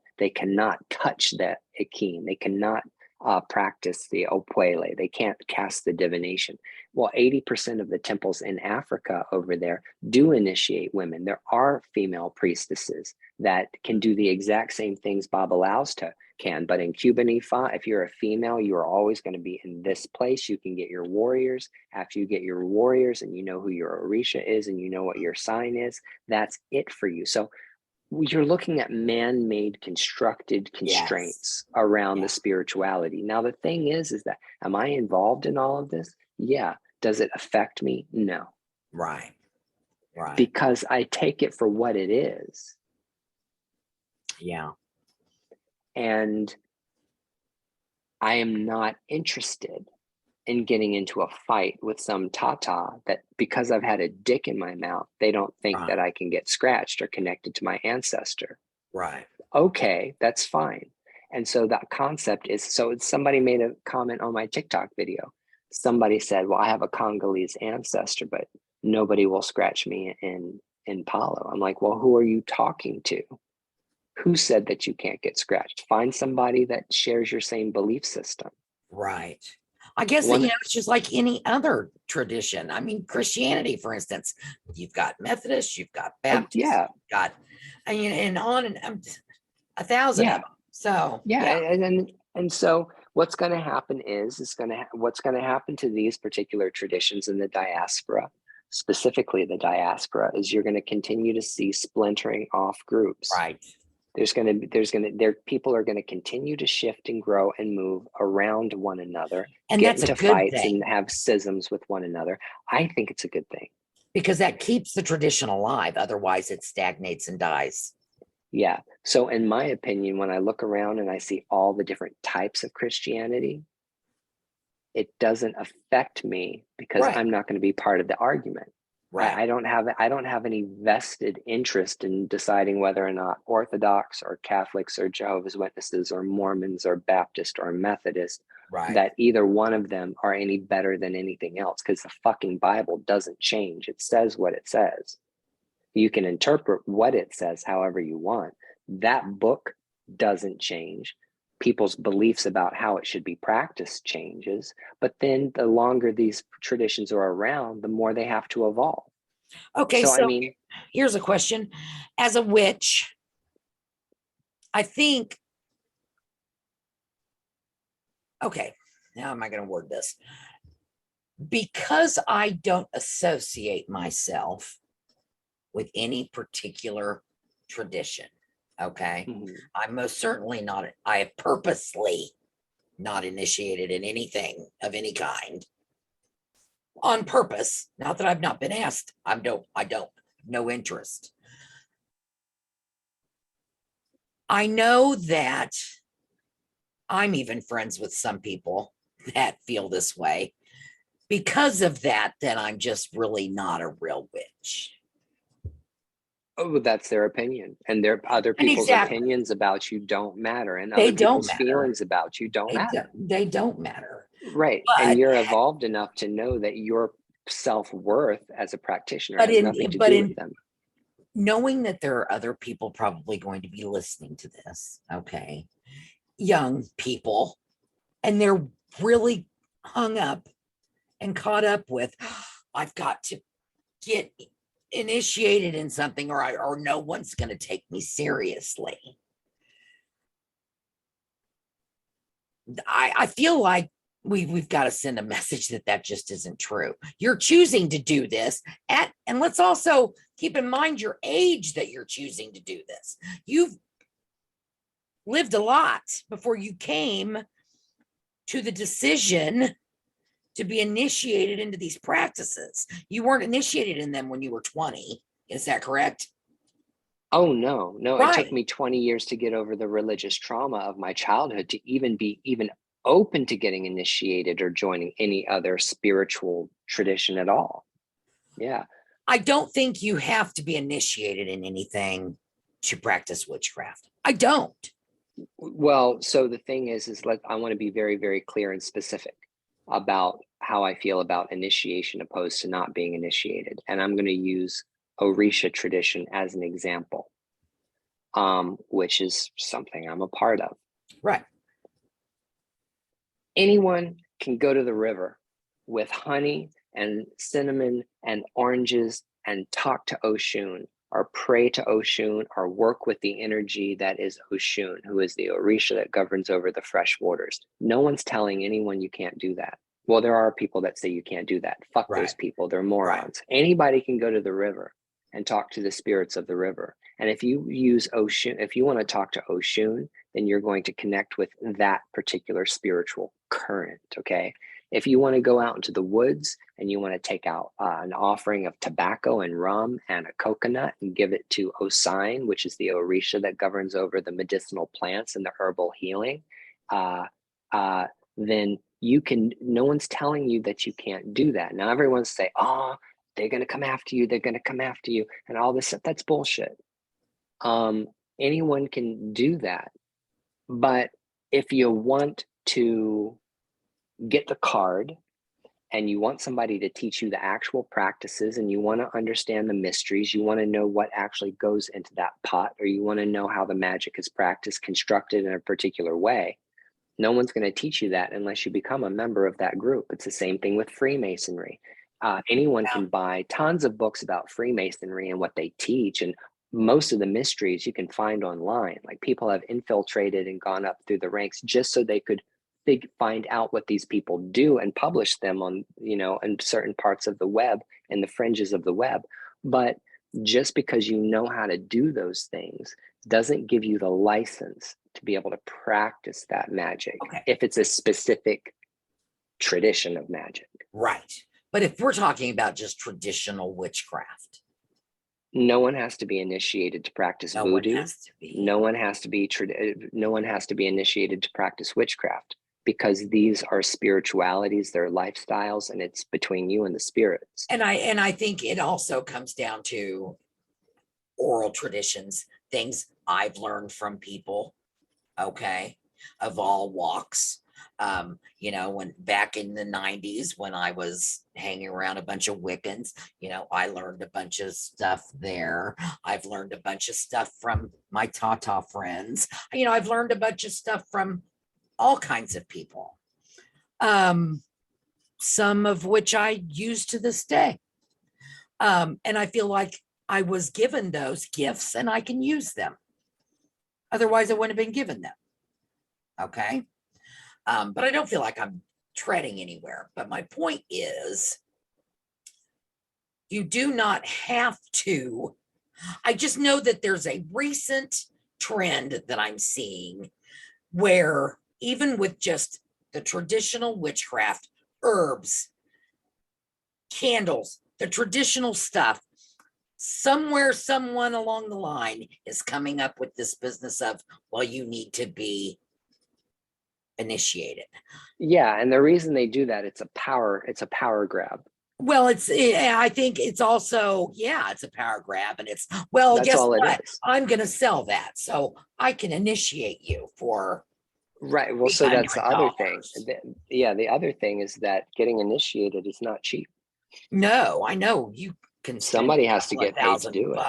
touch the Akin. They cannot practice the opwele. They can't cast the divination. Well, 80% of the temples in Africa over there do initiate women. There are female priestesses that can do the exact same things Babalausta can. But in Cuban Ifa, if you're a female, you are always going to be in this place. You can get your warriors. After you get your warriors and you know who your Orisha is and you know what your sign is, that's it for you. So you're looking at man-made constructed constraints around the spirituality. Now, the thing is that, am I involved in all of this? Yeah. Does it affect me? No. Right. Right. Because I take it for what it is. Yeah. And I am not interested in getting into a fight with some tata that because I've had a dick in my mouth, they don't think that I can get scratched or connected to my ancestor. Right. Okay, that's fine. And so that concept is, so somebody made a comment on my TikTok video. Somebody said, well, I have a Congolese ancestor, but nobody will scratch me in Palo. I'm like, well, who are you talking to? Who said that you can't get scratched? Find somebody that shares your same belief system. Right. I guess that, it's just like any other tradition. I mean, Christianity, for instance, you've got Methodists, you've got Baptists, you've got, and on and 1,000 of them. So and so what's going to happen is what's going to happen to these particular traditions in the diaspora, specifically the diaspora, is you're going to continue to see splintering off groups. Right. People are going to continue to shift and grow and move around one another, and get that's into a good fights thing. and have schisms with one another. I think it's a good thing because that keeps the tradition alive. Otherwise, it stagnates and dies. Yeah. So in my opinion, when I look around and I see all the different types of Christianity, it doesn't affect me because I'm not going to be part of the argument. Right. I don't have any vested interest in deciding whether or not Orthodox or Catholics or Jehovah's Witnesses or Mormons or Baptist or Methodist, that either one of them are any better than anything else, because the fucking Bible doesn't change. It says what it says. You can interpret what it says however you want. That book doesn't change. People's beliefs about how it should be practiced changes, but then the longer these traditions are around, the more they have to evolve. Okay, so I mean, here's a question. As a witch, I think, okay, now am I going to word this? Because I don't associate myself with any particular tradition, okay? I'm most certainly not, I have purposely not initiated in anything of any kind on purpose. Not that I've not been asked. I don't, no interest. I know that I'm even friends with some people that feel this way. Because of that, then I'm just really not a real witch. Oh, that's their opinion, and other people's opinions about you don't matter, and other people's feelings about you don't matter. They don't matter. Right. But, and you're evolved enough to know that your self-worth as a practitioner has nothing to do with them. Knowing that there are other people probably going to be listening to this, okay, young people, and they're really hung up and caught up with, I've got to get initiated in something or no one's going to take me seriously. I feel like we've got to send a message that just isn't true. You're choosing to do this and let's also keep in mind your age that you're choosing to do this. You've lived a lot before you came to the decision to be initiated into these practices. You weren't initiated in them when you were 20. Is that correct? Oh, no. It took me 20 years to get over the religious trauma of my childhood to even be open to getting initiated or joining any other spiritual tradition at all. Yeah. I don't think you have to be initiated in anything to practice witchcraft. I don't. Well, so the thing is I want to be very, very clear and specific about how I feel about initiation opposed to not being initiated. And I'm going to use Orisha tradition as an example, which is something I'm a part of. Right. Anyone can go to the river with honey and cinnamon and oranges and talk to Oshun, or pray to Oshun, or work with the energy that is Oshun, who is the Orisha that governs over the fresh waters. No one's telling anyone you can't do that. Well, there are people that say you can't do that. Fuck those people. They're morons. Anybody can go to the river and talk to the spirits of the river. And if you use Oshun, if you want to talk to Oshun, then you're going to connect with that particular spiritual current, okay? If you want to go out into the woods and you want to take out an offering of tobacco and rum and a coconut and give it to Osine, which is the Orisha that governs over the medicinal plants and the herbal healing, then you can, no one's telling you that you can't do that. Now everyone's say, oh, they're going to come after you, they're going to come after you, and all this stuff. That's bullshit. Anyone can do that. But if you want to get the card and you want somebody to teach you the actual practices and you want to understand the mysteries, you want to know what actually goes into that pot, or you want to know how the magic is practiced, constructed in a particular way, no one's going to teach you that unless you become a member of that group. It's the same thing with Freemasonry. Anyone can buy tons of books about Freemasonry and what they teach, and most of the mysteries you can find online. Like, people have infiltrated and gone up through the ranks just so they could find out what these people do and publish them on, in certain parts of the web and the fringes of the web. But just because you know how to do those things doesn't give you the license to be able to practice that magic if it's a specific tradition of magic. Right. But if we're talking about just traditional witchcraft, no one has to be initiated to practice voodoo. No one has to be initiated to practice witchcraft, because these are spiritualities, they're lifestyles, and it's between you and the spirits. And I think it also comes down to oral traditions, things I've learned from people, okay, of all walks. When back in the 90s, when I was hanging around a bunch of Wiccans, I learned a bunch of stuff there. I've learned a bunch of stuff from my Tata friends. I've learned a bunch of stuff from all kinds of people, some of which I use to this day. And I feel like I was given those gifts and I can use them. Otherwise, I wouldn't have been given them. Okay. But I don't feel like I'm treading anywhere. But my point is, you do not have to. I just know that there's a recent trend that I'm seeing where even with just the traditional witchcraft, herbs, candles, the traditional stuff, somewhere, someone along the line is coming up with this business of, well, you need to be initiated. Yeah, and the reason they do that, it's a power grab. Well, I think it's also, it's a power grab, and it's, well, that's guess all what? it is. I'm going to sell that, so I can initiate you for right. Well, so that's the other thing. The other thing is that getting initiated is not cheap. No, I know you can. Somebody has to get paid to do it.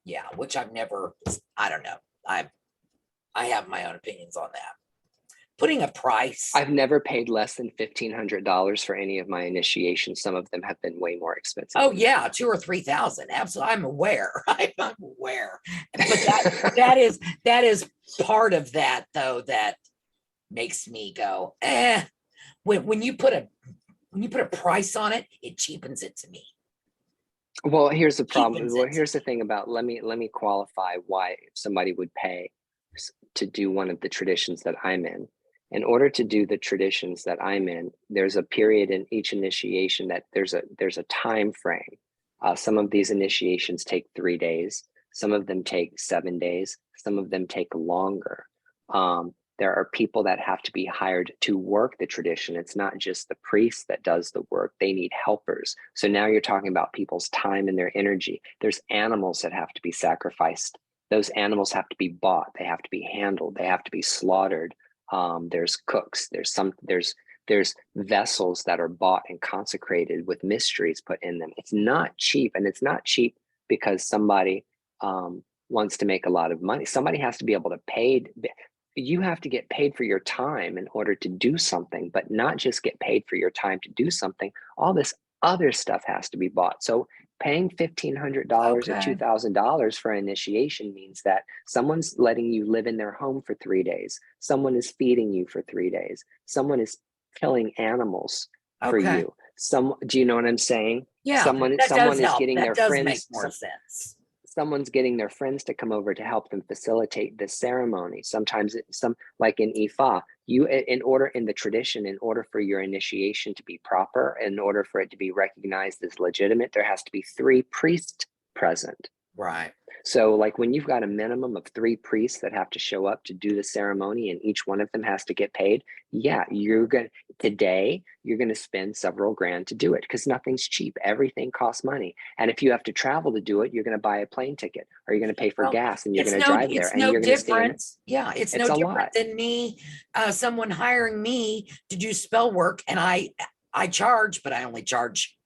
Yeah, which I've never. I don't know. I have my own opinions on that. Putting a price. I've never paid less than $1,500 for any of my initiations. Some of them have been way more expensive. Oh yeah, 2,000 or 3,000. Absolutely, I'm aware. I'm aware. But that is part of that, though, that makes me go, when you put a price on it, it cheapens it to me. Well, here's the problem. Well, here's the thing about, let me qualify why somebody would pay to do one of the traditions that I'm in. In order to do the traditions that I'm in, there's a period in each initiation that there's a time frame. Some of these initiations take 3 days. Some of them take 7 days. Some of them take longer. There are people that have to be hired to work the tradition. It's not just the priest that does the work. They need helpers. So now you're talking about people's time and their energy. There's animals that have to be sacrificed. Those animals have to be bought. They have to be handled. They have to be slaughtered. There's cooks. There's vessels that are bought and consecrated with mysteries put in them. It's not cheap, and it's not cheap because somebody wants to make a lot of money. Somebody has to be able to pay. you have to get paid for your time in order to do something, but not just get paid for your time to do something. All this other stuff has to be bought. So paying $1,500 or Okay. $2,000 for initiation means that someone's letting you live in their home for 3 days. Someone is feeding you for 3 days. Someone is killing animals for Okay. you. Do you know what I'm saying? Yeah, Someone, that does someone is help. getting That their does make friends, more sense. someone's getting their friends to come over to help them facilitate this ceremony. Sometimes like in Ifa, in the tradition, in order for your initiation to be proper, in order for it to be recognized as legitimate, there has to be 3 priests present. Right. So like when you've got a minimum of 3 priests that have to show up to do the ceremony and each one of them has to get paid, yeah, today you're going to spend several grand to do it because nothing's cheap. Everything costs money. And if you have to travel to do it, you're going to buy a plane ticket or you're going to pay for Well, gas and you're going to drive there it's and no you're going to stay in. different. Yeah, it's no It's a different lot. than me, someone hiring me to do spell work, and I charge, but I only charge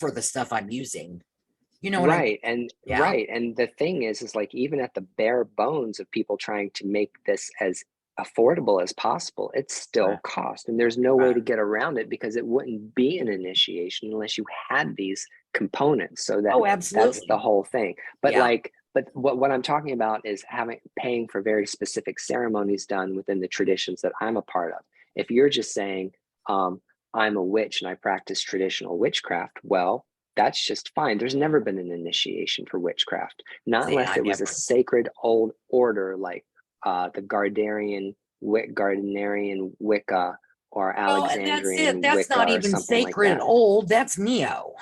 for the stuff I'm using. You know what I mean? Right. And Yeah. right. And the thing is like even at the bare bones of people trying to make this as affordable as possible, it's still Right. cost. And there's no way Right. to get around it because it wouldn't be an initiation unless you had these components. So Oh, that's the absolutely. whole thing. But Yeah. what I'm talking about is paying for very specific ceremonies done within the traditions that I'm a part of. If you're just saying, I'm a witch and I practice traditional witchcraft, well, that's just fine. There's never been an initiation for witchcraft, not See, unless I it was a never. sacred old order like the Gardnerian Wicca or Well, and that's it. Alexandrian That's Wicca not or even something like sacred that. old. That's Neo.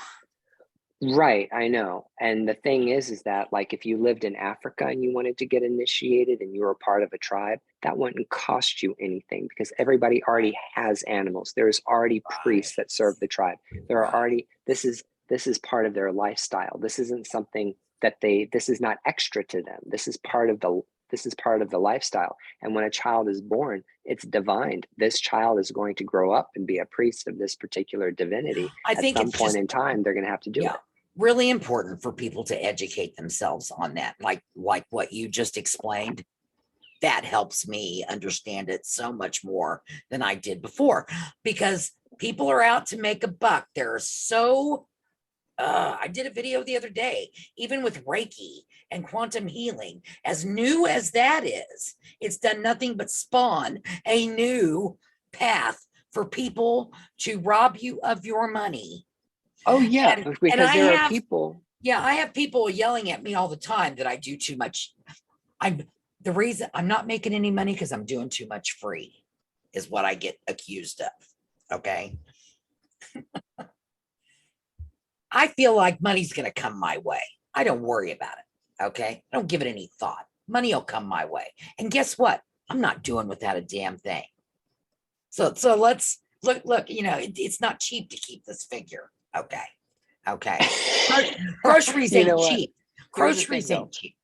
Right, I know. And the thing is that like if you lived in Africa and you wanted to get initiated and you were part of a tribe, that wouldn't cost you anything because everybody already has animals. There's already Right. priests that serve the tribe. There are Right. already this is part of their lifestyle. This isn't something this is not extra to them. This is part of the lifestyle. And when a child is born, it's divined. This child is going to grow up and be a priest of this particular divinity. I At think some it's point just, in time, they're going to have to do yeah, it. really important for people to educate themselves on that. Like what you just explained. That helps me understand it so much more than I did before because people are out to make a buck. They're so I did a video the other day, even with Reiki and quantum healing, as new as that is, it's done nothing but spawn a new path for people to rob you of your money. Oh yeah, And because I there are have, people. yeah, I have people yelling at me all the time that I do too much. I'm the reason I'm not making any money because I'm doing too much free, is what I get accused of. Okay. I feel like money's going to come my way. I don't worry about it. Okay. I don't give it any thought. Money will come my way. And guess what? I'm not doing without a damn thing. So let's look, it's not cheap to keep this figure. Okay. Okay. Groceries You ain't know what? cheap. Here's the thing Groceries though. ain't cheap.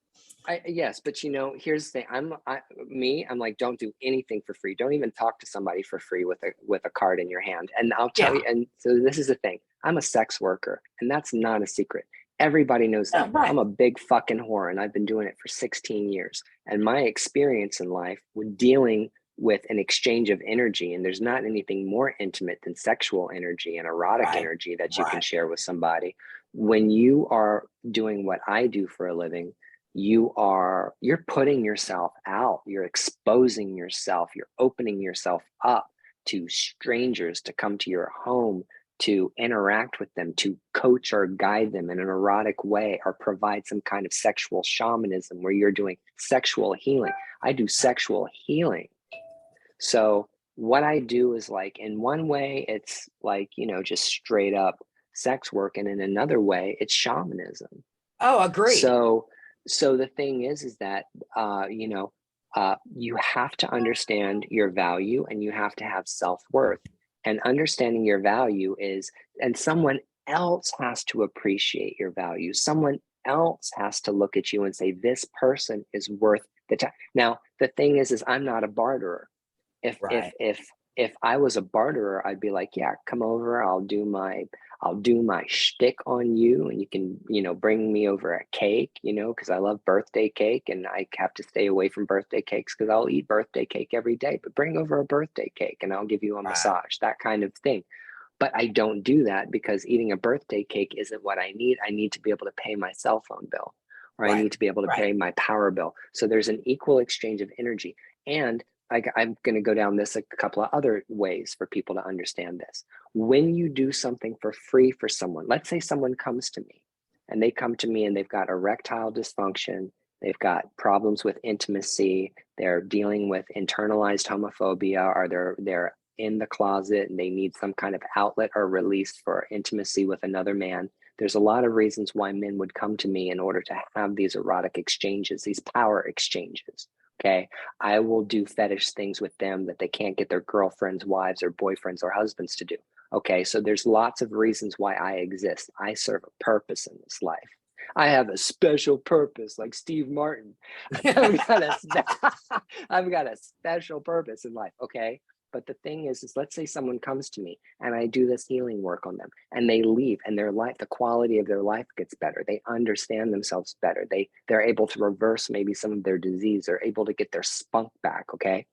Yes, but here's the thing. I'm like, don't do anything for free. Don't even talk to somebody for free with a card in your hand. And I'll tell Yeah. you, and so this is the thing. I'm a sex worker, and that's not a secret. Everybody knows that. I'm Right. a big fucking whore, and I've been doing it for 16 years. And my experience in life with dealing with an exchange of energy, and there's not anything more intimate than sexual energy and erotic Right. energy that you can Right. share with somebody. When you are doing what I do for a living, you're putting yourself out, you're exposing yourself, you're opening yourself up to strangers to come to your home, to interact with them, to coach or guide them in an erotic way, or provide some kind of sexual shamanism where you're doing sexual healing. I do sexual healing. So what I do is like in one way it's like, just straight up sex work, and in another way it's shamanism. Oh, agreed. So, so the thing is that you have to understand your value and you have to have self-worth. And understanding your value and someone else has to appreciate your value. Someone else has to look at you and say, this person is worth the time. Now, the thing is I'm not a barterer. If if Right. if if I was a barterer, I'd be like, yeah, come over. I'll do my shtick on you, and you can, bring me over a cake, because I love birthday cake, and I have to stay away from birthday cakes because I'll eat birthday cake every day. But bring over a birthday cake, and I'll give you a Right. massage, that kind of thing. But I don't do that because eating a birthday cake isn't what I need. I need to be able to pay my cell phone bill, or I Right. need to be able to Right. pay my power bill. So there's an equal exchange of energy. And I'm going to go down this a couple of other ways for people to understand this. When you do something for free for someone, let's say someone comes to me and they've got erectile dysfunction, they've got problems with intimacy, they're dealing with internalized homophobia, or they're in the closet and they need some kind of outlet or release for intimacy with another man. There's a lot of reasons why men would come to me in order to have these erotic exchanges, these power exchanges. Okay. I will do fetish things with them that they can't get their girlfriends, wives, or boyfriends or husbands to do. Okay. So there's lots of reasons why I exist. I serve a purpose in this life. I have a special purpose, like Steve Martin. I've got I've got a special purpose in life. Okay. But the thing is let's say someone comes to me and I do this healing work on them and they leave, and their life, the quality of their life gets better. They understand themselves better. They're able to reverse maybe some of their disease. They're able to get their spunk back. Okay.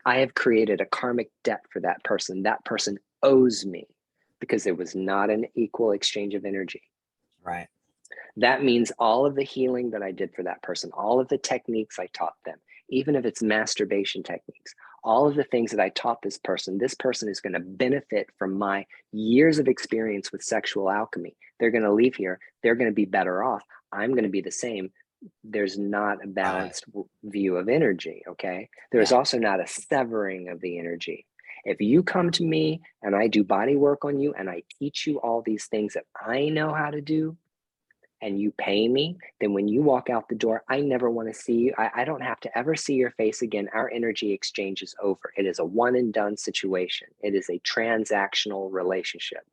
I have created a karmic debt for that person. That person owes me because it was not an equal exchange of energy. Right. That means all of the healing that I did for that person, all of the techniques I taught them, even if it's masturbation techniques, all of the things that I taught this person is going to benefit from my years of experience with sexual alchemy. They're going to leave here. They're going to be better off. I'm going to be the same. There's not a Right. balanced view of energy. Okay. There's Yeah. also not a severing of the energy. If you come to me and I do body work on you and I teach you all these things that I know how to do, and you pay me, then when you walk out the door, I never want to see you. I don't have to ever see your face again. Our energy exchange is over. It is a one and done situation. It is a transactional relationship.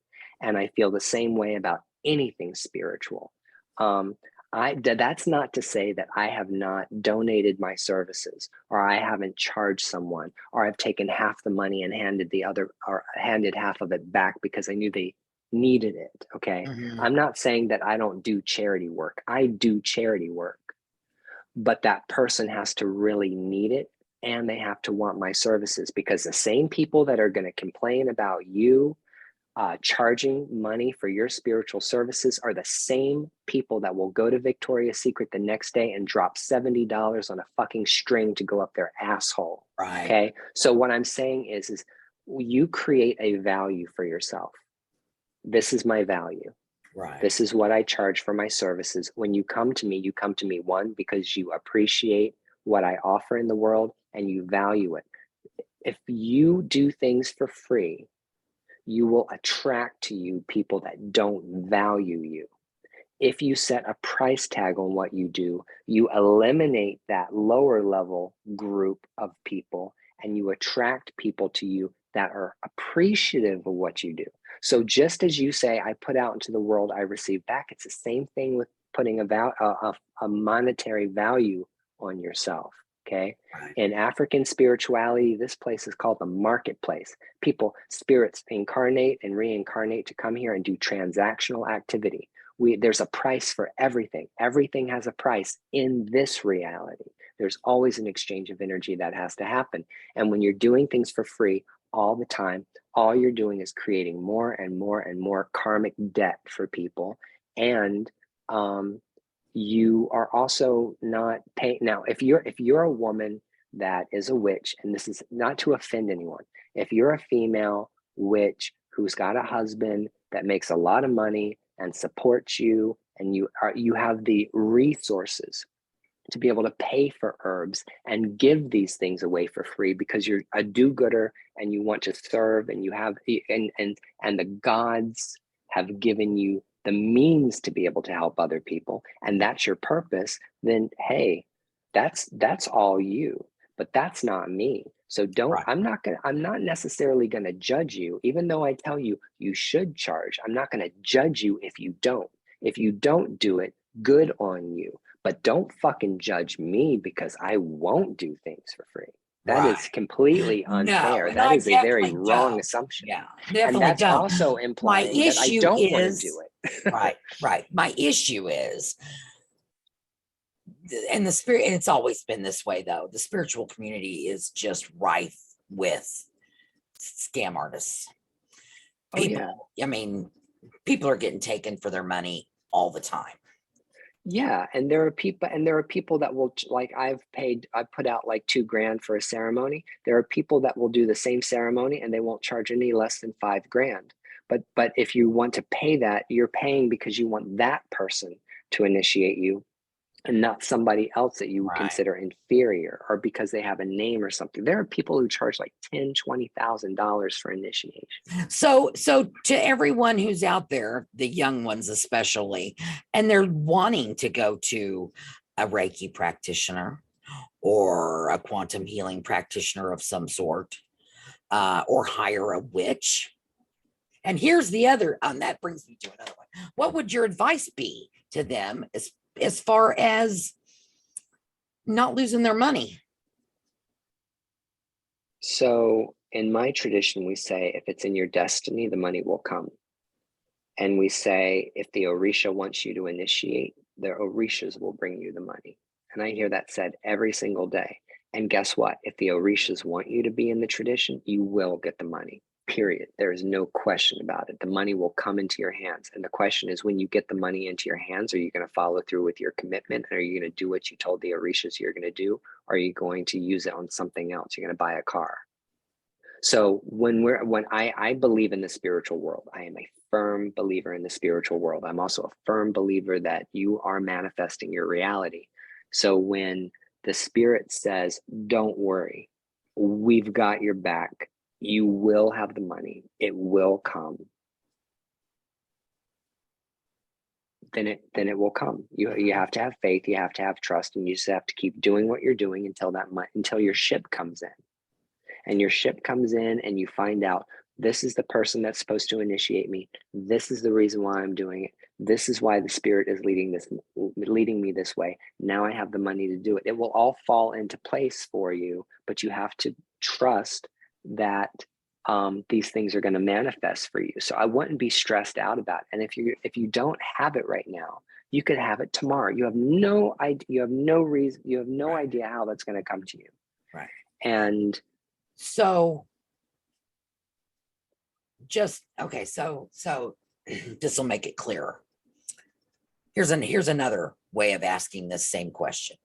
And I feel the same way about anything spiritual. That's not to say that I have not donated my services, or I haven't charged someone, or I've taken half the money and handed half of it back because I knew they needed it. Okay. Mhm. I'm not saying that I don't do charity work. I do charity work, but that person has to really need it, and they have to want my services, because the same people that are going to complain about you charging money for your spiritual services are the same people that will go to Victoria's Secret the next day and drop $70 on a fucking string to go up their asshole. Right. Okay. So what I'm saying is you create a value for yourself. This is my value. Right. This is what I charge for my services. When you come to me, one, because you appreciate what I offer in the world and you value it. If you do things for free, you will attract to you people that don't value you. If you set a price tag on what you do, you eliminate that lower level group of people and you attract people to you that are appreciative of what you do. So just as you say, I put out into the world, I receive back, it's the same thing with putting a monetary value on yourself. Okay. Right. In African spirituality, this place is called the marketplace. Spirits incarnate and reincarnate to come here and do transactional activity. There's a price for everything. Everything has a price in this reality. There's always an exchange of energy that has to happen. And when you're doing things for free all the time, all you're doing is creating more and more and more karmic debt for people. And you are also not paying. Now, if you're a woman that is a witch, and this is not to offend anyone, if you're a female witch who's got a husband that makes a lot of money and supports you, and you have the resources to be able to pay for herbs and give these things away for free because you're a do-gooder and you want to serve, and you have and the gods have given you the means to be able to help other people, and that's your purpose, then hey, that's all you. But that's not me. So Right. I'm not necessarily gonna judge you, even though I tell you you should charge. I'm not gonna judge you if you don't. If you don't do it, good on you. But don't fucking judge me because I won't do things for free. That Right. is completely No, unfair. and That I is a very definitely wrong don't. assumption. Yeah, And definitely that's don't. also My implying that I issue don't want to do is it. right, right. My issue is, and the spirit, and it's always been this way though. The spiritual community is just rife with scam artists. Oh yeah. People, I mean, people are getting taken for their money all the time. Yeah, and there are people that will like I put out like 2 grand for a ceremony. There are people that will do the same ceremony and they won't charge any less than 5 grand. But if you want to pay that, you're paying because you want that person to initiate you and not somebody else that you would Right. consider inferior or because they have a name or something. There are people who charge like $10,000, $20,000 for initiation. So to everyone who's out there, the young ones especially, and they're wanting to go to a Reiki practitioner or a quantum healing practitioner of some sort, or hire a witch. And here's the other, and that brings me to another one. What would your advice be to them as far as not losing their money? So in my tradition, we say if it's in your destiny, the money will come. And we say if the Orisha wants you to initiate, the Orishas will bring you the money. And I hear that said every single day. And guess what? If the Orishas want you to be in the tradition, you will get the money. Period. There is no question about it. The money will come into your hands. And the question is, when you get the money into your hands, are you going to follow through with your commitment? Are you going to do what you told the Orishas you're going to do? Or are you going to use it on something else? You're going to buy a car. So when I believe in the spiritual world, I am a firm believer in the spiritual world. I'm also a firm believer that you are manifesting your reality. So when the spirit says, don't worry, we've got your back, you will have the money, it will come, then it will come. You have to have faith, you have to have trust, and you just have to keep doing what you're doing until your ship comes in. And your ship comes in and you find out this is the person that's supposed to initiate me. This is the reason why I'm doing it. This is why the spirit is leading me this way. Now I have the money to do it. It will all fall into place for you, but you have to trust that these things are going to manifest for you. So I wouldn't be stressed out about it. And if you don't have it right now, you could have it tomorrow. You have no idea. You have no reason. You have no idea how that's going to come to you. Right. And So just okay, so this will make it clearer. Here's another way of asking this same question.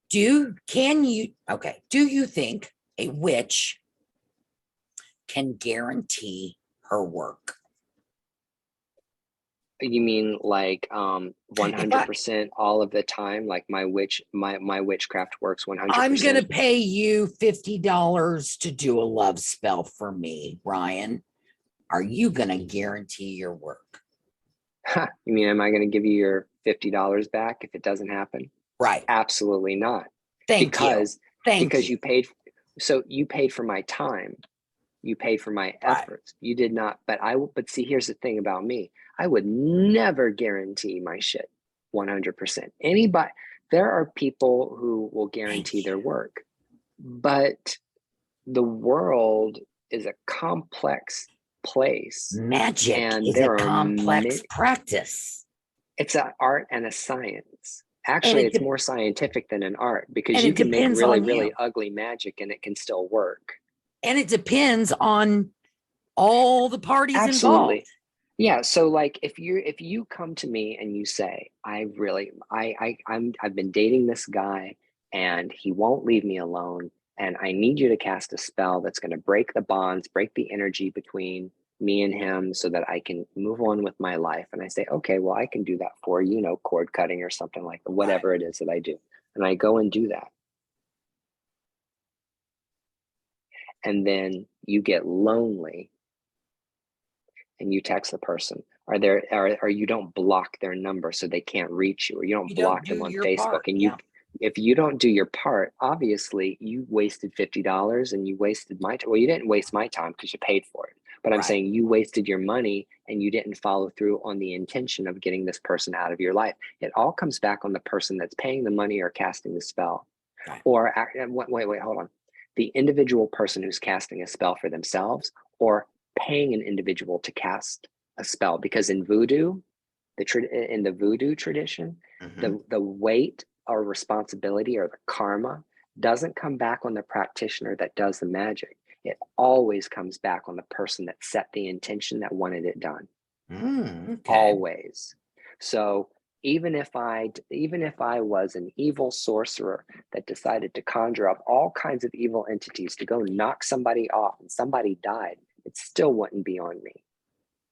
Do you think a witch can guarantee her work? you mean like 100% all of the time? Like my witchcraft works 100%. I'm gonna pay you $50 to do a love spell for me, Ryan. Are you gonna guarantee your work? You mean, am I going to give you your $50 back if it doesn't happen? Right. Absolutely not. Thank because you. you paid. So you paid for my time. You paid for my Right. efforts. You did not. But see, here's the thing about me. I would never guarantee my shit 100%. There are people who will guarantee their work, but the world is a complex place. Magic And is a complex practice. It's an art and a science. And Actually, it's more scientific than an art because and you it can make depends really, on really you. ugly magic and it can still work. And it depends on all the parties Absolutely. involved. Yeah. So like if you come to me and you say, I've been dating this guy and he won't leave me alone, and I need you to cast a spell that's going to break the bonds, break the energy between me and him so that I can move on with my life. And I say, okay, well, I can do that for you, cord cutting or something like that, whatever it is that I do. And I go and do that. And then you get lonely and you text the person, or you don't block their number so they can't reach you, or you don't block them on Facebook. And if you don't do your part, obviously you wasted $50 and you wasted my time. Well, you didn't waste my time because you paid for it. But I'm saying you wasted your money and you didn't follow through on the intention of getting this person out of your life. It all comes back on the person that's paying the money or casting the spell. Right. Or wait, hold on. The individual person who's casting a spell for themselves, or paying an individual to cast a spell. Because in voodoo, in the voodoo tradition, the weight or responsibility or the karma doesn't come back on the practitioner that does the magic. It always comes back on the person that set the intention that wanted it done. Okay. Always. So even if I was an evil sorcerer that decided to conjure up all kinds of evil entities to go knock somebody off and somebody died, it still wouldn't be on me,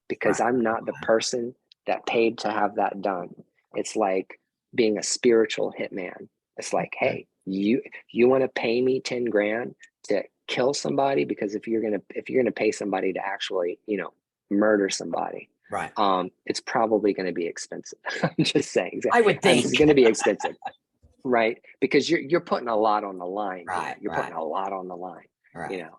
because Right. I'm not the person that paid to have that done. It's like being a spiritual hitman. It's like, hey, you want to pay me 10 grand to kill somebody, because if you're gonna pay somebody to actually, murder somebody, Right. it's probably going to be expensive. I'm just saying. I would It's think. going to be expensive, right? Because you're putting a lot on the line. Right. You're putting a lot on the line. Right.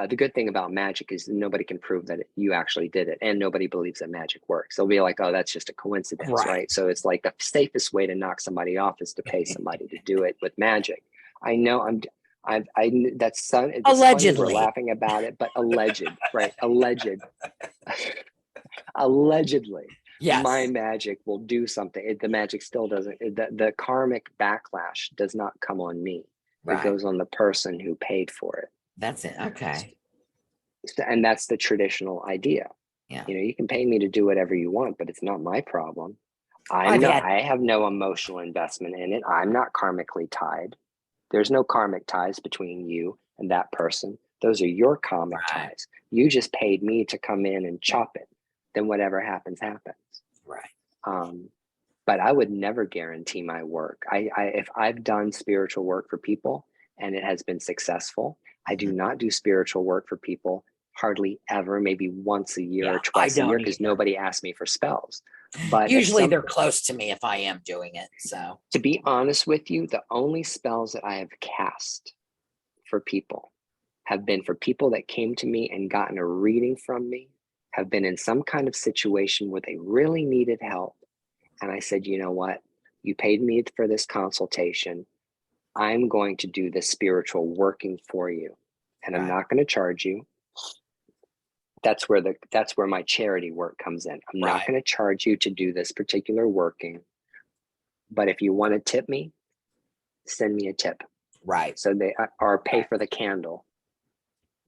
The good thing about magic is nobody can prove that you actually did it, and nobody believes that magic works. They'll be like, "Oh, that's just a coincidence," right? So it's like the safest way to knock somebody off is to pay somebody to do it with magic. I know that's it's Allegedly. funny we're laughing about it, but alleged, right? Alleged. Allegedly, Yes. my magic will do something. The magic still doesn't. The karmic backlash does not come on me. Right. It goes on the person who paid for it. That's it. Okay. And that's the traditional idea. Yeah. You can pay me to do whatever you want, but it's not my problem. I have no emotional investment in it. I'm not karmically tied. There's no karmic ties between you and that person. Those are your karmic ties. You just paid me to come in and chop it. Then whatever happens, happens. Right. But I would never guarantee my work. If I've done spiritual work for people and it has been successful, I do not do spiritual work for people hardly ever, maybe once a year or twice a year, because nobody asks me for spells. But usually they're close to me if I am doing it. So to be honest with you, the only spells that I have cast for people have been for people that came to me and gotten a reading from me, have been in some kind of situation where they really needed help. And I said, you know what? You paid me for this consultation. I'm going to do the spiritual working for you. And I'm not going to charge you. That's where my charity work comes in. I'm not going to charge you to do this particular working. But if you want to tip me, send me a tip. Right. So or pay for the candle,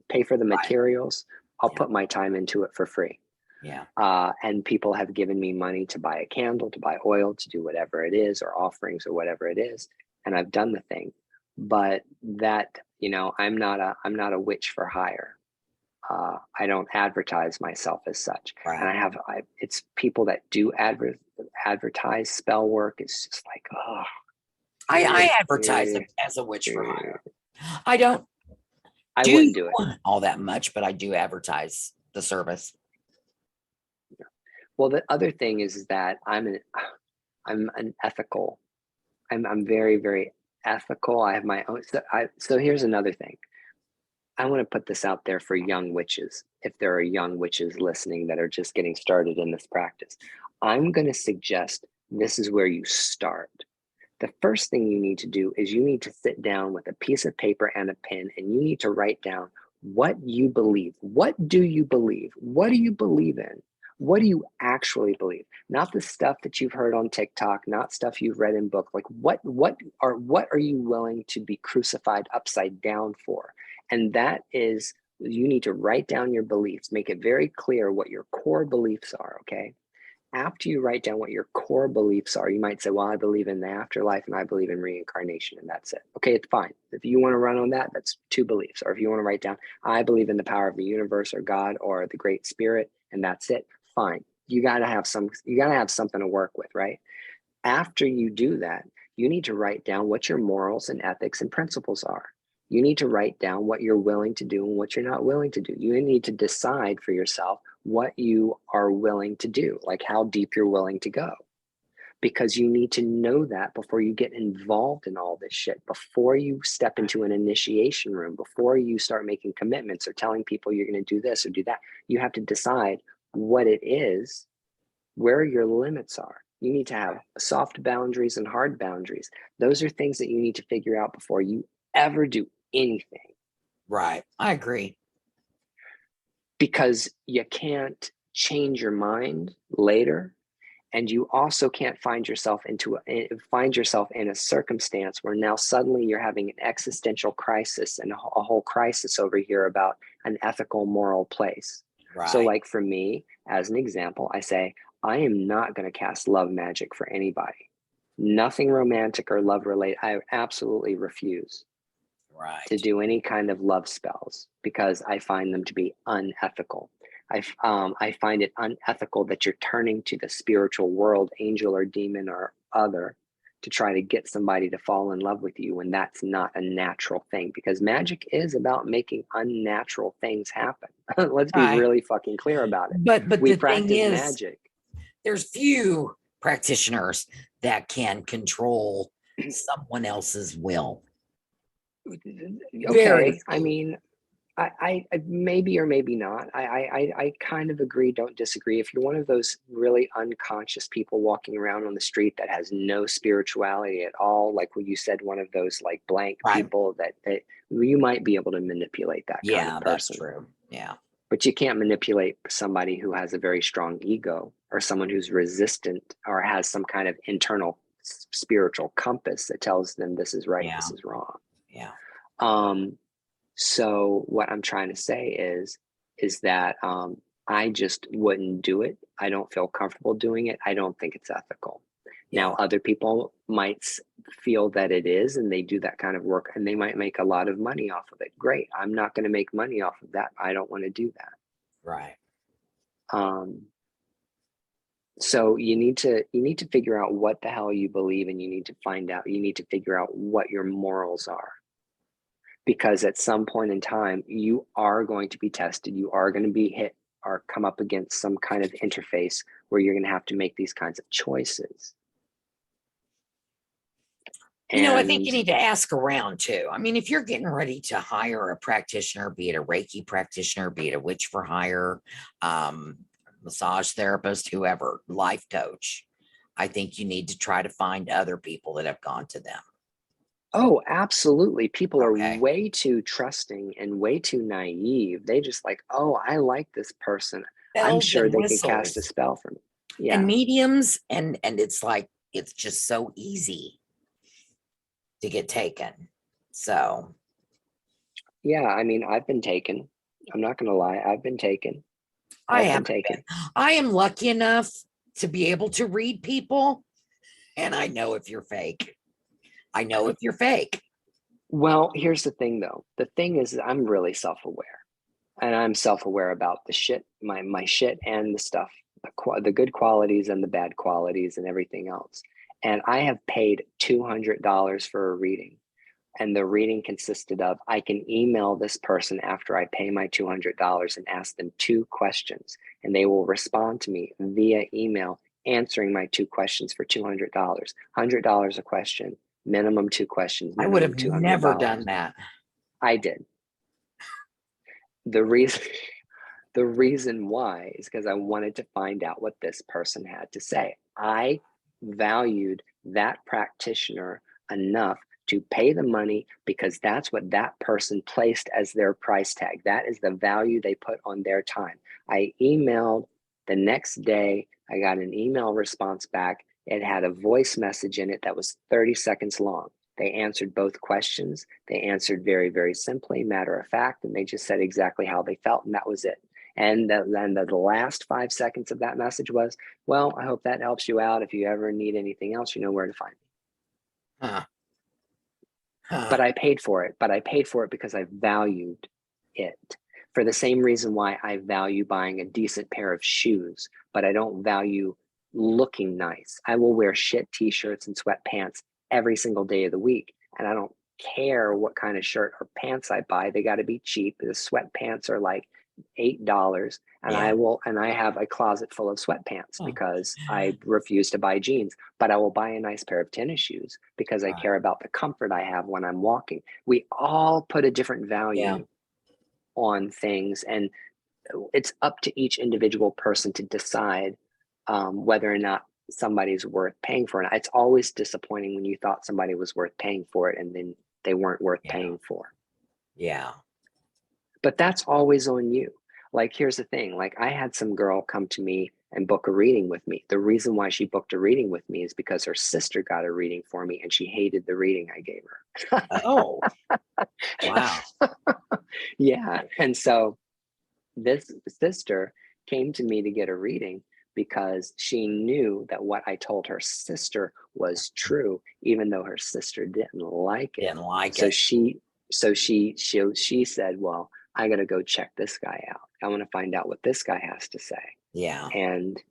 pay for the materials. I'll put my time into it for free. Yeah. And people have given me money to buy a candle, to buy oil, to do whatever it is, or offerings or whatever it is. And I've done the thing. But that, I'm not a witch for hire. I don't advertise myself as such. Right. And it's people that do advertise spell work. It's just like, oh. I advertise as a witch for hire. I wouldn't do it all that much, but I do advertise the service. Well, the other thing is that I'm an ethical. I'm very, very ethical. I have my own. So here's another thing. I want to put this out there for young witches. If there are young witches listening that are just getting started in this practice, I'm going to suggest this is where you start. The first thing you need to do is you need to sit down with a piece of paper and a pen, and you need to write down what you believe. What do you believe? What do you believe in? What do you actually believe? Not the stuff that you've heard on TikTok, not stuff you've read in book. Like what are you willing to be crucified upside down for? And that is, you need to write down your beliefs, make it very clear what your core beliefs are, okay? After you write down what your core beliefs are, you might say, well, I believe in the afterlife and I believe in reincarnation, and that's it. Okay, it's fine. If you want to run on that, that's two beliefs. Or if you want to write down, I believe in the power of the universe or God or the great spirit, and that's it, fine. You got to have something to work with, right? After you do that, you need to write down what your morals and ethics and principles are. You need to write down what you're willing to do and what you're not willing to do. You need to decide for yourself what you are willing to do, like how deep you're willing to go. Because you need to know that before you get involved in all this shit, before you step into an initiation room, before you start making commitments or telling people you're going to do this or do that. You have to decide what it is, where your limits are. You need to have soft boundaries and hard boundaries. Those are things that you need to figure out before you ever do anything. Right. I agree. Because you can't change your mind later, and you also can't find yourself in a circumstance where now suddenly you're having an existential crisis and a whole crisis over here about an ethical, moral place. So, Right. like for me, as an example, I say, I am not going to cast love magic for anybody. Nothing romantic or love related. I absolutely refuse to Right. do any kind of love spells because I find them to be unethical. I find it unethical that you're turning to the spiritual world, angel or demon or other, to try to get somebody to fall in love with you when that's not a natural thing. Because magic is about making unnatural things happen. Let's be Right. really fucking clear about it. But We the thing practice is, magic. there's few practitioners that can control someone else's will. Very Okay, I few. mean, I maybe or maybe not. I kind of agree, don't disagree. If you're one of those really unconscious people walking around on the street that has no spirituality at all, like when you said, one of those like blank Right. people that you might be able to manipulate that kind of Yeah, that's person. true. Yeah. But you can't manipulate somebody who has a very strong ego or someone who's resistant or has some kind of internal spiritual compass that tells them this is right, Yeah. this is wrong. Yeah. Um, so what I'm trying to say is that I just wouldn't do it. I don't feel comfortable doing it. I don't think it's ethical. Now, Yeah. other people might feel that it is, and they do that kind of work, and they might make a lot of money off of it. Great. I'm not going to make money off of that. I don't want to do that. Right. Um, so you need to figure out what the hell you believe, and you need to find out. You need to figure out what your morals are, because at some point in time you are going to be tested, you are going to be hit or come up against some kind of interface where you're going to have to make these kinds of choices. I think you And need to ask around too. I mean, if you're getting ready to hire a practitioner, be it a Reiki practitioner, be it a witch for hire, um, massage therapist, whoever, life coach, I think you need to try to find other people that have gone to them. oh, absolutely, people are Okay. way too trusting and way too naive. They just like, oh, I like this person, I'm Bells sure and they could cast a whistles spell for me. and Yeah. mediums, and it's like it's just so easy to get taken. So Yeah, I mean, I've been taken. I'm not going to lie, I've been taken. I I've been haven't been. taken. I am lucky enough to be able to read people, and I know if you're fake. I know if you're fake. Well, here's the thing though. The thing is, I'm really self-aware, and I'm self-aware about the shit, my shit and the stuff, the good qualities and the bad qualities and everything else. And I have paid $200 for a reading, and the reading consisted of, I can email this person after I pay my $200 and ask them 2 questions, and they will respond to me via email answering my 2 questions for $200. $100 a question, minimum 2 questions, I would minimum have never done $200. that. I did. The reason the reason why is because I wanted to find out what this person had to say. I valued that practitioner enough to pay the money because that's what that person placed as their price tag. That is the value they put on their time. I emailed the next day. I got an email response back. It had a voice message in it that was 30 seconds long. They answered both questions. They answered very, very simply, matter of fact, and they just said exactly how they felt, and that was it. And then the last 5 seconds of that message was, well, I hope that helps you out. If you ever need anything else, you know where to find me. Huh. Huh. But I paid for it. But I paid for it because I valued it. For the same reason why I value buying a decent pair of shoes, but I don't value looking nice. I will wear shit t-shirts and sweatpants every single day of the week. And I don't care what kind of shirt or pants I buy. They got to be cheap. The sweatpants are like $8, and Yeah. I have a closet full of sweatpants Huh. because I refuse to buy jeans, but I will buy a nice pair of tennis shoes because I Right. care about the comfort I have when I'm walking. We all put a different Yeah. value on things, and it's up to each individual person to decide whether or not somebody's worth paying for. And it's always disappointing when you thought somebody was worth paying for it and then they weren't worth Yeah. paying for. Yeah. But that's always on you. Like, here's the thing. Like, I had some girl come to me and book a reading with me. The reason why she booked a reading with me is because her sister got a reading for me and she hated the reading I gave her. Oh, wow. Yeah. And so this sister came to me to get a reading because she knew that what I told her sister was true, even though her sister didn't like it. Didn't like So it. she said, well, I got to go check this guy out. I want to find out what this guy has to say. Yeah. And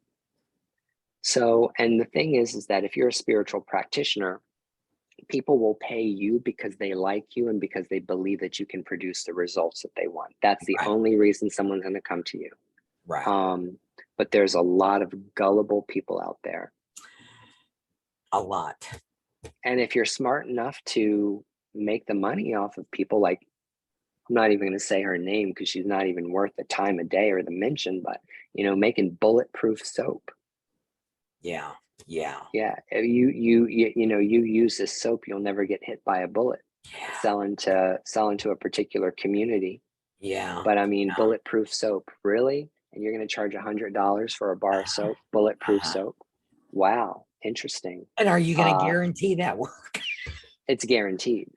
so, and the thing is that if you're a spiritual practitioner, people will pay you because they like you and because they believe that you can produce the results that they want. That's the Right. only reason someone's going to come to you. Right. But there's a lot of gullible people out there. A lot. And if you're smart enough to make the money off of people, like, I'm not even going to say her name because she's not even worth the time of day or the mention, but, you know, making bulletproof soap. Yeah. Yeah. Yeah. You know, you use this soap, you'll never get hit by a bullet. Yeah. Selling to a particular community. Yeah. But I mean, Yeah. bulletproof soap, really? And you're going to charge $100 for a bar of soap, bulletproof soap? Wow, interesting. And are you going to guarantee that work? It's guaranteed.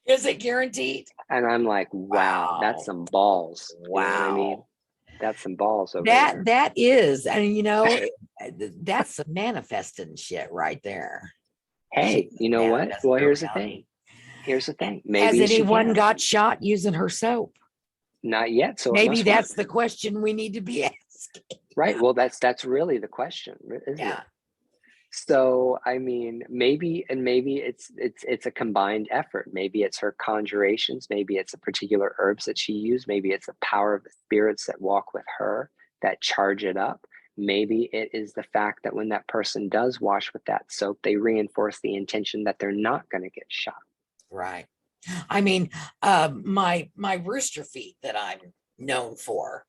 Is it guaranteed? And I'm like, wow, that's some balls. Wow. You know what I mean? That's some balls over there. That is, and you know, that's some manifesting shit right there. Hey, you know what? Well, here's the thing. Here's the thing. Maybe has anyone got shot using her soap? Not yet. So maybe that's the question we need to be asking. Right. Well, that's really the question, isn't it? So, I mean, maybe it's a combined effort. Maybe it's her conjurations, maybe it's a particular herbs that she used, maybe it's the power of the spirits that walk with her that charge it up. Maybe it is the fact that when that person does wash with that soap, they reinforce the intention that they're not going to get shot. Right. I mean, my rooster feet that I'm known for,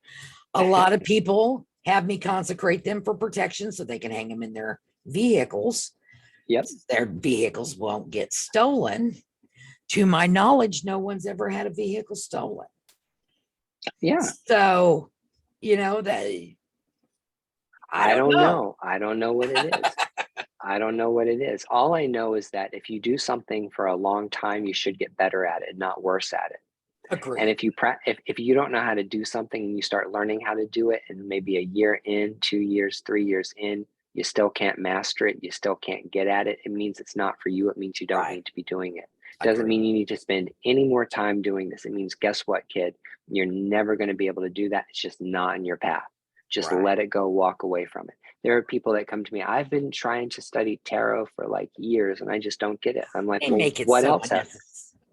a lot of people have me consecrate them for protection so they can hang them in their vehicles. Yep. Their vehicles won't get stolen. To my knowledge, no one's ever had a vehicle stolen. Yeah. So, you know, that I don't know. I don't know what it is. I don't know what it is. All I know is that if you do something for a long time, you should get better at it, not worse at it. Agreed. And if you don't know how to do something and you start learning how to do it, and maybe a year in, 2 years, 3 years in, you still can't master it, you still can't get at it, it means it's not for you. It means you don't need to be doing it. Doesn't mean you need to spend any more time doing this. It means, guess what, kid? You're never going to be able to do that. It's just not in your path. Just let it go, walk away from it. There are people that come to me. I've been trying to study tarot for like years and I just don't get it. I'm like, well, what else?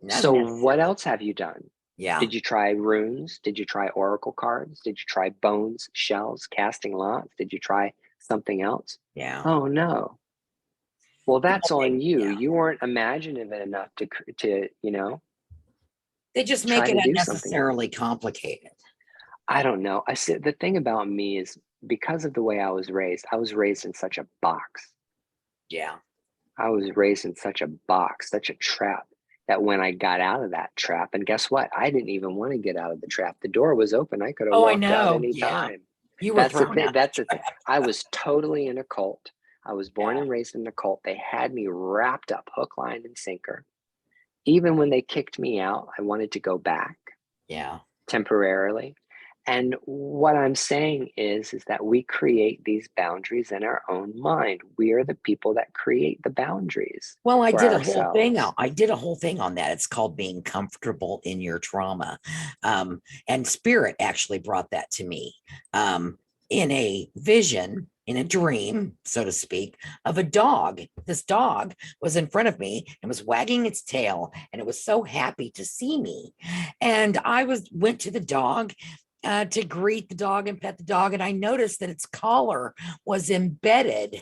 What else have you done? Yeah. Did you try runes? Did you try oracle cards? Did you try bones, shells, casting lots? Did you try something else? Yeah. Oh no. Well, that's on you. You weren't imaginative enough to, you know. They just make it unnecessarily complicated. I don't know. I said the thing about me is because of the way I was raised in such a box. Yeah. I was raised in such a box, such a trap, that when I got out of that trap, and guess what? I didn't even want to get out of the trap. The door was open. I could have walked out any time. You were thrown out. That's the thing. I was totally in a cult. I was born and raised in a cult. They had me wrapped up hook, line, and sinker. Even when they kicked me out, I wanted to go back. Yeah. Temporarily. And what I'm saying is that we create these boundaries in our own mind. We are the people that create the boundaries. Well, I did a whole thing. I did a whole thing on that. It's called being comfortable in your trauma. And Spirit actually brought that to me in a vision, in a dream, so to speak, of a dog. This dog was in front of me and was wagging its tail, and it was so happy to see me. And I went to the dog to greet the dog and pet the dog. And I noticed that its collar was embedded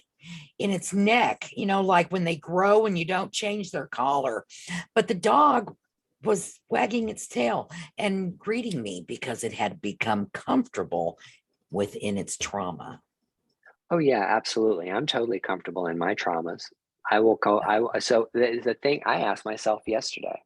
in its neck, you know, like when they grow and you don't change their collar. But the dog was wagging its tail and greeting me because it had become comfortable within its trauma. Oh yeah, absolutely. I'm totally comfortable in my traumas. I will go. So the thing I asked myself yesterday.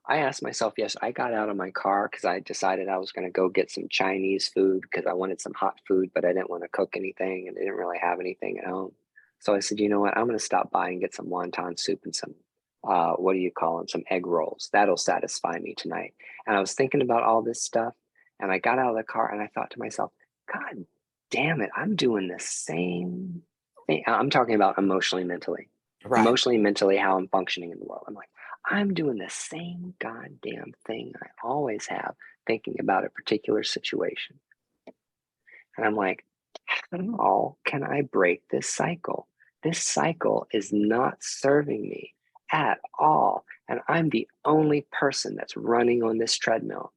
I asked myself, yes, I got out of my car because I decided I was going to go get some Chinese food because I wanted some hot food, but I didn't want to cook anything and I didn't really have anything at home. So I said, you know what? I'm going to stop by and get some wonton soup and some, what do you call them? Some egg rolls. That'll satisfy me tonight. And I was thinking about all this stuff and I got out of the car and I thought to myself, God damn it, I'm doing the same thing. I'm talking about Right. emotionally, mentally, how I'm functioning in the world. I'm like, I'm doing the same goddamn thing I always have, thinking about a particular situation. And I'm like, how can I break this cycle? This cycle is not serving me at all. And I'm the only person that's running on this treadmill.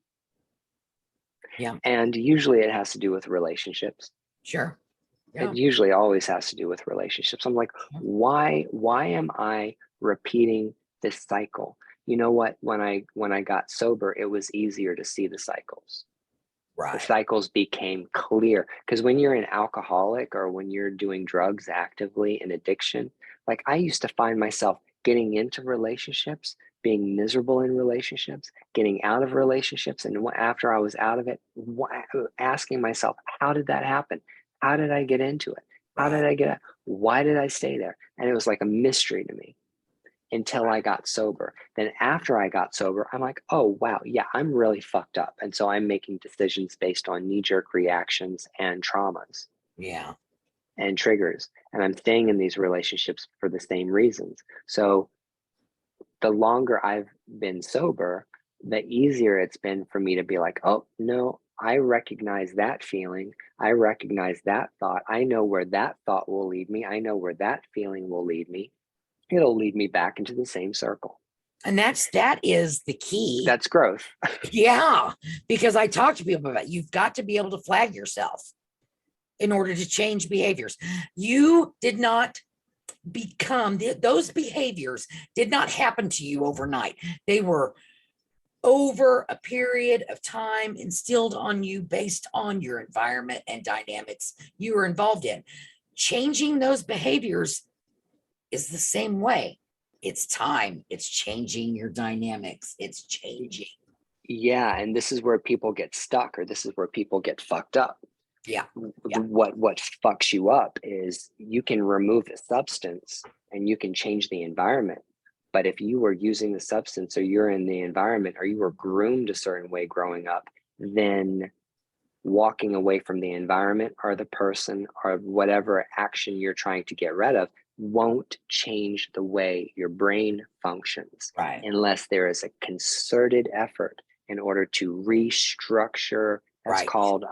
Yeah. And usually it has to do with relationships. Sure. It Yeah. usually always has to do with relationships. I'm like, why am I repeating this cycle? You know what? When I got sober, it was easier to see the cycles. The Right. cycles became clear because when you're an alcoholic or when you're doing drugs actively in addiction, like I used to find myself getting into relationships, being miserable in relationships, getting out of relationships, and after I was out of it, asking myself, how did that happen? How did I get into it? How did Right. I get out? Why did I stay there? And it was like a mystery to me until I got sober. Then after I got sober, I'm like, oh wow, yeah, I'm really fucked up. And so I'm making decisions based on knee-jerk reactions and traumas Yeah. and triggers. And I'm staying in these relationships for the same reasons. So the longer I've been sober, the easier it's been for me to be like, oh no, I recognize that feeling. I recognize that thought. I know where that thought will lead me. I know where that feeling will lead me. It'll lead me back into the same circle. And that is the key. That's growth. Yeah. Because I talk to people about you've got to be able to flag yourself in order to change behaviors. You did not become those behaviors did not happen to you overnight. They were over a period of time instilled on you based on your environment and dynamics you were involved in. Changing those behaviors is the same way. It's time, it's changing your dynamics, it's changing. Yeah, and this is where people get stuck, or this is where people get fucked up. Yeah. Yeah. What fucks you up is you can remove the substance and you can change the environment. But if you were using the substance or you're in the environment or you were groomed a certain way growing up, then walking away from the environment or the person or whatever action you're trying to get rid of won't change the way your brain functions Right. unless there is a concerted effort in order to restructure. That's Right. called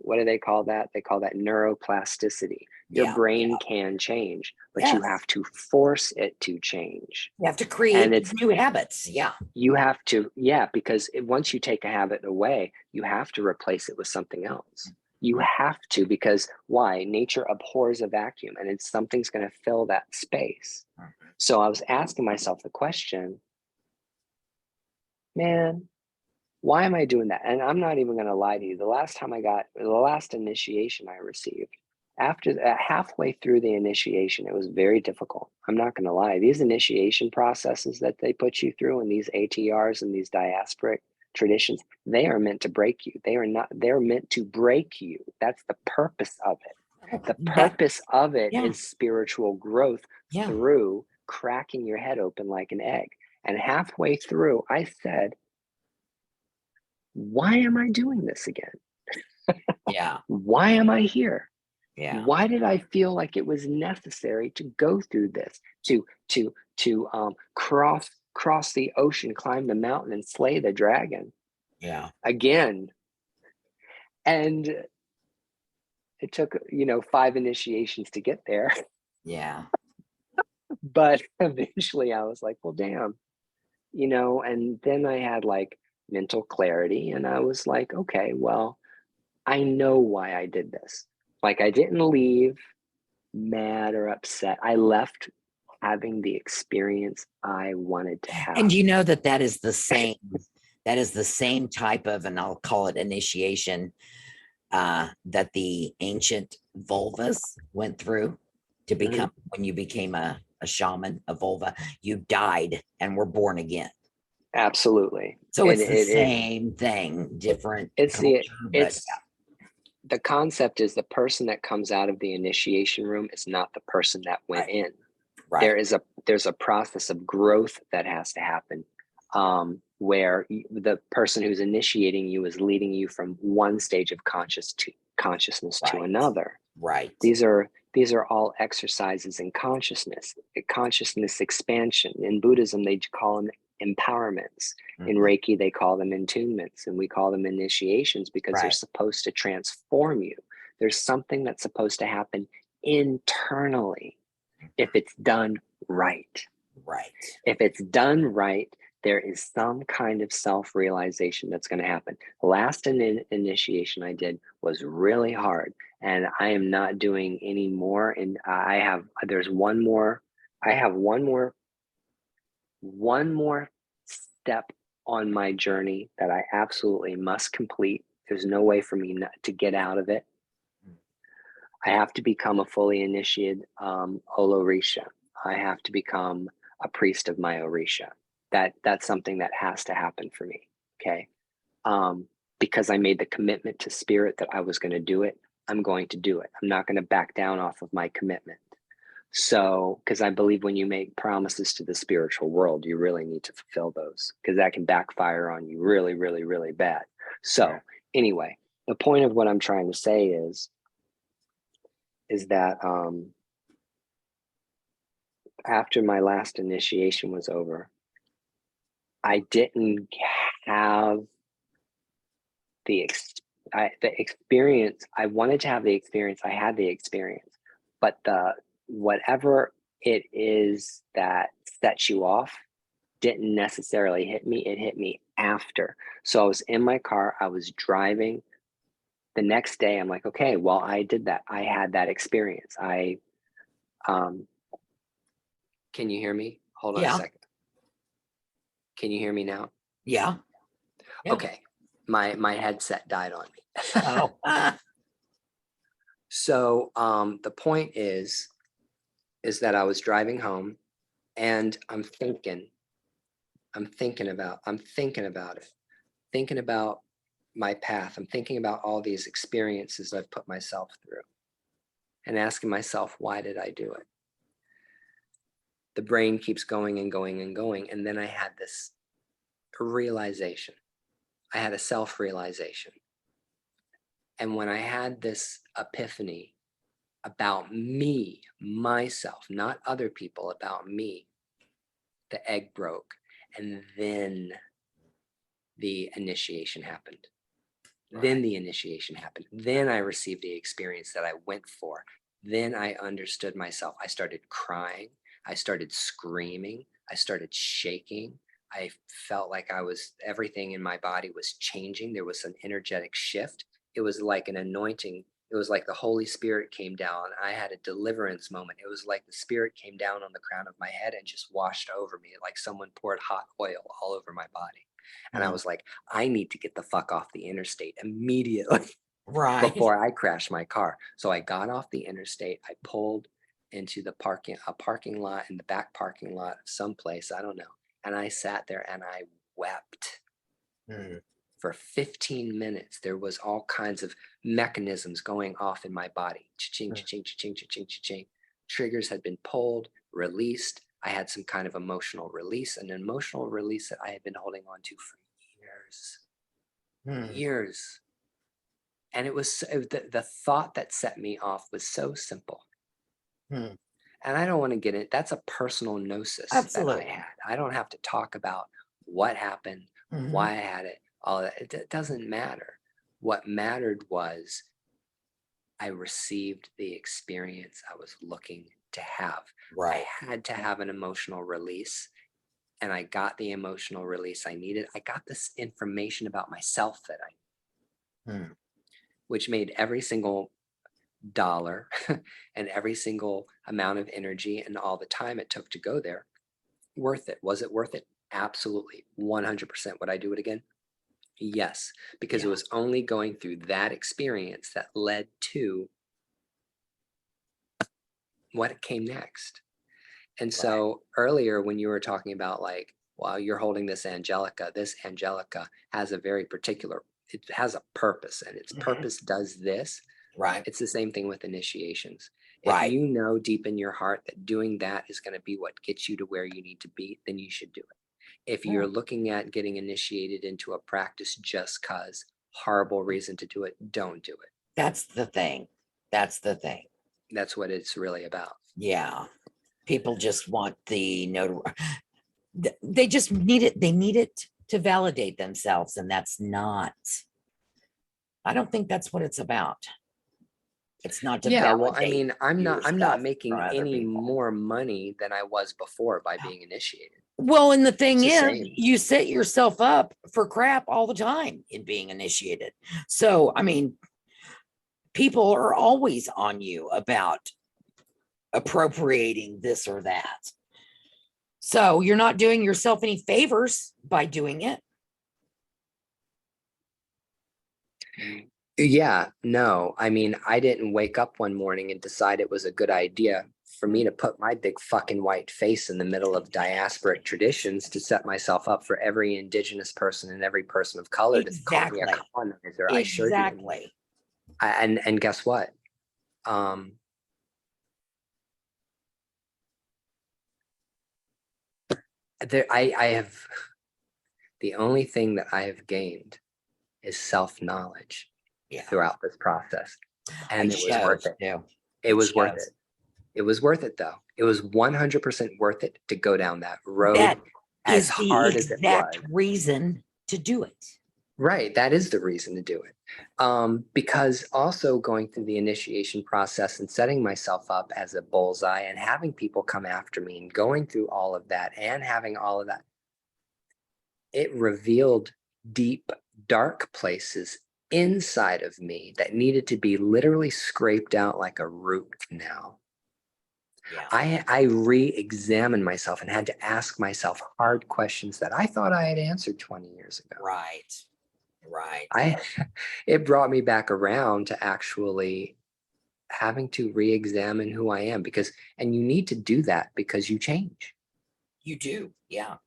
what do they call that? They call that neuroplasticity. Your Yeah. brain can change, but you Yes. have to force it to change. You have to And create it's new habits. Yeah. you have to, yeah, because once you take a habit away, you have to replace it with something else. You have to, because why? Nature abhors a vacuum and it's something's going to fill that space. So I was asking myself the question, man, why am I doing that? And I'm not even going to lie to you. The last initiation I received, after halfway through the initiation, it was very difficult. I'm not going to lie. These initiation processes that they put you through and these ATRs and these diasporic traditions, they are meant to break you. They are not, they're meant to break you. That's the purpose of it. The That, purpose of it yeah. is spiritual growth Yeah. through cracking your head open like an egg. And halfway through, I said, why am I doing this again? Yeah. Why am I here? Yeah. Why did I feel like it was necessary to go through this, to cross the ocean, climb the mountain, and slay the dragon Yeah. again? And it took 5 initiations to get there, Yeah. but eventually I was like, well, damn, And then I had like mental clarity, and I was like, okay, well, I know why I did this. Like I didn't leave mad or upset. I left having the experience I wanted to And have. you know that is the same, that is the same type of, and I'll call it initiation that the ancient vulvas went through to become, when you became a shaman, a vulva, you died and were born again. Absolutely. So it's the same thing, different culture, but It's the concept is the person that comes out of the initiation room is not the person that went right, in. right, There's a process of growth that has to happen, where the person who's initiating you is leading you from one stage of consciousness to right, another. right, These are all exercises in consciousness expansion. In Buddhism, they call them empowerments. In mhm, Reiki, they call them entombments, and we call them initiations because they're right, supposed to transform you. There's something that's supposed to happen internally if it's done right. right, If it's done right, there is some kind of self realization that's going to happen. The last initiation I did was really hard, and I am not doing any more. And there's one more, I have one more step on my journey that I absolutely must complete. There's no way for me not to get out of it. I have to become a fully initiated Olorisha. I have to become a priest of my Orisha. That's something that has to happen for me. Okay. Um, because I made the commitment to spirit that I was going to do it, I'm going to do it. I'm not going to back down off of my commitment. So, because I believe when you make promises to the spiritual world, you really need to fulfill those because that can backfire on you really, really, really bad. So, right, anyway, the point of what I'm trying to say is that after my last initiation was over, I didn't have the the experience. I wanted to have the experience. I had the experience, but the whatever it is that sets you off didn't necessarily hit me. It hit me after. So I was in my car. I was driving. The next day, I'm like, okay, well, I did that. I had that experience. Um, can you hear me? Hold on a yeah, second. Can you hear me now? yeah, yeah. Okay, my headset died on me. Oh, So the point is that I was driving home and I'm thinking about it, thinking about my path. I'm thinking about all these experiences I've put myself through and asking myself, why did I do it? The brain keeps going and going and going. And then I had this realization. I had a self realization. And when I had this epiphany about me, myself, not other people, about me, the egg broke. And then the initiation happened. right, Then the initiation happened. Then I received the experience that I went for. Then I understood myself. I started crying. I started screaming. I started shaking. I felt like everything in my body was changing. There was an energetic shift. It was like an anointing. It was like the Holy Spirit came down. I had a deliverance moment. It was like the Spirit came down on the crown of my head and just washed over me, like someone poured hot oil all over my body. And I mm, was like, I need to get the fuck off the interstate immediately right, before I crash my car. So I got off the interstate. I pulled into a parking lot in the back parking lot of someplace, I don't know. And I sat there and I wept mm, for 15 minutes. There was all kinds of mechanisms going off in my body. Cha-ching, mm, cha-ching, cha-ching, cha-ching, cha-ching. Triggers had been pulled, released. I had some kind of emotional release, an emotional release that I had been holding on to for years, mm, years. And the thought that set me off was so simple. mm. And I don't want to get it. That's a personal gnosis that I Absolutely. had. I don't have to talk about what happened, Hmm. why I had it, all that. It doesn't matter. What mattered was I received the experience I was looking to have. I Right. had to have an emotional release, and I got the emotional release I needed. I got this information about myself Mm, which made every single dollar and every single amount of energy and all the time it took to go there worth it. Was it worth it? Absolutely. 100%. Would I do it again? Yes, because it Yeah. was only going through that experience that led to what came next. And Right. so earlier when you were talking about like, wow, you're holding this Angelica has a very particular, it has a purpose and its Mhm. purpose does this. Right. It's the same thing with initiations. If Right. you know deep in your heart that doing that is going to be what gets you to where you need to be, then you should do it. If Yeah. you're looking at getting initiated into a practice just cause, horrible reason to do it, don't do it. That's the thing. That's the thing. That's what it's really about. Yeah. People just want the notoriety. They just need it. They need it to validate themselves. And that's not, I don't think that's what it's about. It's not to Yeah, well, I validate mean, I'm not yourself making or other any people. more money than I was before by being initiated. Well, and the It's thing the is, same. you set yourself up for crap all the time in being initiated. So, I mean, people are always on you about appropriating this or that. So, you're not doing yourself any favors by doing it. Yeah, no. I mean, I didn't wake up one morning and decide it was a good idea for me to put my big fucking white face in the middle of diasporic traditions to set myself up for every indigenous person and every person of color to call me a Exactly. colonizer. I sure didn't. Exactly. And guess what? Um, I have the only thing that I have gained is self-knowledge Yeah. throughout this process. And It it was worth shows it. too. It was worth Shows. it. It was worth it though. It was 100% worth it to go down that road That as is the hard as it exact was. reason to do it. Right. That is the reason to do it. Because also going through the initiation process and setting myself up as a bullseye and having people come after me and going through all of that and having all of that, it revealed deep, dark places inside of me that needed to be literally scraped out like a root canal. Yeah. I re-examined myself and had to ask myself hard questions that I thought I had answered 20 years ago. Right. Right. I it brought me back around to actually having to re-examine who I am because and you need to do that because you change. You do. Yeah.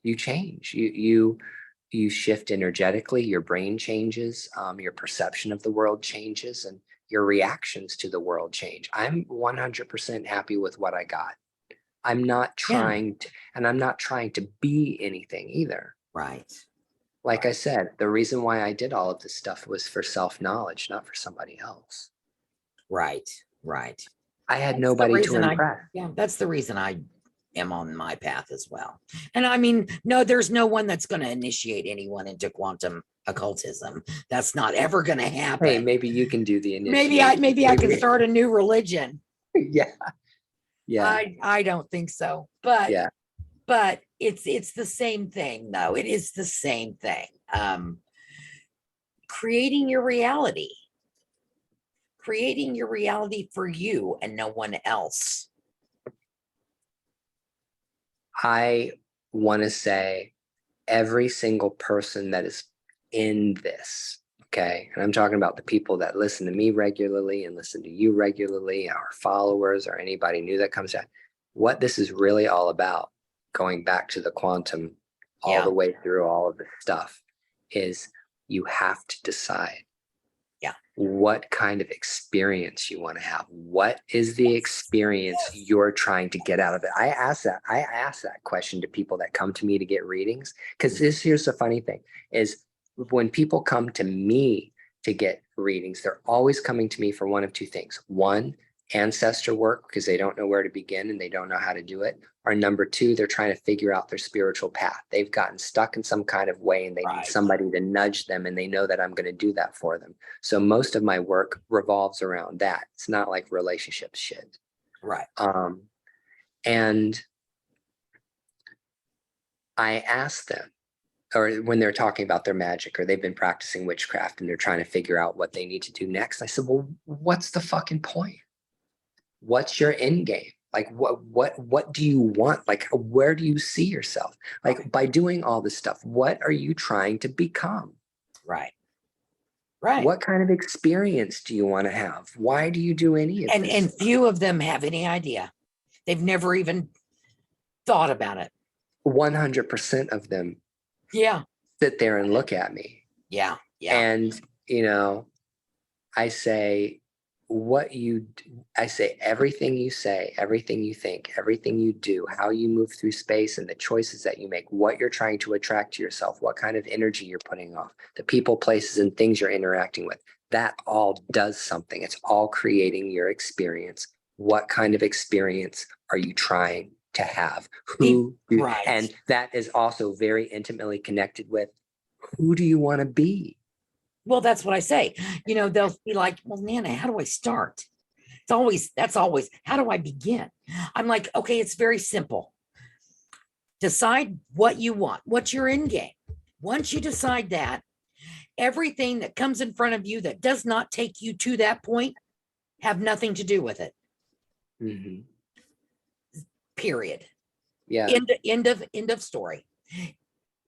You change. You shift energetically, your brain changes, your perception of the world changes, and your reactions to the world change. I'm 100% happy with what I got. I'm not Yeah. trying to, and I'm not trying to be anything either. Right. Like I Right. said, the reason why I did all of this stuff was for self-knowledge, not for somebody else. Right. Right. I had That's the nobody to reason impress. yeah, that's the reason I am on my path as well. And I mean, no, there's no one that's going to initiate anyone into quantum occultism. That's not ever going to Hey, happen. maybe you can do the initiation. Maybe I can Maybe, start a new religion. yeah, yeah, I don't think so. yeah. But it's the same thing though. It is the same thing. Creating your reality. Creating your reality for you and no one else. I want to say every single person that is in this, okay? And I'm talking about the people that listen to me regularly and listen to you regularly, our followers, or anybody new that comes out. What this is really all about, going back to the quantum all Yeah. the way through all of this stuff, is you have to decide Yeah. what kind of experience you want to have. What is the experience Yes. you're trying to get out of it? I ask that question to people that come to me to get readings. Because here's the funny thing is when people come to me to get readings, they're always coming to me for one of two things. One, ancestor work, because they don't know where to begin and they don't know how to do it. Or number two, they're trying to figure out their spiritual path. They've gotten stuck in some kind of way and they need Right. somebody to nudge them, and they know that I'm going to do that for them. So most of my work revolves around that. It's not like relationship shit. Right. And I ask them, or when they're talking about their magic or they've been practicing witchcraft and they're trying to figure out what they need to do next, I said, well, what's the fucking point? What's your end game? Like what do you want? Like where do you see yourself? Like by doing all this stuff, what are you trying to become? Right. Right. What kind of experience do you want to have? Why do you do any of this? And few of them have any idea. They've never even thought about it. 100% of them Yeah. sit there and look at me. Yeah. Yeah. And, you know, I say, I say everything you say, everything you think, everything you do, how you move through space and the choices that you make, what you're trying to attract to yourself, what kind of energy you're putting off, the people, places, and things you're interacting with, that all does something. It's all creating your experience. What kind of experience are you trying to have? Right. And that is also very intimately connected with who do you want to be? Well, that's what I say. They'll be like, well, Nana, how do I start? That's always, how do I begin? I'm like, okay, it's very simple. Decide what you want, what's your end game. Once you decide that, everything that comes in front of you that does not take you to that point, have nothing to do with it. Mm-hmm. Period. Yeah. End of story.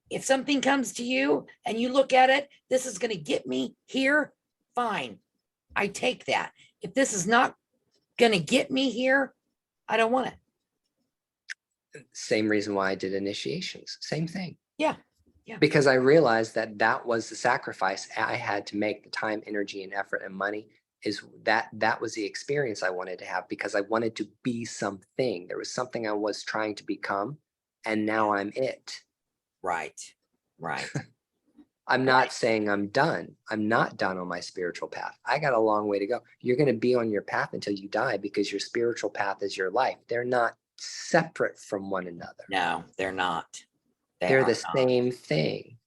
If something comes to you and you look at it, this is going to get me here, fine. I take that. If this is not going to get me here, I don't want it. Same reason why I did initiations. Same thing. Yeah. Yeah. Because I realized that was the sacrifice I had to make, the time, energy, and effort and money. Is that was the experience I wanted to have, because I wanted to be something. There was something I was trying to become, and now I'm it. Right. Right. I'm not saying I'm done. I'm not done on my spiritual path. I got a long way to go. You're going to be on your path until you die, because your spiritual path is your life. They're not separate from one another. No, they're not. They're the same thing.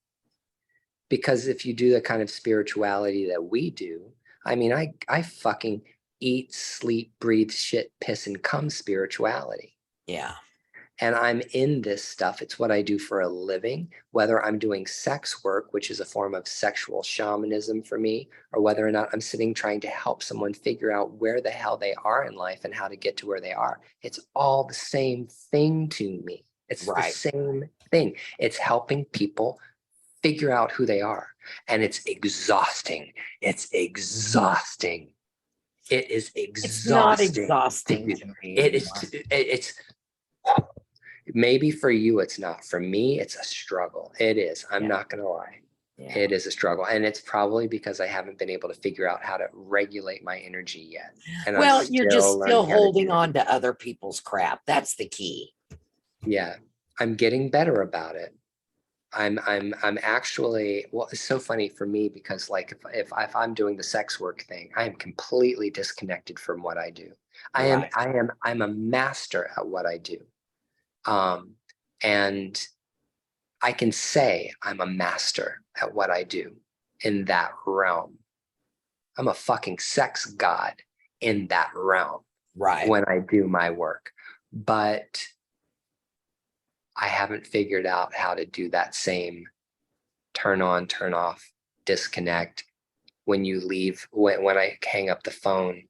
Because if you do the kind of spirituality that we do, I mean, I fucking eat, sleep, breathe, shit, piss, and cum spirituality. Yeah. And I'm in this stuff. It's what I do for a living, whether I'm doing sex work, which is a form of sexual shamanism for me, or whether or not I'm sitting trying to help someone figure out where the hell they are in life and how to get to where they are. It's all the same thing to me. It's the same thing. It's helping people figure out who they are. And it's exhausting. It's exhausting. It is exhausting. It's not exhausting to me. It's maybe for you it's not. For me, it's a struggle. It is. I'm not going to lie. Yeah. It is a struggle. And it's probably because I haven't been able to figure out how to regulate my energy yet. And well, you're just still holding on to other people's crap. That's the key. Yeah. I'm getting better about it. I'm actually, well, it's so funny for me, because like if I'm doing the sex work thing, I am completely disconnected from what I do. I'm a master at what I do. And I can say I'm a master at what I do in that realm. I'm a fucking sex god in that realm. Right. When I do my work. But I haven't figured out how to do that same turn on, turn off, disconnect. When you leave, when I hang up the phone,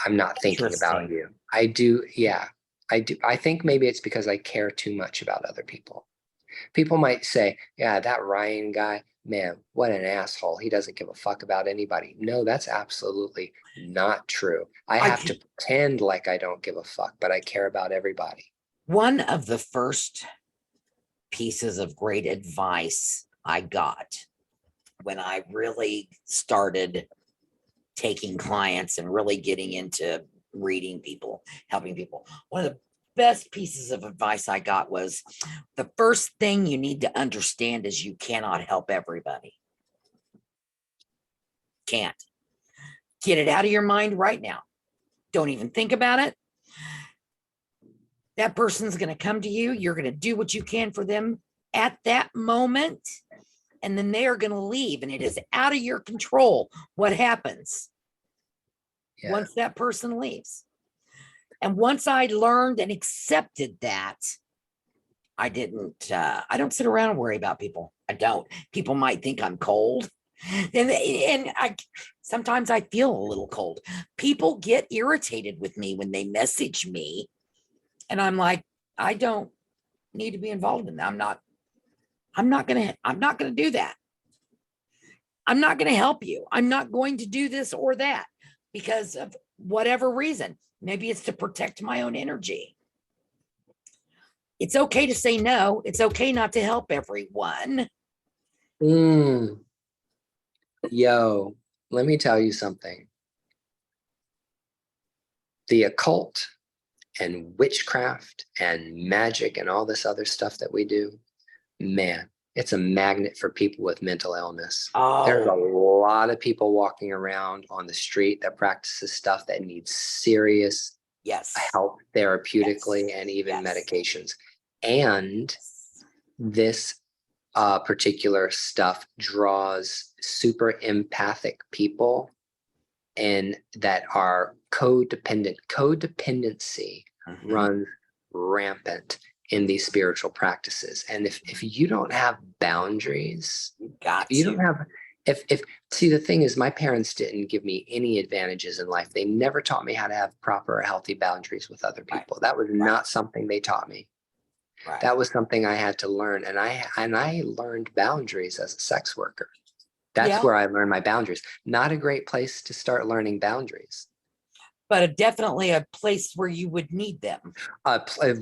I'm not thinking about you. I do. Yeah, I do. I think maybe it's because I care too much about other people. People might say, yeah, that Ryan guy, man, what an asshole. He doesn't give a fuck about anybody. No, that's absolutely not true. I have to pretend like I don't give a fuck, but I care about everybody. One of the first pieces of great advice I got when I really started taking clients and really getting into reading people, helping people, one of the best pieces of advice I got was, the first thing you need to understand is you cannot help everybody. Can't. Get it out of your mind right now. Don't even think about it. That person's going to come to you. You're going to do what you can for them at that moment, and then they are going to leave, and it is out of your control what happens once that person leaves. And once I learned and accepted that, I don't sit around and worry about people. I don't. People might think I'm cold. And I sometimes I feel a little cold. People get irritated with me when they message me. And I'm like, I don't need to be involved in that. I'm not gonna do that. I'm not going to help you. I'm not going to do this or that because of whatever reason. Maybe it's to protect my own energy. It's okay to say no. It's okay not to help everyone. Yo, let me tell you something. The occult and witchcraft and magic and all this other stuff that we do, man, it's a magnet for people with mental illness. There's a lot of people walking around on the street that practices stuff that needs serious help therapeutically and even medications. And this particular stuff draws super empathic people and that are codependent. Codependency runs rampant in these spiritual practices. And if you don't have boundaries, see, the thing is, my parents didn't give me any advantages in life. They never taught me how to have proper, healthy boundaries with other people. That was not something they taught me. That was something I had to learn. And I learned boundaries as a sex worker. That's where I learned my boundaries. Not a great place to start learning boundaries. But definitely a place where you would need them.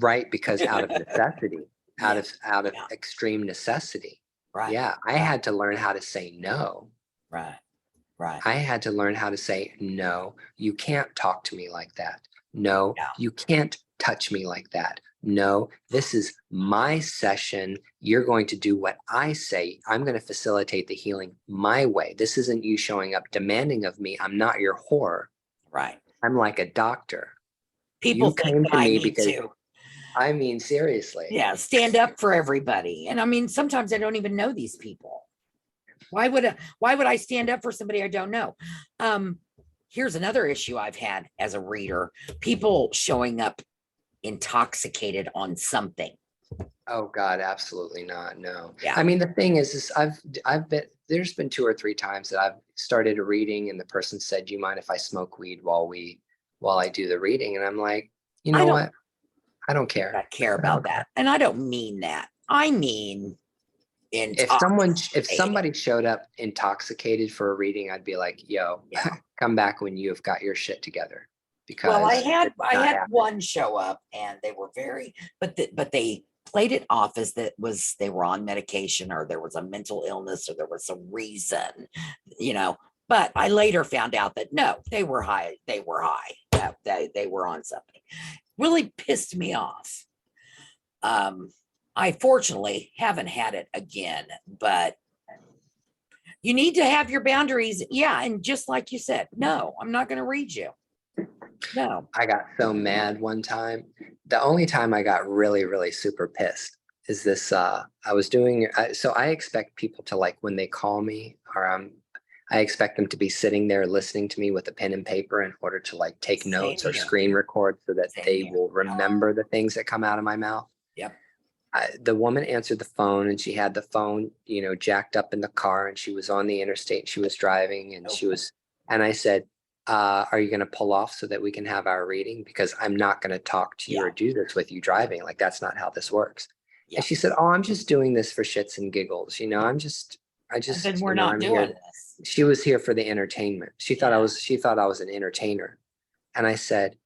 Right, because out of necessity, out of extreme necessity. Yeah, I had to learn how to say no. Right. I had to learn how to say, no, you can't talk to me like that. No, you can't touch me like that. No, this is my session. You're going to do what I say. I'm going to facilitate the healing my way. This isn't you showing up demanding of me. I'm not your whore. Right. I'm like a doctor. People you came to me because to. I mean, seriously. Yeah, stand up for everybody. And I mean, sometimes I don't even know these people. Why would I stand up for somebody I don't know? Here's another issue I've had as a reader: people showing up intoxicated on something. Oh God, absolutely not. No. Yeah. I mean, the thing is I've been, there's been 2 or 3 times that I've started a reading and the person said, "Do you mind if I smoke weed while I do the reading?" And I'm like, you know what? I don't care. I care about that. And I don't mean that. I mean, if somebody showed up intoxicated for a reading, I'd be like, yo, come back when you have got your shit together. Because I had one show up and they were very, but they played it off as they were on medication or there was a mental illness or there was a reason, but I later found out that no, they were high. They were on something. Really pissed me off. I fortunately haven't had it again, but you need to have your boundaries. Yeah. And just like you said, no, I'm not going to read you. No. I got so mad one time. The only time I got really, really super pissed is this. I was doing, so I expect people to, like, when they call me or I expect them to be sitting there listening to me with a pen and paper in order to, like, take notes or screen record so that they will remember the things that come out of my mouth. Yep. The woman answered the phone and she had the phone, jacked up in the car and she was on the interstate. She was driving and and I said, are you going to pull off so that we can have our reading? Because I'm not going to talk to you or do this with you driving. Like, that's not how this works. Yeah. And she said, oh, I'm just doing this for shits and giggles. I said, we're not doing this. She was here for the entertainment. She thought I was an entertainer. And I said,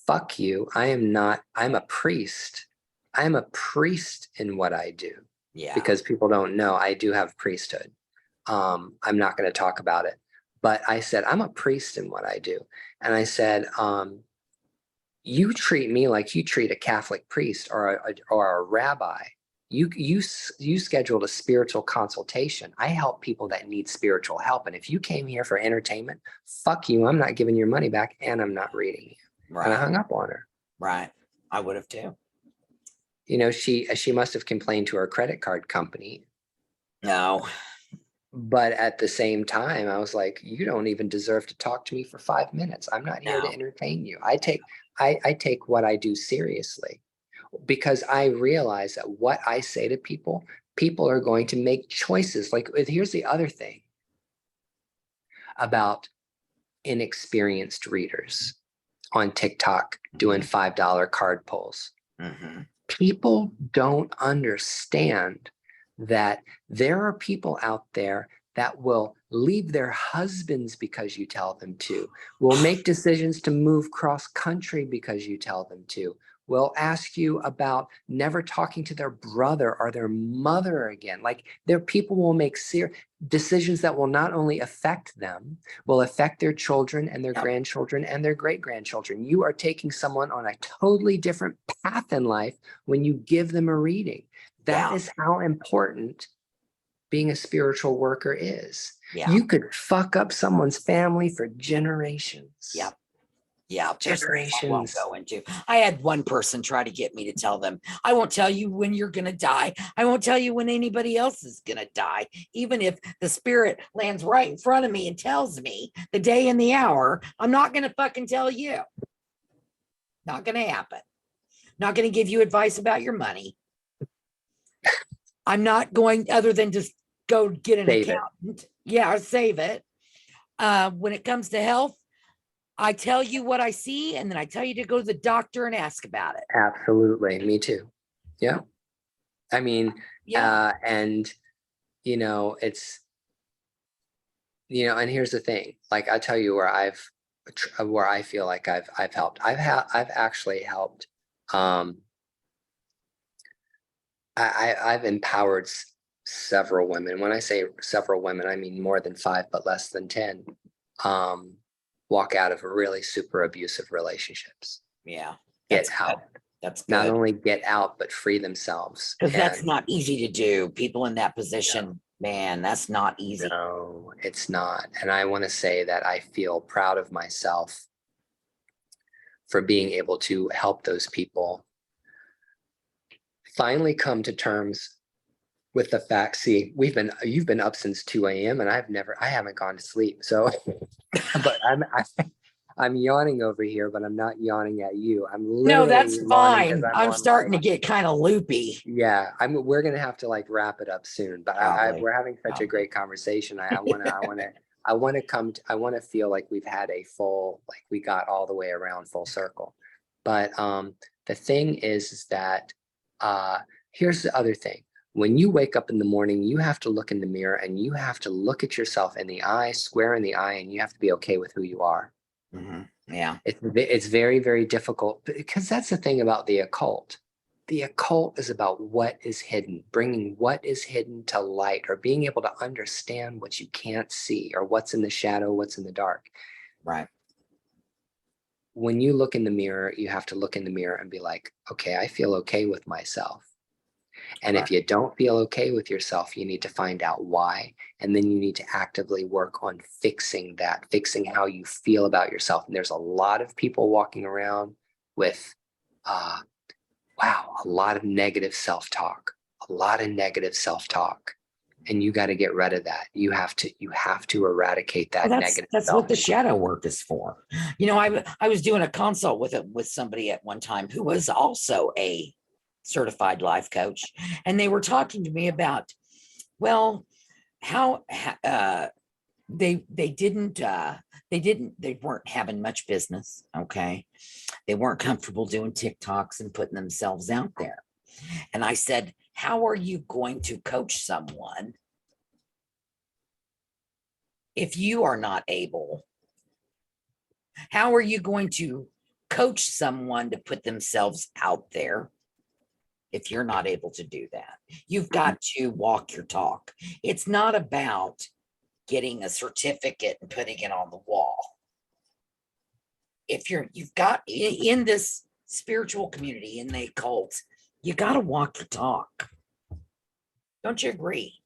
fuck you. I'm a priest. I'm a priest in what I do. Yeah. Because people don't know I do have priesthood. I'm not going to talk about it. But I said, I'm a priest in what I do. And I said, you treat me like you treat a Catholic priest or a rabbi. You scheduled a spiritual consultation. I help people that need spiritual help. And if you came here for entertainment, fuck you. I'm not giving your money back and I'm not reading you. Right. And I hung up on her. Right. I would have too. She must have complained to her credit card company. No. But at the same time, I was like, you don't even deserve to talk to me for 5 minutes. I'm not here to entertain you. I take what I do seriously because I realize that what I say to people are going to make choices. Like, here's the other thing about inexperienced readers on TikTok doing $5 card pulls. Mm-hmm. People don't understand that there are people out there that will leave their husbands because you tell them to, will make decisions to move cross country because you tell them to, will ask you about never talking to their brother or their mother again. Like, their people will make decisions that will not only affect them, will affect their children and their grandchildren and their great-grandchildren. You are taking someone on a totally different path in life when you give them a reading. That is how important being a spiritual worker is. You could fuck up someone's family for generations. Yeah, generations. I won't go into. I had one person try to get me to tell them, I won't tell you when you're going to die. I won't tell you when anybody else is going to die. Even if the spirit lands right in front of me and tells me the day and the hour, I'm not going to fucking tell you. Not going to happen. Not going to give you advice about your money. I'm not going, other than just go get an accountant. Yeah, or save it. When it comes to health, I tell you what I see, and then I tell you to go to the doctor and ask about it. Absolutely. Me too. Yeah. I mean, and, you know, it's, you know, and here's the thing, like, I tell you where I feel like I've helped. I've actually helped. I've empowered several women. When I say several women, I mean more than 5, but less than 10. Walk out of really super abusive relationships. Yeah. Get out. That's good. Not only get out, but free themselves. Because that's not easy to do. People in that position, man, that's not easy. No, it's not. And I want to say that I feel proud of myself for being able to help those people finally come to terms with the fact, see, you've been up since 2 a.m. and I haven't gone to sleep. So, but I'm yawning over here, but I'm not yawning at you. I'm literally that's fine. I'm starting to live. get kind of loopy. Yeah, we're gonna have to like wrap it up soon. But we're having such a great conversation. I want to feel like we've had a full, like we got all the way around full circle. But the thing is that here's the other thing. When you wake up in the morning, you have to look in the mirror and you have to look at yourself in the eye, square in the eye, and you have to be okay with who you are. Yeah. It's very, very difficult, because that's the thing about the occult. The occult is about what is hidden, bringing what is hidden to light, or being able to understand what you can't see, or what's in the shadow, what's in the dark. Right. When you look in the mirror, you have to look in the mirror and be like, okay, I feel okay with myself. And if you don't feel okay with yourself, you need to find out why. And then you need to actively work on fixing that, fixing how you feel about yourself. And there's a lot of people walking around with, a lot of negative self-talk, And you got to get rid of that. You have to eradicate that negative. That's what the shadow work is for. You know, I was doing a consult with somebody at one time who was also a certified life coach, and they were talking to me about, well, how they weren't having much business. Okay, they weren't comfortable doing TikToks and putting themselves out there. And I said, how are you going to coach someone if you are not able? How are you going to coach someone to put themselves out there if you're not able to do that? You've got to walk your talk. It's not about getting a certificate and putting it on the wall. If you've got in this spiritual community, in the occult, you got to walk your talk. Don't you agree?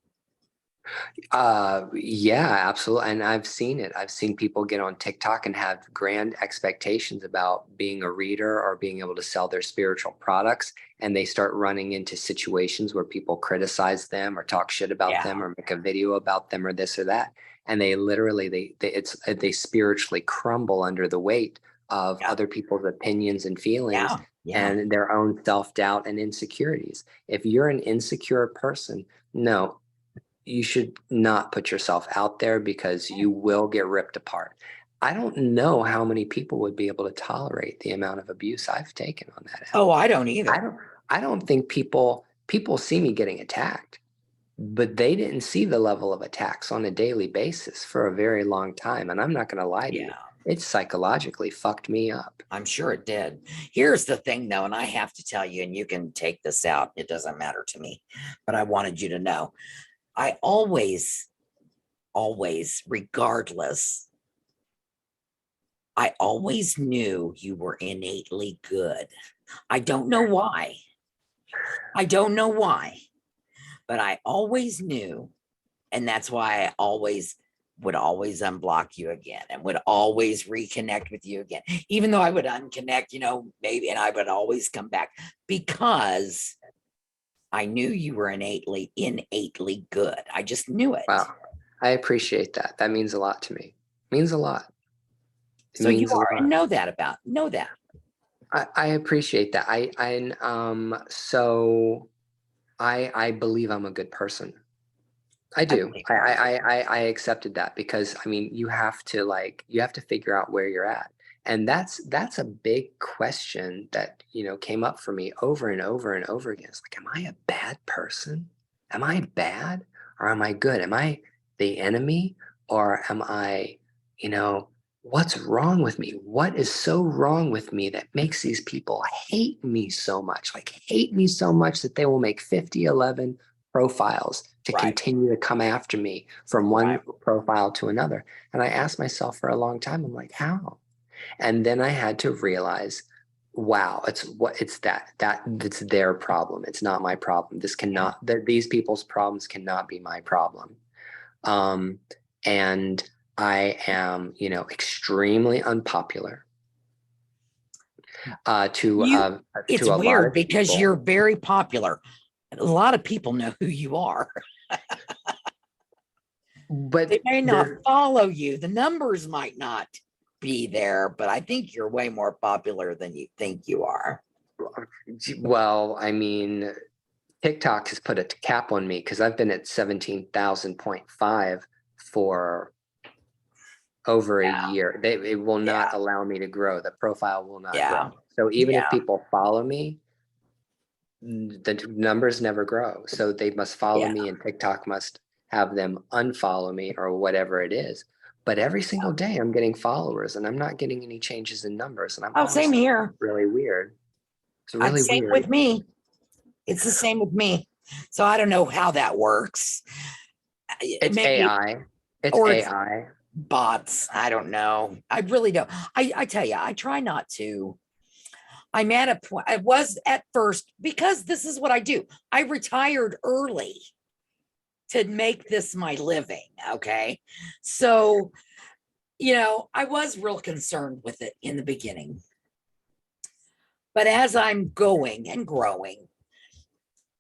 Yeah, absolutely. And I've seen it. I've seen people get on TikTok and have grand expectations about being a reader or being able to sell their spiritual products. And they start running into situations where people criticize them or talk shit about them or make a video about them or this or that. And they literally, they spiritually crumble under the weight of other people's opinions and feelings and their own self-doubt and insecurities. If you're an insecure person, no, you should not put yourself out there, because you will get ripped apart. I don't know how many people would be able to tolerate the amount of abuse I've taken on that. Oh, I don't either. I don't think people see me getting attacked. but they didn't see the level of attacks on a daily basis for a very long time. And I'm not going to lie to you, Yeah, it psychologically fucked me up. I'm sure it did. Here's the thing, though, and I have to tell you, and you can take this out, it doesn't matter to me, but I wanted you to know I always, regardless, I always knew you were innately good. I don't know why. I don't know why, but I always knew. And that's why I always would always unblock you again and would always reconnect with you again, even though I would unconnect, maybe, and I would always come back because I knew you were innately good. I just knew it. Wow. I appreciate that. That means a lot to me. It means a lot. It So you means a are, and lot. know that. I appreciate that. So I believe I'm a good person. I I do. believe I, you are. I I I accepted that because I mean you have to figure out where you're at. And that's a big question that, came up for me over and over and over again. It's like, am I a bad person? Am I bad or am I good? Am I the enemy or am I, you know, what's wrong with me? What is so wrong with me that makes these people hate me so much? Like hate me so much that they will make 5011 profiles to Right, continue to come after me from right. one profile to another. And I asked myself for a long time, I'm like, how? And then I had to realize, wow, it's their problem. It's not my problem. Yeah. These people's problems cannot be my problem. Um, and I am, extremely unpopular You, to it's a lot weird of because people. you're very popular. A lot of people know who you are. But They may not there's follow you. The numbers might not be there, but I think you're way more popular than you think you are. Well, I mean, TikTok has put a cap on me because I've been at 17,000.5 for over a year. It will Yeah, not allow me to grow. The profile will not yeah, grow. So even if yeah, people follow me, the numbers never grow. So they must follow yeah. me and TikTok must have them unfollow me or whatever it is. But every single day I'm getting followers and I'm not getting any changes in numbers. And I'm Oh, always same thinking here. it's really weird. It's really Same with weird. me. It's the same with me. So I don't know how that works. It's Maybe, AI. It's or it's AI. bots. I don't know. I really don't. I tell you, I try not to. I'm at a point, I was at first, because this is what I do. I retired early to make this my living. Okay. So, I was real concerned with it in the beginning. But as I'm going and growing,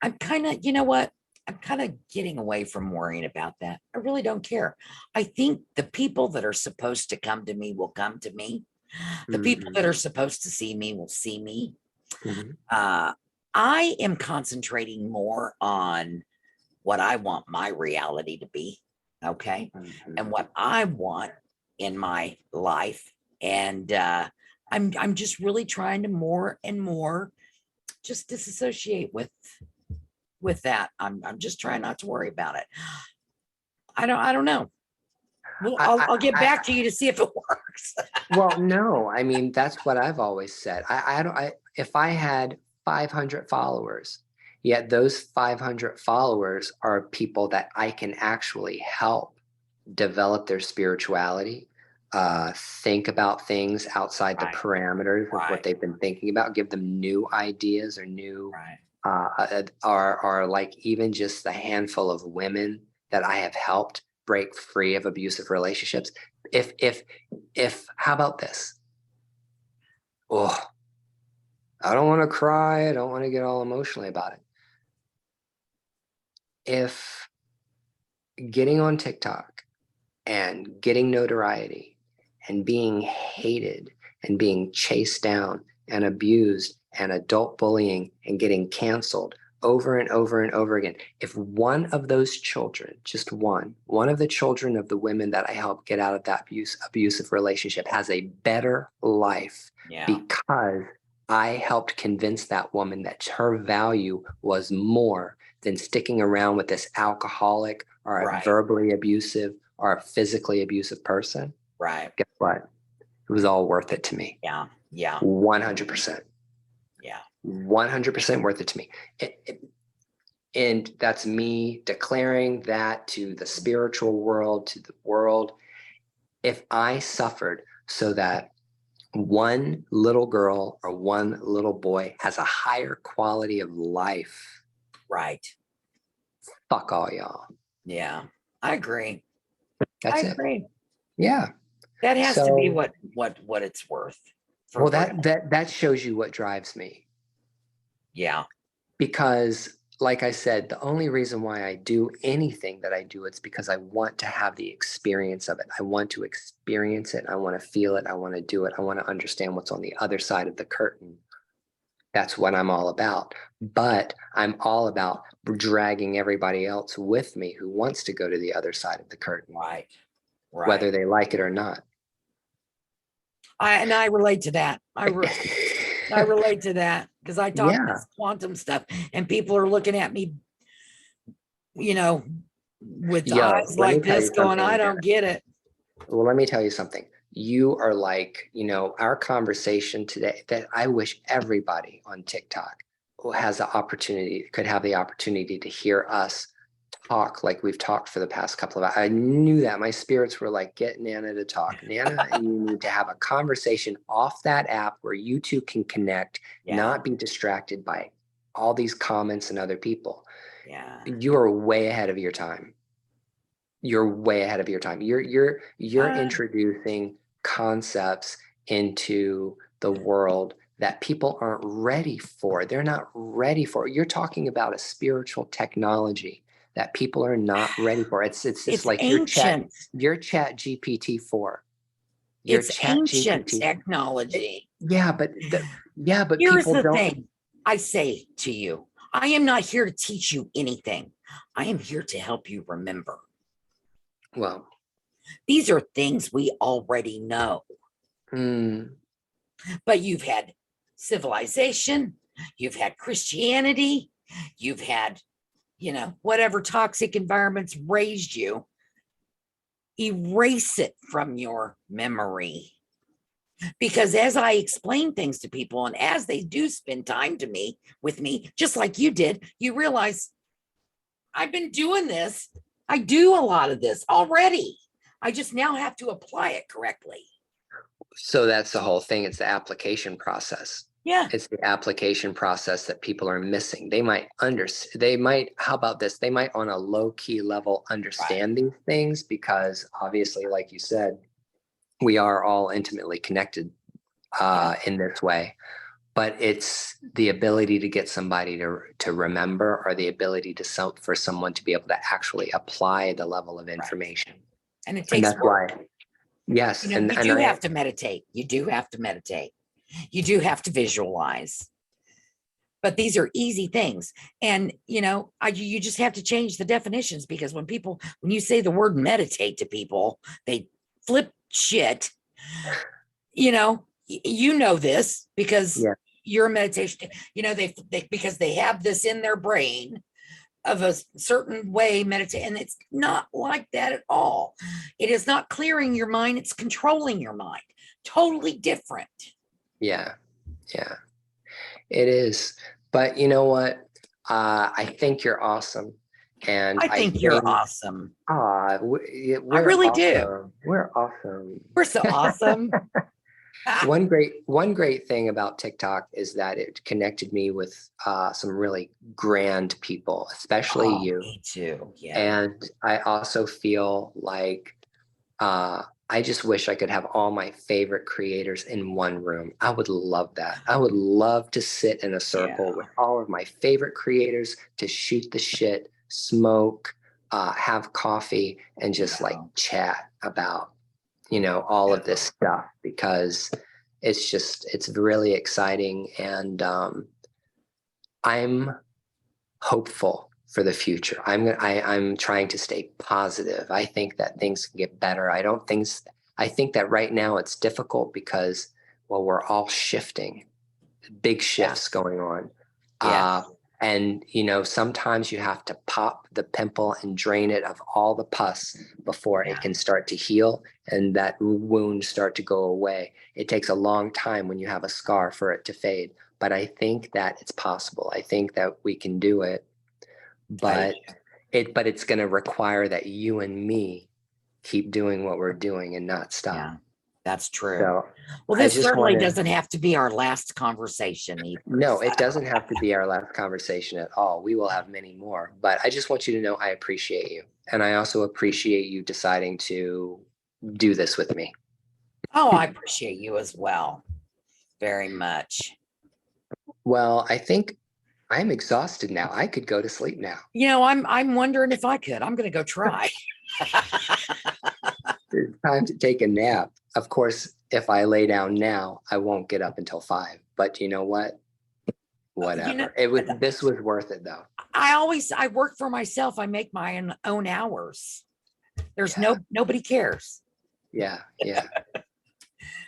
I'm kind of, you know what? I'm kind of getting away from worrying about that. I really don't care. I think the people that are supposed to come to me will come to me. The people Mhm. that are supposed to see me will see me. Mhm. Uh, I am concentrating more on what I want my reality to be. Okay. And Mhm. what I want in my life. And I'm just really trying to more and more just disassociate with that. I'm just trying not to worry about it. I don't know. Well, I, I'll I, get I, back to you to see if it works. well, no, I mean, that's what I've always said. If I had 500 followers, yet those 500 followers are people that I can actually help develop their spirituality, think about things outside the Right, parameters of what right, they've been thinking about, give them new ideas or new, right. or like even just the handful of women that I have helped break free of abusive relationships. If how about this? Oh, I don't want to cry. I don't want to get all emotionally about it. If getting on TikTok and getting notoriety and being hated and being chased down and abused and adult bullying and getting canceled over and over and over again. If one of those children, just one of the children of the women that I helped get out of that abusive relationship has a better life Yeah. because I helped convince that woman that her value was more than sticking around with this alcoholic or a Right. verbally abusive or a physically abusive person. Right. Guess what? It was all worth it to me. Yeah. Yeah. 100%. Yeah. 100% worth it to me. And that's me declaring that to the spiritual world, to the world. If I suffered so that one little girl or one little boy has a higher quality of life, Right. fuck all y'all. Yeah. I agree. I That's it. agree. Yeah. That has to be So, what it's worth. For well, real. that shows you what drives me. Yeah. Because like I said, the only reason why I do anything that I do, it's because I want to have the experience of it. I want to experience it. I want to feel it. I want to do it. I want to understand what's on the other side of the curtain. That's what I'm all about. But I'm all about dragging everybody else with me who wants to go to the other side of the curtain, Right. Right. whether they like it or not. I relate to that. I relate to that because I talk Yeah. this quantum stuff and people are looking at me, you know, with Yo, eyes let me like tell this you going, I something. don't get it. Well, let me tell you something. You are like, our conversation today that I wish everybody on TikTok who has the opportunity, could have the opportunity to hear us talk like we've talked for the past couple of hours. I knew that my spirits were like, get Nana to talk. Nana, and you need to have a conversation off that app where you two can connect, Yeah. not be distracted by all these comments and other people. Yeah. You are way ahead of your time. You're way ahead of your time. You're introducing concepts into the world that people aren't ready for. They're not ready for. You're talking about a spiritual technology that people are not ready for. It's just It's like ancient. your chat GPT 4. Your It's chat ancient GPT. technology. Yeah, but Here's people the don't. thing I say to you, I am not here to teach you anything. I am here to help you remember. Well, These are things we already know, but you've had civilization, you've had Christianity, you've had, whatever toxic environments raised you. Erase it from your memory. Because as I explain things to people and as they do spend time with me, just like you did, you realize I've been doing this. I do a lot of this already. I just now have to apply it correctly. so that's the whole thing. It's the application process. Yeah. It's the application process that people are missing. They might how about this? They might on a low key level understand these things because obviously, like you said, we are all intimately connected in this way. But it's the ability to get somebody to remember, or the ability for someone to be able to actually apply the level of information. And it And takes that's work. why, yes. You do have to meditate. You do have to meditate. You do have to visualize. But these are easy things. And, you just have to change the definitions because when you say the word meditate to people, they flip shit. You know this because you're a meditation, because they have this in their brain of a certain way meditate, and it's not like that at all. It is not clearing your mind, it's controlling your mind. Totally different. Yeah, it is. But you know what? I think you're awesome. And I think you're awesome. We're I really awesome. do. We're awesome. We're so awesome. One great thing about TikTok is that it connected me with some really grand people, especially you. Me too. Yeah. And I also feel like I just wish I could have all my favorite creators in one room. I would love that. I would love to sit in a circle with all of my favorite creators to shoot the shit, smoke, have coffee, and just like chat about, all of this stuff, because it's really exciting. And I'm hopeful for the future. I'm trying to stay positive. I think that things can get better. I think that right now it's difficult because, well, we're all shifting, big shifts going on. And, sometimes you have to pop the pimple and drain it of all the pus before Yeah. it can start to heal and that wound start to go away. It takes a long time when you have a scar for it to fade, but I think that it's possible. I think that we can do it, I, but it's going to require that you and me keep doing what we're doing and not stop. yeah, that's true. So Well, I this just certainly want to, doesn't have to be our last conversation either. no, it So, doesn't have to be our last conversation at all. We will have many more, but I just want you to know I appreciate you. And I also appreciate you deciding to do this with me. oh, I appreciate you as well. Very much. Well, I think I'm exhausted now. I could go to sleep now. I'm wondering if I could. I'm gonna go try. It's time to take a nap. Of course, if I lay down now, I won't get up until 5. But you know what? Whatever. This was worth it though. I work for myself. I make my own hours. There's nobody cares. Yeah.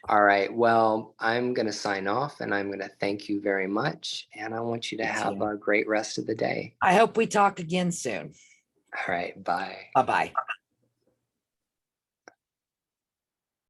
All right. Well, I'm going to sign off and I'm going to thank you very much. And I want you to have a great rest of the day. I hope we talk again soon. All right. Bye. Bye-bye.